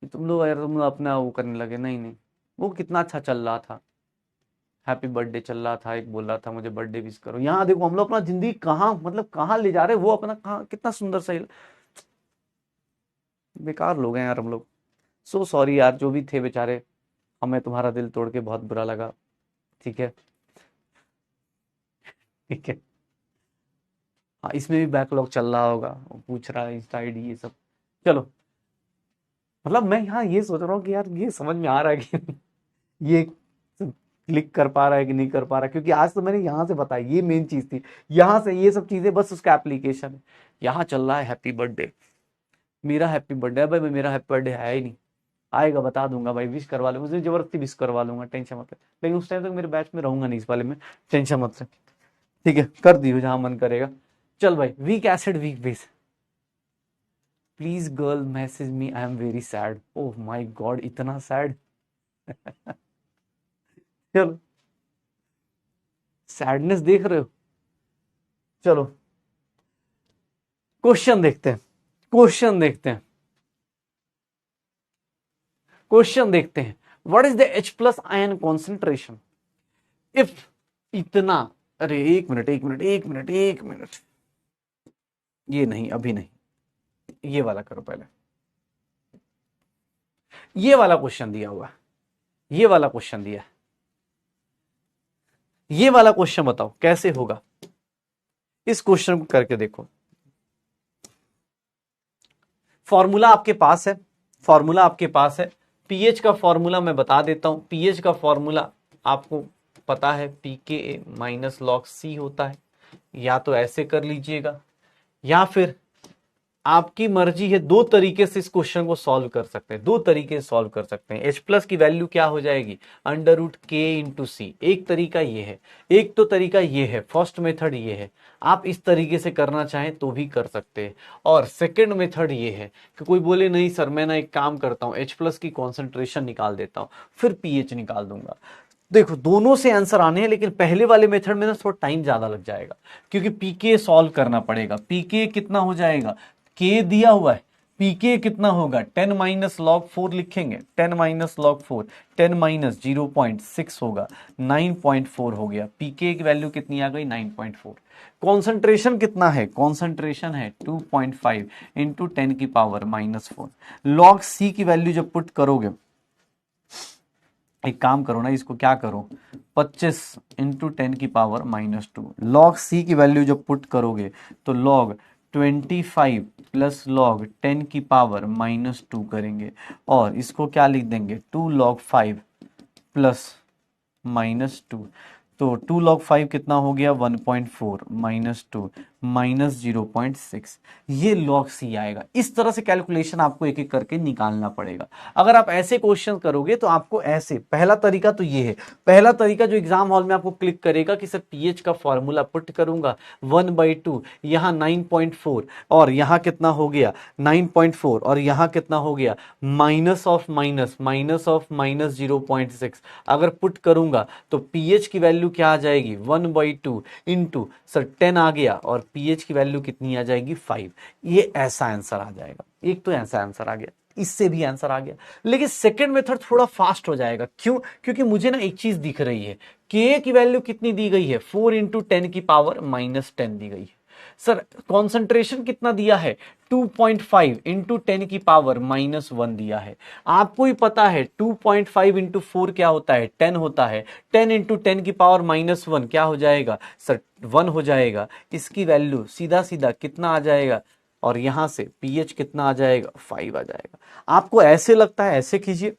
Speaker 1: तुम लोग यार, तुम लोग अपना वो करने लगे। नहीं नहीं, वो कितना अच्छा चल रहा था, हैप्पी बर्थडे चल रहा था, एक बोल रहा था मुझे बर्थडे विश करो। यहाँ देखो हम लोग अपना जिंदगी कहाँ, मतलब कहाँ ले जा रहे, वो अपना कहाँ, कितना सुंदर सा, बेकार लोग हैं यार हम लोग। सो सॉरी यार, जो भी थे बेचारे, हमें तुम्हारा दिल तोड़ के बहुत बुरा लगा। ठीक है, ठीक है। हाँ, इसमें भी बैकलॉग चल रहा होगा, वो पूछ रहा है इंस्टा आईडी ये सब। चलो, मतलब मैं यहाँ ये सोच रहा हूँ कि यार ये समझ में आ रहा है कि ये क्लिक कर पा रहा है कि नहीं कर पा रहा है, क्योंकि आज तो मैंने यहाँ से बताया, ये मेन चीज थी, यहाँ से ये सब चीजें बस उसका एप्लीकेशन है। यहाँ चल रहा है हैप्पी बर्थडे, मेरा हैप्पी बर्थडे है भाई, मेरा हैप्पी बर्थडे है ही नहीं, आएगा बता दूंगा भाई, विश करवा लूंगा, मुझे जबरदस्ती विश करवा लूंगा, टेंशन मत ले। लेकिन उस टाइम तक मेरे बैच में रहूंगा नहीं इस वाले में, टेंशन मत ले। ठीक है, कर दियो जहां मन करेगा। चल भाई, weak acid weak base, please girl message me, I am very sad. Oh my god, इतना सैड। चलो, सैडनेस देख रहे हो? चलो क्वेश्चन देखते हैं, क्वेश्चन देखते हैं, क्वेश्चन देखते हैं। What is the H plus ion concentration if इतना, अरे एक मिनट एक मिनट एक मिनट एक मिनट, ये नहीं, अभी नहीं, ये वाला करो पहले। ये वाला क्वेश्चन दिया हुआ, ये वाला क्वेश्चन दिया, ये वाला क्वेश्चन बताओ कैसे होगा, इस क्वेश्चन को करके देखो। फॉर्मूला आपके पास है, फॉर्मूला आपके पास है, पीएच का फॉर्मूला मैं बता देता हूं। पीएच का फॉर्मूला आपको पता है, pKa माइनस log C होता है। या तो ऐसे कर लीजिएगा, या फिर आपकी मर्जी है, दो तरीके से इस क्वेश्चन को सॉल्व कर सकते हैं, दो तरीके से सॉल्व कर सकते हैं। H प्लस की वैल्यू क्या हो जाएगी, अंडर रूट के इंटू सी। एक तरीका ये है, एक तो तरीका ये है, फर्स्ट मेथड ये है, आप इस तरीके से करना चाहें तो भी कर सकते हैं। और सेकंड मेथड ये है कि कोई बोले नहीं सर मैं ना एक काम करता हूँ, H प्लस की कॉन्सेंट्रेशन निकाल देता हूँ, फिर पीएच निकाल दूंगा। देखो दोनों से आंसर आने हैं, लेकिन पहले वाले मेथड में ना थोड़ा टाइम ज्यादा लग जाएगा, क्योंकि पीके सॉल्व करना पड़ेगा। पीके कितना हो जाएगा, के दिया हुआ है, पीके कितना होगा, 10 माइनस लॉग 4 लिखेंगे, 10 माइनस लॉग 4, 10 माइनस 0.6 होगा, 9.4 हो गया। पीके की वैल्यू कितनी आ गई, 9.4। कॉन्सेंट्रेशन कितना है, कॉन्सेंट्रेशन है 2.5 इंटू 10 की पावर -4। लॉग सी की वैल्यू जब पुट करोगे, एक काम करो ना, इसको क्या करो, 25 इंटू 10 की पावर -2। लॉग सी की वैल्यू जब पुट करोगे तो लॉग 25 प्लस लॉग 10 की पावर -2 करेंगे, और इसको क्या लिख देंगे, 2 log 5 प्लस -2। तो 2 log 5 कितना हो गया, 1.4 -2 -0.6, ये log c आएगा। इस तरह से कैलकुलेशन आपको एक एक करके निकालना पड़ेगा। अगर आप ऐसे क्वेश्चन करोगे तो आपको ऐसे, पहला तरीका तो ये है, पहला तरीका जो एग्जाम हॉल में आपको क्लिक करेगा कि सर पीएच का फॉर्मूला पुट करूंगा 1/2, यहाँ 9.4 और यहाँ कितना हो गया 9.4 और यहाँ कितना हो गया माइनस ऑफ -0.6, अगर पुट करूंगा तो पीएच की वैल्यू क्या आ जाएगी 1/2 इंटू सर 10 आ गया और पीएच की वैल्यू कितनी आ जाएगी 5। ये ऐसा आंसर आ जाएगा। एक तो ऐसा आंसर आ गया, इससे भी आंसर आ गया। लेकिन सेकंड मेथड थोड़ा फास्ट हो जाएगा। क्यों? क्योंकि मुझे ना एक चीज दिख रही है, के की वैल्यू कितनी दी गई है 4 इंटू 10 की पावर -10 दी गई है। सर कॉन्सेंट्रेशन कितना दिया है 2.5 इंटू 10 की पावर -1 दिया है। आपको ही पता है 2.5 इंटू 4 क्या होता है 10 होता है। 10 इंटू 10 की पावर -1 क्या हो जाएगा सर 1 हो जाएगा। इसकी वैल्यू सीधा सीधा कितना आ जाएगा और यहां से पीएच कितना आ जाएगा 5 आ जाएगा। आपको ऐसे लगता है ऐसे कीजिए,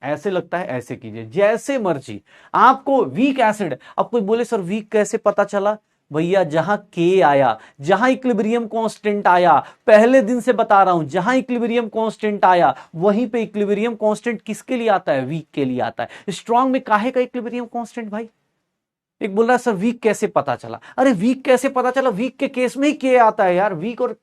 Speaker 1: ऐसे लगता है ऐसे कीजिए, जैसे मर्जी। आपको वीक एसिड, अब कोई बोले सर वीक कैसे पता चला, भैया जहां के आया, जहां इक्विलिब्रियम कांस्टेंट आया, पहले दिन से बता रहा हूं, जहां इक्विलिब्रियम कांस्टेंट आया वहीं पे इक्विलिब्रियम कांस्टेंट किसके लिए आता है वीक के लिए आता है। स्ट्रांग में काहे का इक्विलिब्रियम कांस्टेंट भाई। एक बोल रहा है सर वीक कैसे पता चला, अरे वीक कैसे पता चला, वीक के केस में ही के आता है यार। वीक और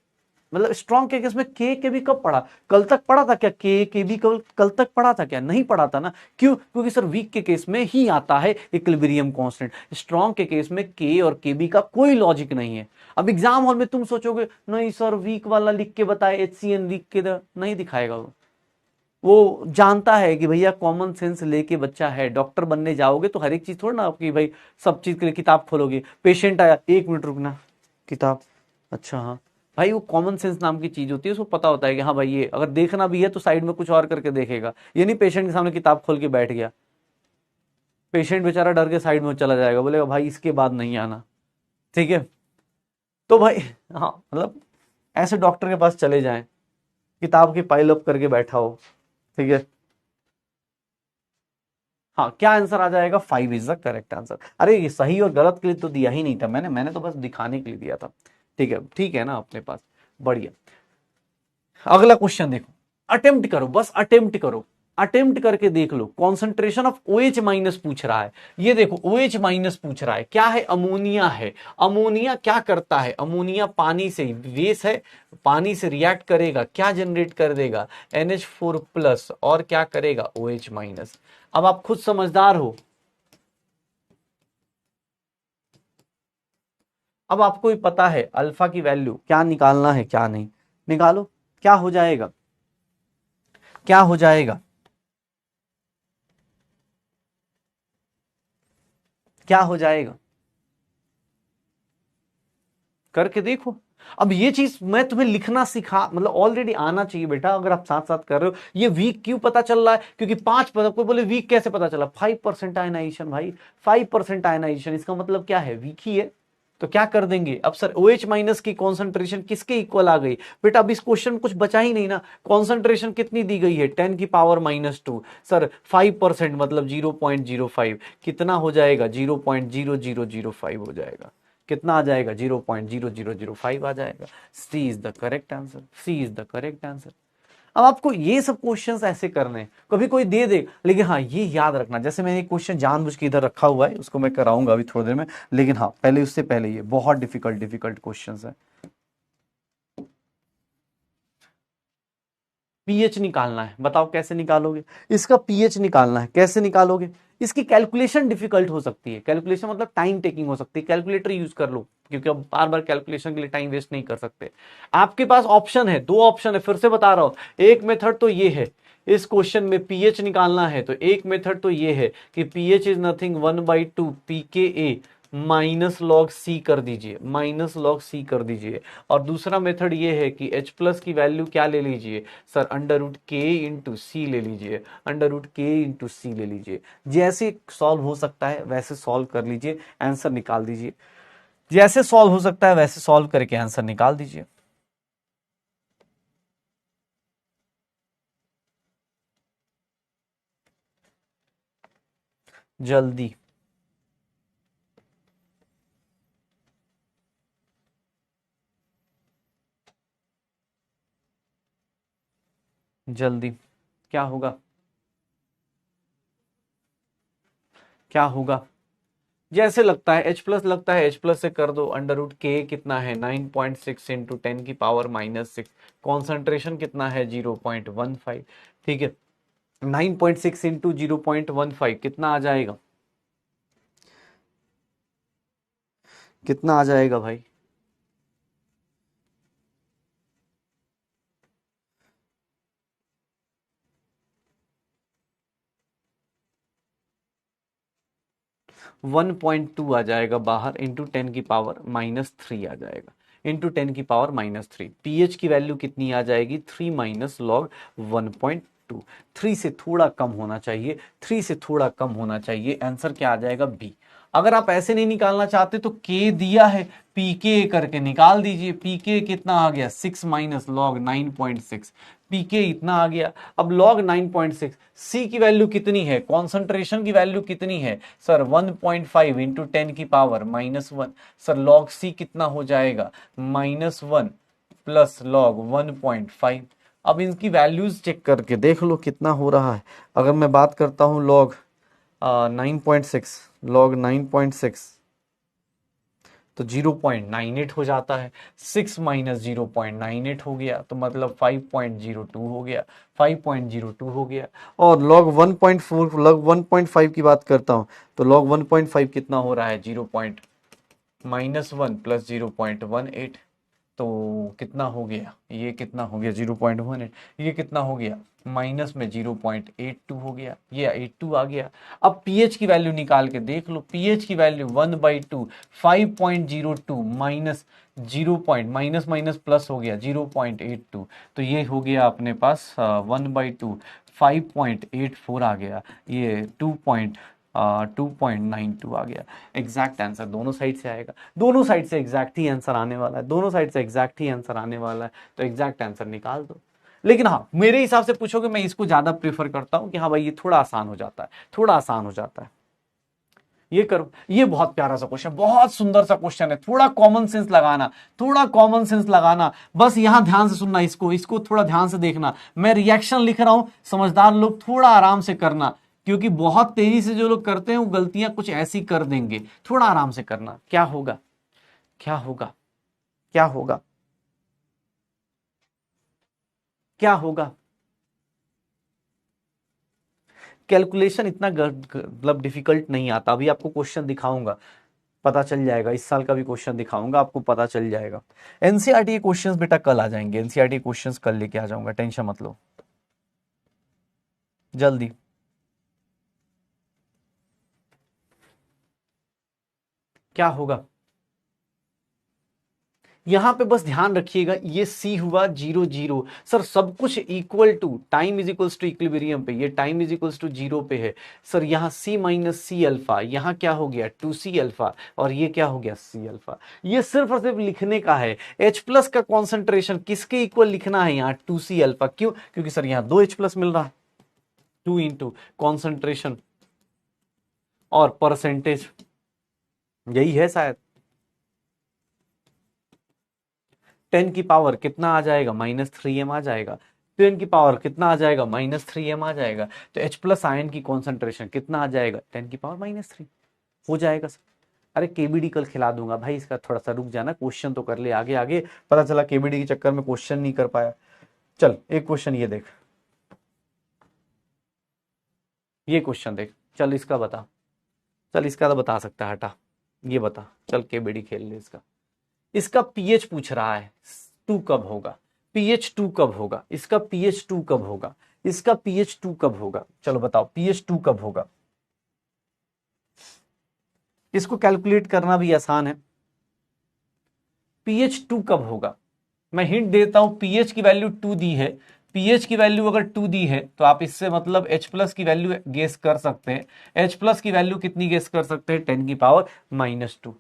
Speaker 1: मतलब स्ट्रॉन्ग के केस में के भी कब पढ़ा, कल तक पढ़ा था क्या, के भी कल तक पढ़ा था क्या, नहीं पढ़ा था ना। क्यों? क्योंकि सर वीक के केस में ही आता है इक्विलिब्रियम कांस्टेंट, स्ट्रॉन्ग के केस में के और के बी का कोई लॉजिक नहीं है। अब एग्जाम हॉल में तुम सोचोगे नहीं सर वीक वाला लिख के बताए, HCN लिख के नहीं दिखाएगा वो जानता है कि भैया कॉमन सेंस लेके बच्चा है, डॉक्टर बनने जाओगे तो हर एक चीज थोड़ा ना आपकी भाई सब चीज के लिए किताब खोलोगे। पेशेंट आया, 1 मिनट रुकना, किताब, अच्छा हाँ भाई, वो कॉमन सेंस नाम की चीज होती है, उसको पता होता है कि हाँ भाई ये अगर देखना भी है तो साइड में कुछ और करके देखेगा। ये नहीं पेशेंट के सामने किताब खोल के बैठ गया, पेशेंट बेचारा डर के साइड में चला जाएगा, बोलेगा भाई इसके बाद नहीं आना। ठीक है, तो भाई हाँ मतलब ऐसे डॉक्टर के पास चले जाएं, किताब की पाइल अप करके बैठा हो। ठीक है, हाँ क्या आंसर आ जाएगा 5 इज द करेक्ट आंसर। अरे ये सही और गलत के लिए तो दिया ही नहीं था मैंने, मैंने तो बस दिखाने के लिए दिया था। ठीक है, ठीक है ना अपने पास, बढ़िया। अगला क्वेश्चन देखो, अटेम्प्ट करो, बस अटेम्प्ट करो, अटेम्प्ट करके देख लो। कॉन्सेंट्रेशन ऑफ OH माइनस पूछ रहा है, ये देखो OH माइनस पूछ रहा है, क्या है अमोनिया है। अमोनिया क्या करता है, अमोनिया पानी से, बेस है, पानी से रिएक्ट करेगा, क्या जनरेट कर देगा NH4 प्लस और क्या करेगा OH माइनस। अब आप खुद समझदार हो, अब आपको भी पता है अल्फा की वैल्यू क्या निकालना है क्या नहीं, निकालो। क्या हो जाएगा, क्या हो जाएगा, क्या हो जाएगा, करके देखो। अब ये चीज मैं तुम्हें लिखना सिखा, मतलब ऑलरेडी आना चाहिए बेटा, अगर आप साथ साथ कर रहे हो। ये वीक क्यों पता चल रहा है, क्योंकि 5%, कोई बोले वीक कैसे पता चला, 5% आयनाइजेशन भाई, 5% आयनाइजेशन, इसका मतलब क्या है वीक ही है। तो क्या कर देंगे अब सर OH माइनस की कॉन्सेंट्रेशन किसके इक्वल आ गई बेटा, अब इस क्वेश्चन में कुछ बचा ही नहीं ना। कॉन्सेंट्रेशन कितनी दी गई है 10 की पावर -2, सर 5% मतलब 0.05, कितना हो जाएगा 0.0005 हो जाएगा, कितना आ जाएगा 0.0005 आ जाएगा। C is the correct answer, C is the correct answer. अब आपको ये सब क्वेश्चंस ऐसे करने हैं, कभी कोई दे दे, लेकिन हाँ ये याद रखना, जैसे मैंने एक क्वेश्चन जानबूझ के इधर रखा हुआ है, उसको मैं कराऊंगा अभी थोड़ी देर में, लेकिन हाँ पहले उससे पहले ये बहुत डिफिकल्ट डिफिकल्ट क्वेश्चंस है। पीएच निकालना है, बताओ कैसे निकालोगे, इसका पीएच निकालना है, कैसे निकालोगे। इसकी कैलकुलेशन डिफिकल्ट हो सकती है, कैलकुलेशन मतलब टाइम टेकिंग हो सकती है, कैलकुलेटर यूज कर लो, क्योंकि अब बार बार कैलकुलेशन के लिए टाइम वेस्ट नहीं कर सकते। आपके पास ऑप्शन है, 2 ऑप्शन है, फिर से बता रहा हूं। एक मेथड तो ये है, इस क्वेश्चन में पीएच निकालना है तो एक मेथड तो ये है कि pH is nothing 1/2 pKa minus log C कर दीजिए, माइनस लॉग सी कर दीजिए। और दूसरा मेथड ये है कि H प्लस की वैल्यू क्या ले लीजिए सर, √K इंटू सी ले लीजिए, √K इंटू सी ले लीजिए। जैसे सॉल्व हो सकता है वैसे सॉल्व कर लीजिए, आंसर निकाल दीजिए, जैसे सॉल्व हो सकता है वैसे सॉल्व करके आंसर निकाल दीजिए। जल्दी जल्दी क्या होगा, क्या होगा? जैसे लगता है H प्लस लगता है, H प्लस से कर दो। अंडर रूट के कितना है 9.6 इंटू 10⁻⁻6। कॉन्सेंट्रेशन कितना है 0.15। ठीक है, 9.6 इंटू 0.15 कितना आ जाएगा, कितना आ जाएगा भाई? (1.2 आ जाएगा बाहर, इंटू 10⁻³ आ जाएगा, इंटू 10⁻³ पीएच की वैल्यू कितनी आ जाएगी 3 माइनस लॉग 1.2। 3 से थोड़ा कम होना चाहिए, 3 से थोड़ा कम होना चाहिए। आंसर क्या आ जाएगा बी। अगर आप ऐसे नहीं निकालना चाहते तो के दिया है, पीके करके निकाल दीजिए। पीके कितना आ गया 6 माइनस लॉग 9.6, पीके इतना आ गया। अब लॉग 9.6, सी की वैल्यू कितनी है, कॉन्सेंट्रेशन की वैल्यू कितनी है sir 1.5 into 10⁻⁻1। Sir log c कितना हो जाएगा -1 प्लस लॉग 1.5। अब इनकी वैल्यूज चेक करके देख लो कितना हो रहा है। अगर मैं बात करता हूं लॉग 9.6, लॉग 9.6 तो 0.98 हो जाता है। 6 माइनस 0.98 हो गया, तो मतलब 5.02 हो गया, 5.02 हो गया। और log 1.4, log 1.5 की बात करता हूं तो log 1.5 कितना हो रहा है 0.1 प्लस 0.18। तो कितना हो गया, ये कितना हो गया 0.18, ये कितना हो गया माइनस में 0.82 हो गया, ये 82 आ गया। अब पीएच की वैल्यू निकाल के देख लो, पीएच की value 1/2 5.02 minus 0 point minus minus plus हो गया 0.82। तो ये हो गया अपने पास 1/2 5.84 आ गया, ये 2.92 आ गया। एग्जैक्ट आंसर दोनों साइड से आएगा, दोनों साइड से एग्जैक्ट ही आंसर आने वाला है, दोनों साइड से एग्जैक्ट ही आंसर आने वाला है। तो एग्जैक्ट आंसर निकाल दो। लेकिन हाँ, मेरे हिसाब से पूछोगे, मैं इसको ज्यादा प्रेफर करता हूं कि हाँ भाई ये थोड़ा आसान हो जाता है, थोड़ा आसान हो जाता है। ये करो, ये बहुत प्यारा सा क्वेश्चन, बहुत सुंदर सा क्वेश्चन है। थोड़ा कॉमन सेंस लगाना, थोड़ा कॉमन सेंस लगाना, बस यहां ध्यान से सुनना, इसको इसको थोड़ा ध्यान से देखना। मैं रिएक्शन लिख रहा हूं, समझदार लोग थोड़ा आराम से करना, क्योंकि बहुत तेजी से जो लोग करते हैं वो गलतियां कुछ ऐसी कर देंगे। थोड़ा आराम से करना। क्या होगा, क्या होगा, क्या होगा, क्या होगा? कैलकुलेशन इतना मतलब डिफिकल्ट नहीं आता। अभी आपको क्वेश्चन दिखाऊंगा, पता चल जाएगा। इस साल का भी क्वेश्चन दिखाऊंगा, आपको पता चल जाएगा। एनसीईआरटी के क्वेश्चंस बेटा कल आ जाएंगे, एनसीईआरटी के क्वेश्चंस कल लेके आ जाऊंगा, टेंशन मत लो। जल्दी क्या होगा, यहां पे बस ध्यान रखिएगा, ये सी हुआ 0 0। सर सब कुछ equal to, time is equals to equilibrium पे, ये टाइम इज इक्वल्स टू 0 पे है। सर यहाँ सी माइनस सी अल्फा, यहाँ क्या हो गया 2c अल्फा, और ये क्या हो गया c अल्फा। ये सिर्फ और सिर्फ लिखने का है। H प्लस का कॉन्सेंट्रेशन किसके इक्वल लिखना है यहाँ 2c अल्फा। क्यों? क्योंकि सर यहाँ 2 H प्लस मिल रहा है, 2 इंटू कॉन्सेंट्रेशन और परसेंटेज, यही है शायद। 10 की पावर कितना आ जाएगा -3m आ जाएगा। 10 की पावर कितना आ जाएगा -3m आ जाएगा। तो H प्लस आयन की कॉन्सेंट्रेशन कितना आ जाएगा 10 की पावर -3 हो जाएगा सर। अरे केबीडी कल खिला दूंगा भाई, इसका थोड़ा सा रुक जाना, क्वेश्चन तो कर ले आगे आगे। पता चला केबीडी के चक्कर में क्वेश्चन नहीं कर पाया। चल एक क्वेश्चन ये देख, ये क्वेश्चन देख, चल इसका बता, चल इसका तो बता सकता है, हटा ये बता, चल केबीडी खेल ले इसका। इसका पीएच पूछ रहा है 2 कब होगा, पीएच 2 कब होगा, इसका पीएच 2 कब होगा, इसका पीएच 2 कब होगा। चलो बताओ पीएच 2 कब होगा। इसको कैलकुलेट करना भी आसान है। पीएच 2 कब होगा, मैं हिंट देता हूं, पीएच की वैल्यू 2 दी है। पीएच की वैल्यू अगर 2 दी है तो आप इससे मतलब H प्लस की वैल्यू गेस कर सकते हैं। H प्लस की वैल्यू कितनी गेस कर सकते हैं 10 की पावर -2।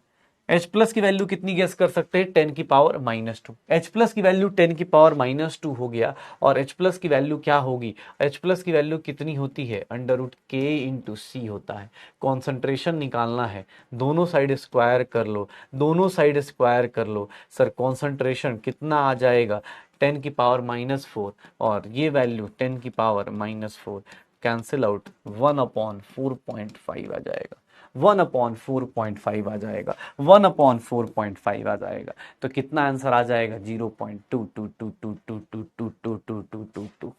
Speaker 1: H प्लस की वैल्यू कितनी गेस कर सकते हैं 10 की पावर -2। H प्लस की वैल्यू 10 की पावर -2 हो गया। और H प्लस की वैल्यू क्या होगी, H प्लस की वैल्यू कितनी होती है √k इंटू सी होता है। कॉन्सेंट्रेशन निकालना है, दोनों साइड स्क्वायर कर लो, दोनों साइड स्क्वायर कर लो। सर कॉन्सेंट्रेशन कितना आ जाएगा 10 की पावर -4 और ये वैल्यू 10 की पावर -4 कैंसिल आउट, 1/4.5 आ जाएगा, 1/4.5 आ जाएगा, 1/4.5 आ जाएगा। तो कितना आंसर आ जाएगा? 0.2222222222222।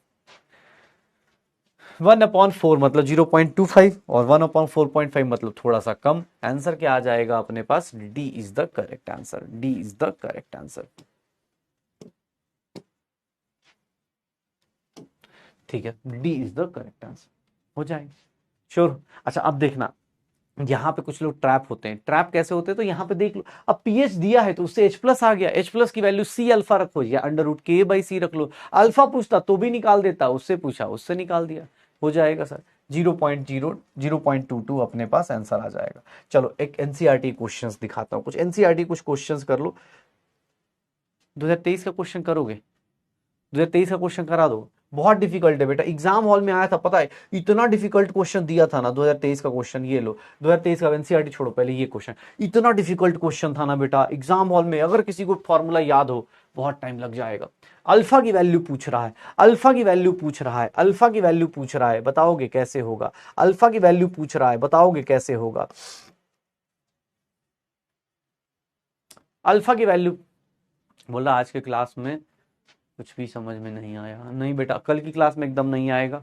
Speaker 1: 1/4 मतलब 0.25 और 1/4.5 मतलब थोड़ा सा कम। आंसर क्या आ जाएगा अपने पास? D is the correct answer, D is the correct answer. ठीक है, D is the correct answer हो जाएगा, श्योर। अच्छा अब देखना, यहाँ पे कुछ लोग ट्रैप होते हैं। ट्रैप कैसे होते हैं? तो यहाँ पे देख लो, अब पीएच दिया है तो उससे H+ आ गया, H+ की वैल्यू C अल्फा रखो या √K/C रख लो। अल्फा पूछता तो भी निकाल देता, उससे पूछा उससे निकाल दिया, हो जाएगा सर। 0.22 अपने पास आंसर आ जाएगा। चलो एक एनसीईआरटी क्वेश्चंस दिखाता हूं, कुछ एनसीईआरटी कुछ क्वेश्चंस कर लो। 2023 का क्वेश्चन करोगे? 2023 का क्वेश्चन करा दो, बहुत डिफिकल्ट है बेटा, एग्जाम हॉल में आया था, पता है इतना डिफिकल्ट क्वेश्चन दिया था ना 2023 का क्वेश्चन। ये लो 2023 का एनसीईआरटी छोड़ो, पहले ये क्वेश्चन इतना डिफिकल्ट क्वेश्चन था ना बेटा एग्जाम हॉल में। अगर किसी को फॉर्मूला याद हो बहुत टाइम लग जाएगा। अल्फा की वैल्यू पूछ रहा है, अल्फा की वैल्यू पूछ रहा है, अल्फा की वैल्यू पूछ रहा है, बताओगे कैसे होगा? अल्फा की वैल्यू पूछ रहा है, बताओगे कैसे होगा? अल्फा की वैल्यू बोला आज के क्लास में कुछ भी समझ में नहीं आया। नहीं बेटा, कल की क्लास में एकदम नहीं आएगा,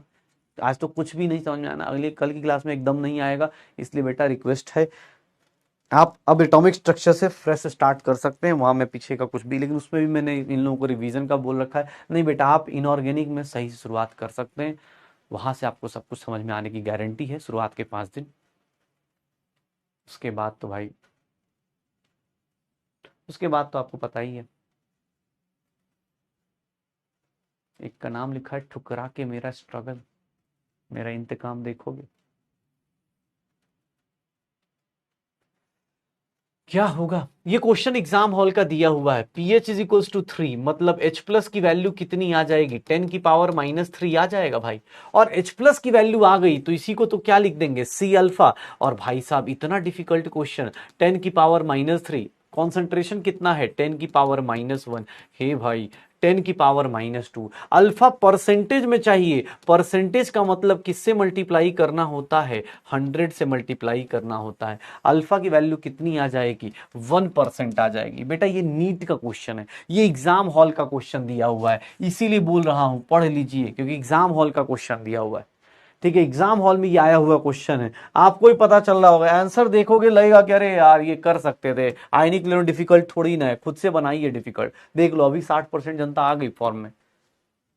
Speaker 1: आज तो कुछ भी नहीं समझ में आना, अगले कल की क्लास में एकदम नहीं आएगा। इसलिए बेटा रिक्वेस्ट है, आप अब एटॉमिक स्ट्रक्चर से फ्रेश स्टार्ट कर सकते हैं, वहां में पीछे का कुछ भी, लेकिन उसमें भी मैंने इन लोगों को रिवीजन का बोल रखा है। नहीं बेटा, आप इनऑर्गेनिक में सही से शुरुआत कर सकते हैं, वहां से आपको सब कुछ समझ में आने की गारंटी है शुरुआत के 5 दिन। उसके बाद तो भाई, उसके बाद तो आपको पता ही है। एक का नाम लिखा है ठुकरा के मेरा स्ट्रगल, मेरा इंतकाम देखोगे। क्या होगा? ये क्वेश्चन एग्जाम हॉल का दिया हुआ है। पीएच इज इक्वल्स टू 3 मतलब H+ की वैल्यू कितनी आ जाएगी? 10 की पावर -3 आ जाएगा भाई। और H+ की वैल्यू आ गई तो इसी को तो क्या लिख देंगे? C alpha. और भाई साहब इतना डिफिकल्ट क्वेश्चन, 10 की पावर -3, कॉन्सेंट्रेशन कितना है? 10 की पावर -1। हे भाई 10 की पावर -2, अल्फा परसेंटेज में चाहिए। परसेंटेज का मतलब किससे मल्टीप्लाई करना होता है? 100 से मल्टीप्लाई करना होता है। अल्फा की वैल्यू कितनी आ जाएगी? 1% आ जाएगी। बेटा ये नीट का क्वेश्चन है, ये एग्जाम हॉल का क्वेश्चन दिया हुआ है, इसीलिए बोल रहा हूं पढ़ लीजिए, क्योंकि एग्जाम हॉल का क्वेश्चन दिया हुआ है। ठीक है, एग्जाम हॉल में ये आया हुआ क्वेश्चन है, आपको ही पता चल रहा होगा। आंसर देखोगे लगेगा कि अरे यार ये कर सकते थे, आयनिक इलेक्ट्रॉन डिफिकल्ट थोड़ी ना है, खुद से बनाइए डिफिकल्ट। देख लो अभी 60% जनता आ गई फॉर्म में,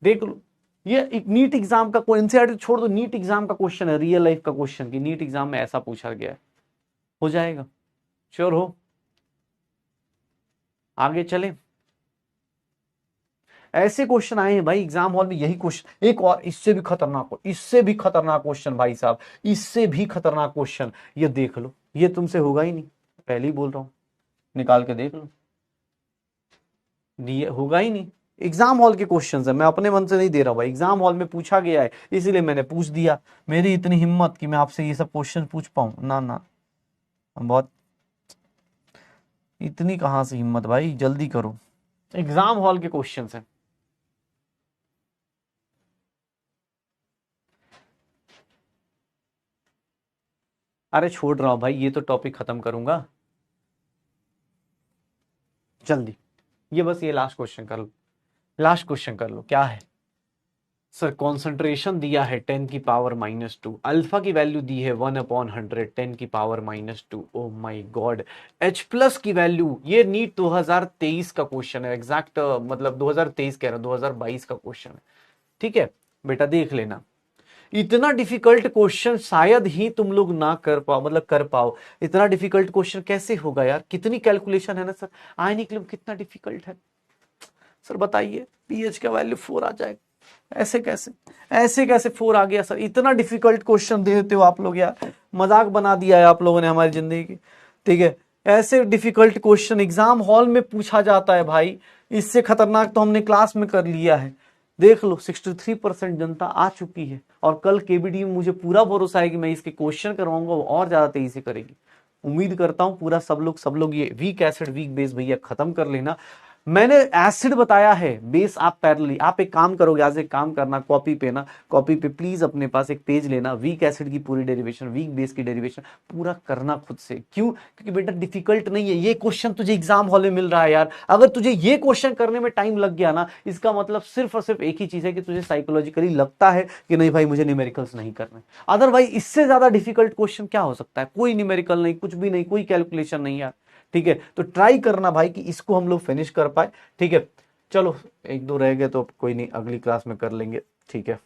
Speaker 1: देख लो। ये एक नीट एग्जाम का एनसीईआरटी छोड़ दो, नीट एग्जाम का क्वेश्चन है, रियल लाइफ का क्वेश्चन की नीट एग्जाम में ऐसा पूछा गया है। हो जाएगा, श्योर हो? आगे चले। ऐसे क्वेश्चन आए हैं भाई एग्जाम हॉल में, यही क्वेश्चन। एक और इससे भी खतरनाक, इससे भी खतरनाक क्वेश्चन भाई साहब, इससे भी खतरनाक क्वेश्चन। ये देख लो, ये तुमसे होगा ही नहीं, पहले ही बोल रहा हूं, निकाल के देख लो, ये होगा ही नहीं। एग्जाम हॉल के क्वेश्चन है, मैं अपने मन से नहीं दे रहा भाई, एग्जाम हॉल में पूछा गया है इसीलिए मैंने पूछ दिया। मेरी इतनी हिम्मत कि मैं आपसे ये सब क्वेश्चन पूछ पाऊं ना? ना, बहुत, इतनी कहां से हिम्मत भाई, जल्दी करो। एग्जाम हॉल के क्वेश्चन है। अरे छोड़ रहा हूं भाई, ये तो टॉपिक खत्म करूंगा जल्दी। ये बस ये लास्ट क्वेश्चन कर लो, लास्ट क्वेश्चन कर लो। क्या है सर? कॉन्सेंट्रेशन दिया है 10 की पावर -2, अल्फा की वैल्यू दी है 1/100, 10 की power -2। O my God, H+ की वैल्यू, ये नीट 2023 का क्वेश्चन है, एग्जैक्ट मतलब 2023 कह रहा हूं, 2022 का क्वेश्चन है। ठीक है बेटा, देख लेना। इतना डिफिकल्ट क्वेश्चन शायद ही तुम लोग ना कर पाओ, मतलब कर पाओ। इतना डिफिकल्ट क्वेश्चन कैसे होगा यार? कितनी कैलकुलेशन है ना सर, आयनिक इलेक्ट्रॉन कितना डिफिकल्ट है सर, बताइए। पीएच का वैल्यू 4 आ जाएगा, ऐसे कैसे, ऐसे कैसे 4 आ गया सर? इतना डिफिकल्ट क्वेश्चन दे देते हो आप लोग यार, मजाक बना दिया है आप लोगों ने हमारी जिंदगी की। ठीक है, ऐसे डिफिकल्ट क्वेश्चन एग्जाम हॉल में पूछा जाता है भाई, इससे खतरनाक तो हमने क्लास में कर लिया है। देख लो 63% जनता आ चुकी है, और कल केबीडी में मुझे पूरा भरोसा है कि मैं इसके क्वेश्चन करवाऊंगा, वो और ज्यादा तेजी से करेगी। उम्मीद करता हूं पूरा सब लोग ये वीक एसिड वीक बेस भैया खत्म कर लेना। मैंने एसिड बताया है, बेस आप पैरेलली, आप एक काम करोगे, आज एक काम करना, कॉपी पे ना, कॉपी पे प्लीज अपने पास एक पेज लेना, वीक एसिड की पूरी डेरिवेशन, वीक बेस की डेरिवेशन पूरा करना खुद से। क्यों? क्योंकि बेटा डिफिकल्ट नहीं है ये क्वेश्चन, तुझे एग्जाम हॉल में मिल रहा है यार। अगर तुझे ये क्वेश्चन करने में टाइम लग गया ना, इसका मतलब सिर्फ और सिर्फ एक ही चीज है कि तुझे साइकोलॉजिकली लगता है कि नहीं भाई मुझे न्यूमेरिकल्स नहीं करना। अदरवाइज इससे ज्यादा डिफिकल्ट क्वेश्चन क्या हो सकता है? कोई न्यूमेरिकल नहीं, कुछ भी नहीं, कोई कैलकुलेशन नहीं यार। ठीक है, तो ट्राई करना भाई कि इसको हम लोग फिनिश कर पाए। ठीक है, चलो एक दो रह गए तो कोई नहीं, अगली क्लास में कर लेंगे। ठीक है,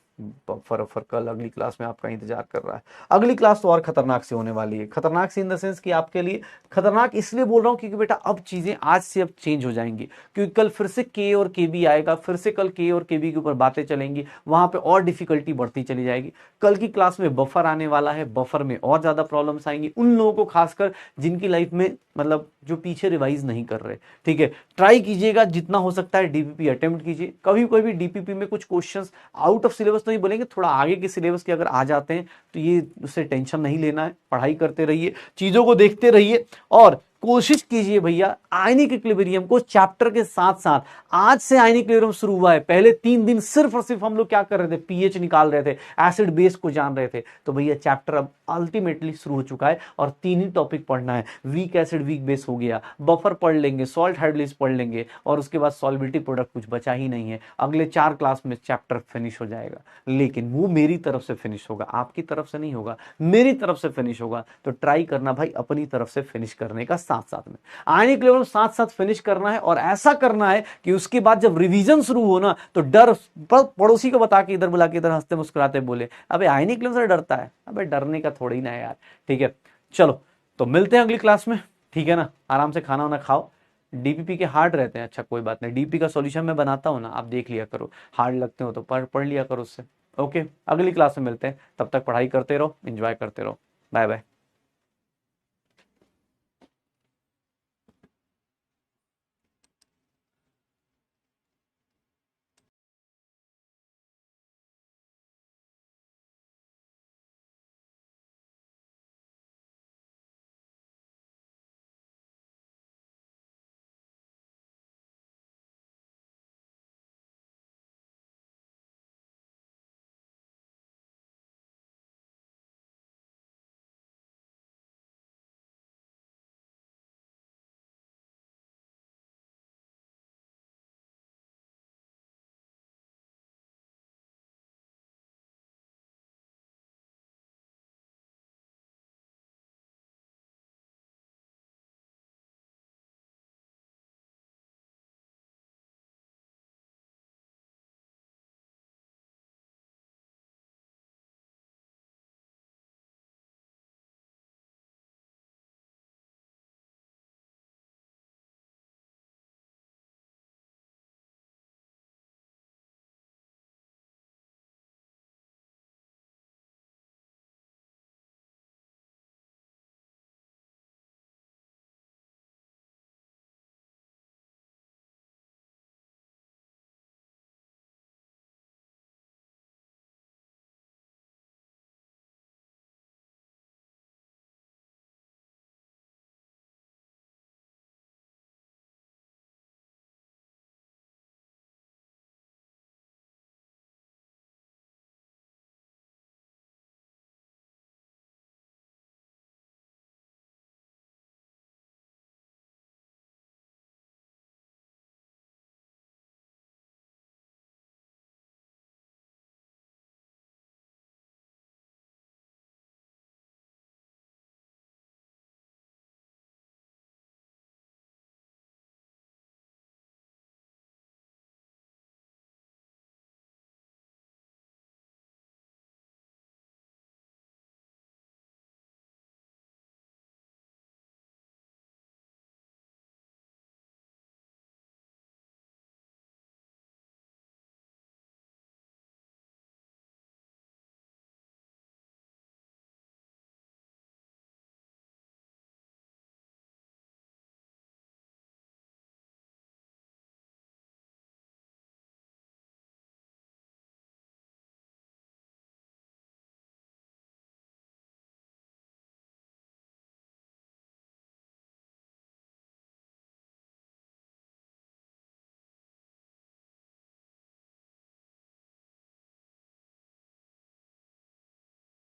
Speaker 1: बफर कल अगली क्लास में आपका इंतजार कर रहा है। अगली क्लास तो और खतरनाक से होने वाली है, खतरनाक से इन द सेंस कि आपके लिए खतरनाक इसलिए बोल रहा हूं क्योंकि बेटा अब चीजें आज से अब चेंज हो जाएंगी, क्योंकि कल फिर से के और के बी आएगा, फिर से कल के और के बी के ऊपर बातें चलेंगी, वहां पे और डिफिकल्टी बढ़ती चली जाएगी। कल की क्लास में बफर आने वाला है, बफर में और ज्यादा प्रॉब्लम्स आएंगी उन लोगों को, खासकर जिनकी लाइफ में मतलब जो पीछे रिवाइज नहीं कर रहे। ठीक है, ट्राई कीजिएगा जितना हो सकता है, डीपीपी अटेम्प्ट कीजिए। कभी कभी डीपीपी में कुछ क्वेश्चंस आउट ऑफ सिलेबस तो नहीं बोलेंगे, थोड़ा आगे के सिलेबस के अगर आ जाते हैं तो ये उससे टेंशन नहीं लेना है, पढ़ाई करते रहिए, चीजों को देखते रहिए और कोशिश कीजिए भैया आयनिक इक्विलिब्रियम को चैप्टर के साथ साथ, आज से आयनिक इक्विलिब्रियम शुरू हुआ है, पहले 3 दिन सिर्फ और सिर्फ हम लोग क्या कर रहे थे, पीएच निकाल रहे थे, एसिड बेस को जान रहे थे। तो भैया चैप्टर अब अल्टीमेटली शुरू हो चुका है और 3 ही टॉपिक पढ़ना है, वीक एसिड वीक बेस हो गया, बफर पढ़ लेंगे, सॉल्ट हाइड्रोलिसिस पढ़ लेंगे और उसके बाद सॉल्बिलिटी प्रोडक्ट, कुछ बचा ही नहीं है। अगले 4 क्लास में चैप्टर फिनिश हो जाएगा, लेकिन वो मेरी तरफ से फिनिश होगा, आपकी तरफ से नहीं होगा, मेरी तरफ से फिनिश होगा। तो ट्राई करना भाई अपनी तरफ से फिनिश करने का, साथ साथ में आयनिक इक्विलिब्रियम साथ साथ फिनिश करना है। और ऐसा करना है कि उसके बाद जब रिवीजन शुरू हो ना, तो डर पड़ोसी को बता के इधर बुला के इधर हंसते मुस्कुराते बोले अबे आयनिक इक्विलिब्रियम से डरता है, अबे डरने का थोड़ी ना है यार। ठीक है, चलो तो मिलते हैं अगली क्लास में। ठीक है ना, आराम से खाना वाना खाओ। डीपीपी के हार्ड रहते हैं, अच्छा कोई बात नहीं, डीपी का सॉल्यूशन मैं बनाता हूं ना, आप देख लिया करो, हार्ड लगते हो तो पढ़ लिया करो उससे। ओके, अगली क्लास में मिलते हैं, तब तक पढ़ाई करते रहो, एंजॉय करते रहो, बाय बाय।